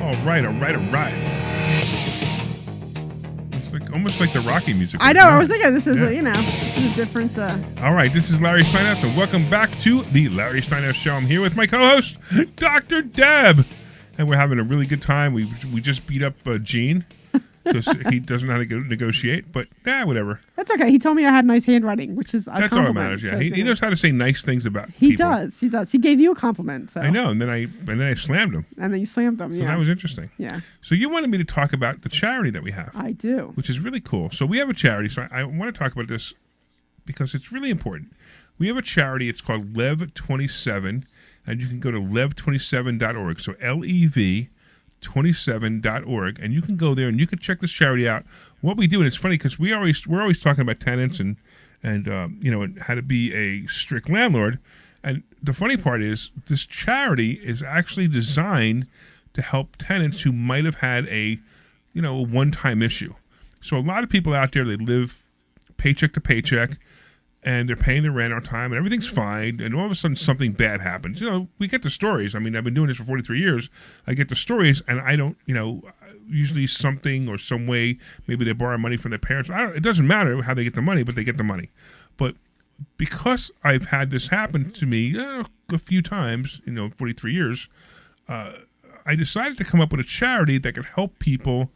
All right. It's like almost like the Rocky music. I know. I was thinking this is, Yeah. this is a different... All right, this is Larry Steinhouse, and welcome back to the Larry Steinhouse Show. I'm here with my co-host, Dr. Deb, and we're having a really good time. We just beat up Gene because he doesn't know how to negotiate, but whatever. That's okay. He told me I had nice handwriting, which is a That's all that compliment. matters. Yeah, because, he knows how to say nice things about He people. does. He does. He gave you a compliment. So. I know, and then I slammed him. And then you slammed him. So Yeah. that was interesting. Yeah. So you wanted me to talk about the charity that we have. I do. Which is really cool. So we have a charity. So I want to talk about this because it's really important. We have a charity. It's called Lev27, and you can go to lev27.org. So LEV27.org, and you can go there and you can check this charity out. What we do, and it's funny because we're always talking about tenants and how to be a strict landlord. And the funny part is this charity is actually designed to help tenants who might have had a one-time issue. So a lot of people out there, they live paycheck to paycheck, and they're paying their rent on time, and everything's fine, and all of a sudden something bad happens. We get the stories. I mean, I've been doing this for 43 years. I get the stories, and I don't, usually something or some way, maybe they borrow money from their parents. It doesn't matter how they get the money, but they get the money. But because I've had this happen to me a few times, 43 years, I decided to come up with a charity that could help people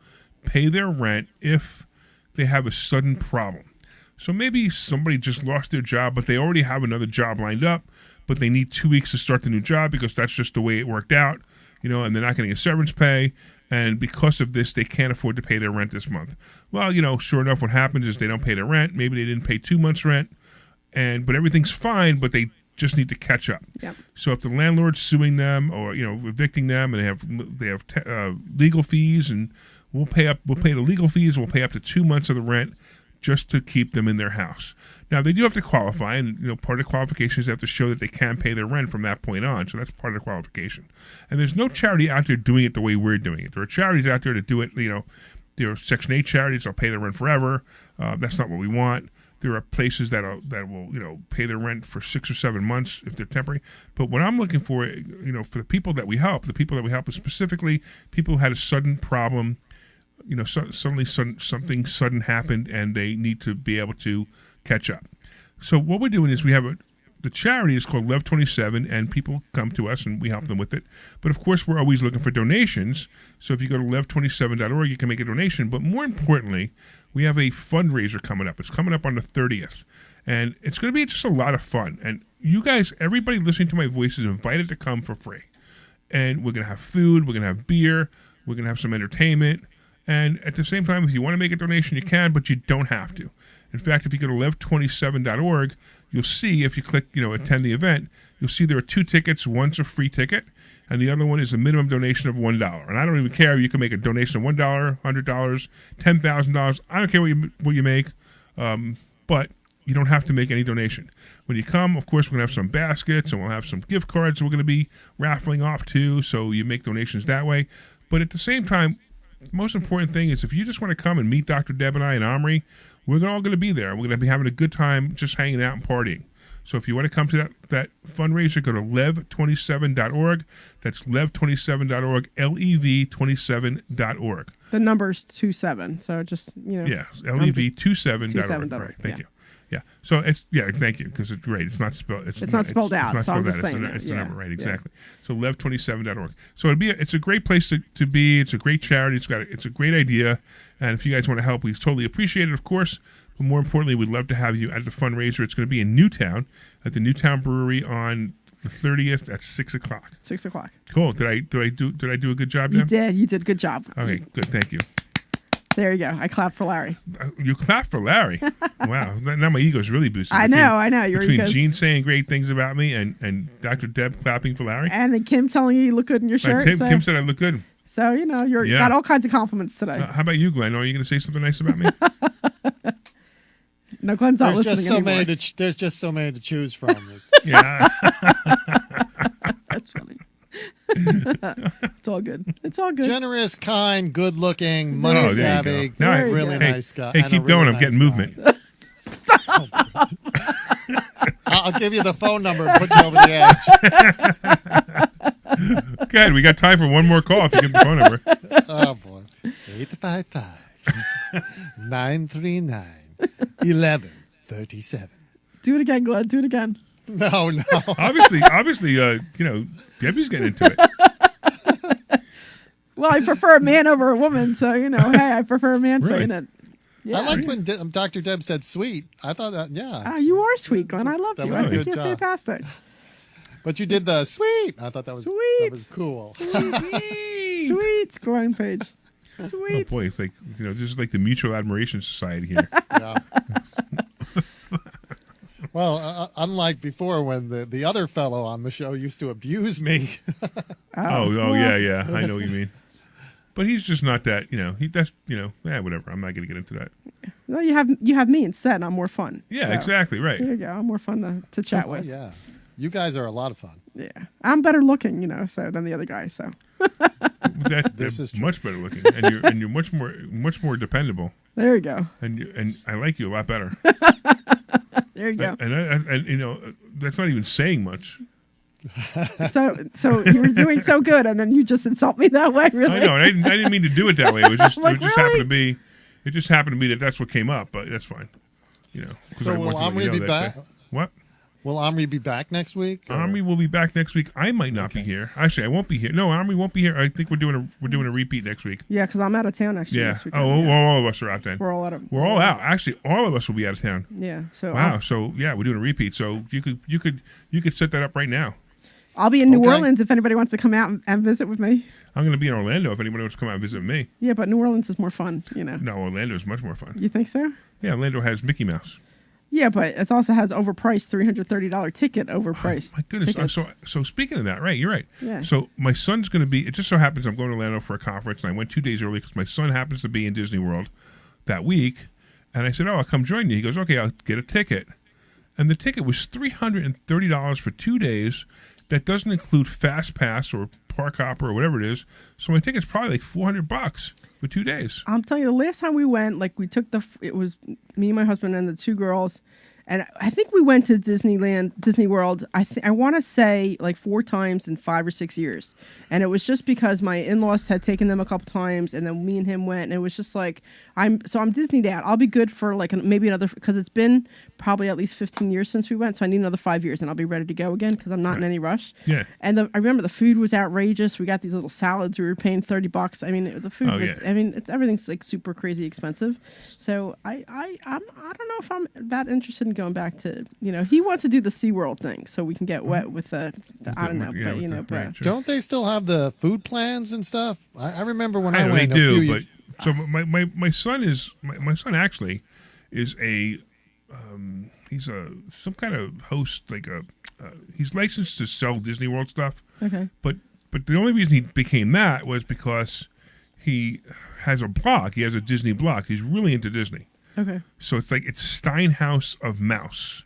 pay their rent if they have a sudden problem. So maybe somebody just lost their job, but they already have another job lined up, but they need 2 weeks to start the new job because that's just the way it worked out, and they're not getting a severance pay. And because of this, they can't afford to pay their rent this month. Well, sure enough, what happens is they don't pay their rent. Maybe they didn't pay 2 months' rent, but everything's fine, but they just need to catch up. Yep. So if the landlord's suing them or evicting them, and they have legal fees, and we'll pay the legal fees. We'll pay up to 2 months of the rent just to keep them in their house. Now, they do have to qualify, and part of the qualification is they have to show that they can pay their rent from that point on, so that's part of the qualification. And there's no charity out there doing it the way we're doing it. There are charities out there that do it, there are Section 8 charities that'll pay their rent forever. That's not what we want. There are places that will pay their rent for 6 or 7 months if they're temporary. But what I'm looking for, for the people that we help is specifically people who had a sudden problem. Suddenly something sudden happened and they need to be able to catch up. So what we're doing is we have the charity is called Lev 27, and people come to us and we help them with it. But of course, we're always looking for donations. So if you go to lev27.org, you can make a donation. But more importantly, we have a fundraiser coming up. It's coming up on the 30th. And it's going to be just a lot of fun. And you guys, everybody listening to my voice is invited to come for free. And we're going to have food, we're going to have beer, we're going to have some entertainment. And at the same time, if you want to make a donation, you can, but you don't have to. In fact, if you go to lev27.org, you'll see, if you click, attend the event, you'll see there are 2 tickets. One's a free ticket, and the other one is a minimum donation of $1. And I don't even care if you can make a donation of $1, $100, $10,000. I don't care what you make, but you don't have to make any donation. When you come, of course, we're going to have some baskets, and we'll have some gift cards we're going to be raffling off too, so you make donations that way. But at the same time, the most important thing is if you just want to come and meet Dr. Deb and I and Omri, we're all going to be there. We're going to be having a good time just hanging out and partying. So if you want to come to that fundraiser, go to lev27.org. That's lev27.org, lev27.org. The number's 27, so just, Yeah, lev27.org. Right, thank you. Yeah. So thank you, because it's great. It's not spelled. It's not spelled out. So I'm just saying it's the number, right? Exactly. Yeah. So lev27.org. So it's a great place to be. It's a great charity. It's a great idea. And if you guys want to help, we totally appreciate it, of course. But more importantly, we'd love to have you at the fundraiser. It's going to be in Newtown at the Newtown Brewery on the 30th at 6 o'clock. 6 o'clock. Cool. Did I do a good job? You did. You did a good job. Okay. Good. Thank you. There you go. I clapped for Larry. You clapped for Larry. Wow. Now my ego's really boosted. I know. Between Gene saying great things about me and Dr. Deb clapping for Larry. And then Kim telling you look good in your shirt. Kim said I look good. So, you got all kinds of compliments today. How about you, Glenn? Are you going to say something nice about me? No, Glenn's not listening anymore. There's just so many to choose from. Yeah. That's funny. It's all good. It's all good. Generous, kind, good-looking, money-savvy, really nice guy. Hey, keep going. I'm getting movement. I'll give you the phone number and put you over the edge. Good. We got time for one more call if you give the phone number. Oh, boy. 855-939-1137. Do it again, Glenn. Do it again. No. Obviously, Debbie's getting into it. Well, I prefer a man over a woman, so, hey, I prefer a man saying it. Yeah. I liked when Dr. Deb said sweet. I thought that, yeah. You are sweet, Glenn. I love you. I think you're fantastic. But you did the sweet. I thought that was sweet. That was cool. Sweet. Scoring page. Sweet. Oh, boy, it's like, this is like the Mutual Admiration Society here. Yeah. Well, unlike before when the other fellow on the show used to abuse me. Yeah. I know what you mean. But he's just not that, whatever. I'm not going to get into that. No, you have me instead, and I'm more fun. Yeah, exactly, right. There you go. I'm more fun to chat with. Yeah. You guys are a lot of fun. Yeah. I'm better looking, than the other guy, so. This is much better looking, and you're much more dependable. There you go. And I like you a lot better. There you go. And that's not even saying much. So you were doing so good, and then you just insult me that way, really? I know, and I didn't mean to do it that way. It was just like, it just happened to be. It just happened to be that's what came up, but that's fine. So will Omri be back? What? Will Omri be back next week? Or? Omri will be back next week. I might not be here. Actually, I won't be here. No, Omri won't be here. I think we're doing a repeat next week. Yeah, because I'm out of town next week. All of us are out then. We're all out. We're all out. Actually, all of us will be out of town. Yeah. So wow. So yeah, we're doing a repeat. So you could set that up right now. I'll be in New Orleans if anybody wants to come out and visit with me. I'm going to be in Orlando if anybody wants to come out and visit me. Yeah, but New Orleans is more fun, No, Orlando is much more fun. You think so? Yeah, Orlando has Mickey Mouse. Yeah, but it also has overpriced $330 ticket overpriced. Oh, my goodness. Tickets. So speaking of that, right, you're right. Yeah. So my son's going to be, it just so happens I'm going to Orlando for a conference, and I went 2 days early because my son happens to be in Disney World that week, And I said, "Oh, I'll come join you." He goes, "Okay, I'll get a ticket." And the ticket was $330 for 2 days. That doesn't include Fast Pass or Park Hopper or whatever it is. So my ticket's probably like $400 for 2 days. I'm telling you, the last time we went, like we took it was me, my husband, and the two girls. And I think we went to Disney World, I want to say like 4 times in 5 or 6 years. And it was just because my in-laws had taken them a couple times, and then me and him went, and it was just like, I'm Disney dad. I'll be good for like maybe another, because it's been probably at least 15 years since we went, so I need another 5 years, and I'll be ready to go again because I'm not in any rush. Yeah. And I remember the food was outrageous. We got these little salads. We were paying $30. I mean, the food was. Yeah. I mean, everything's like super crazy expensive. So I don't know if I'm that interested in going back to, he wants to do the SeaWorld thing so we can get wet with the I don't know, but Don't they still have the food plans and stuff? I remember when I went. They do, but so my son is my son actually is a he's some kind of host, like he's licensed to sell Disney World stuff. Okay. But the only reason he became that was because he has a blog. He has a Disney blog. He's really into Disney. Okay. So it's Steinhouse of Mouse.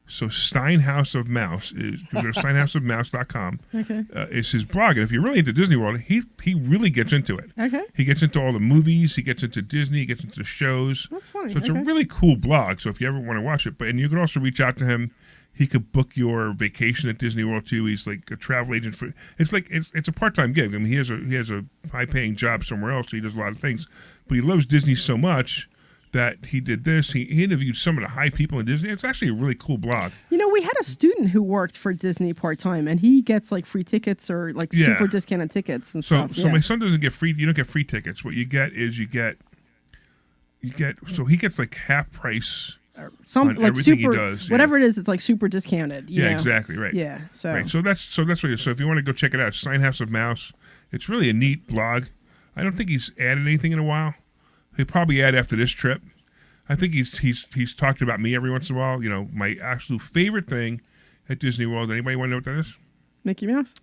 So Steinhouse of Mouse is, you go to steinhouseofmouse.com. Okay. Is his blog. And if you're really into Disney World, he really gets into it. Okay. He gets into all the movies. He gets into Disney. He gets into shows. That's funny. So it's a really cool blog. So if you ever want to watch it, and you can also reach out to him. He could book your vacation at Disney World too. He's like a travel agent for. It's a part-time gig. I mean, he has a high-paying job somewhere else. So he does a lot of things, but he loves Disney so much that he did this. He interviewed some of the high people in Disney. It's actually a really cool blog. We had a student who worked for Disney part-time, and he gets like free tickets or like super discounted tickets and stuff. So my son doesn't get free. You don't get free tickets. What you get is you get. So he gets like half price. Some like super, he does, whatever it is, it's like super discounted. You know? Exactly right. Yeah, so that's what. So if you want to go check it out, Steinhouse of Mouse. It's really a neat blog. I don't think he's added anything in a while. He'll probably add after this trip. I think he's talked about me every once in a while. My absolute favorite thing at Disney World. Anybody want to know what that is? Mickey Mouse.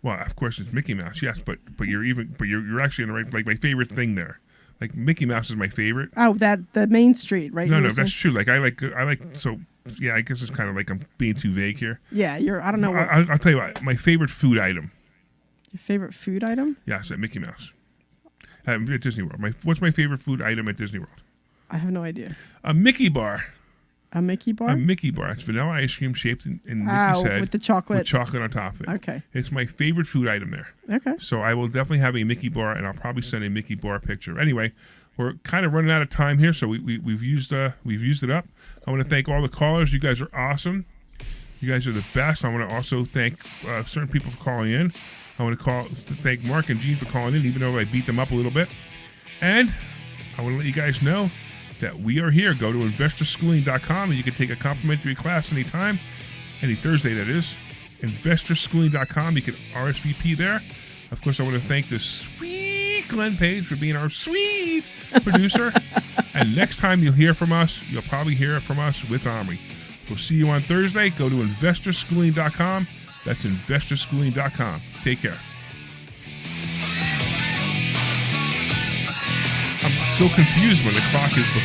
Well, of course it's Mickey Mouse. Yes, but you're actually in the right. Like my favorite thing there. Like Mickey Mouse is my favorite. Oh, the Main Street, right? No, that's true. Like I like. So yeah, I guess it's kind of like I'm being too vague here. Yeah, I don't know. I'll tell you what. My favorite food item. Your favorite food item? Yes, at Mickey Mouse. At Disney World. What's my favorite food item at Disney World? I have no idea. A Mickey bar. A Mickey bar? A Mickey bar. It's vanilla ice cream shaped in Mickey's head. With the chocolate. With chocolate on top of it. Okay. It's my favorite food item there. Okay. So I will definitely have a Mickey bar, and I'll probably send a Mickey bar picture. Anyway, we're kind of running out of time here, so we've used it up. I want to thank all the callers. You guys are awesome. You guys are the best. I want to also thank certain people for calling in. I want to thank Mark and Gene for calling in, even though I beat them up a little bit. And I want to let you guys know that we are here. Go to investorschooling.com and you can take a complimentary class anytime, any Thursday that is. Investorschooling.com. You can RSVP there. Of course, I want to thank the sweet Glenn Page for being our sweet producer. And next time you'll hear from us, you'll probably hear from us with Omri. We'll see you on Thursday. Go to investorschooling.com. That's investorschooling.com. Take care. I'm so confused when the clock is before.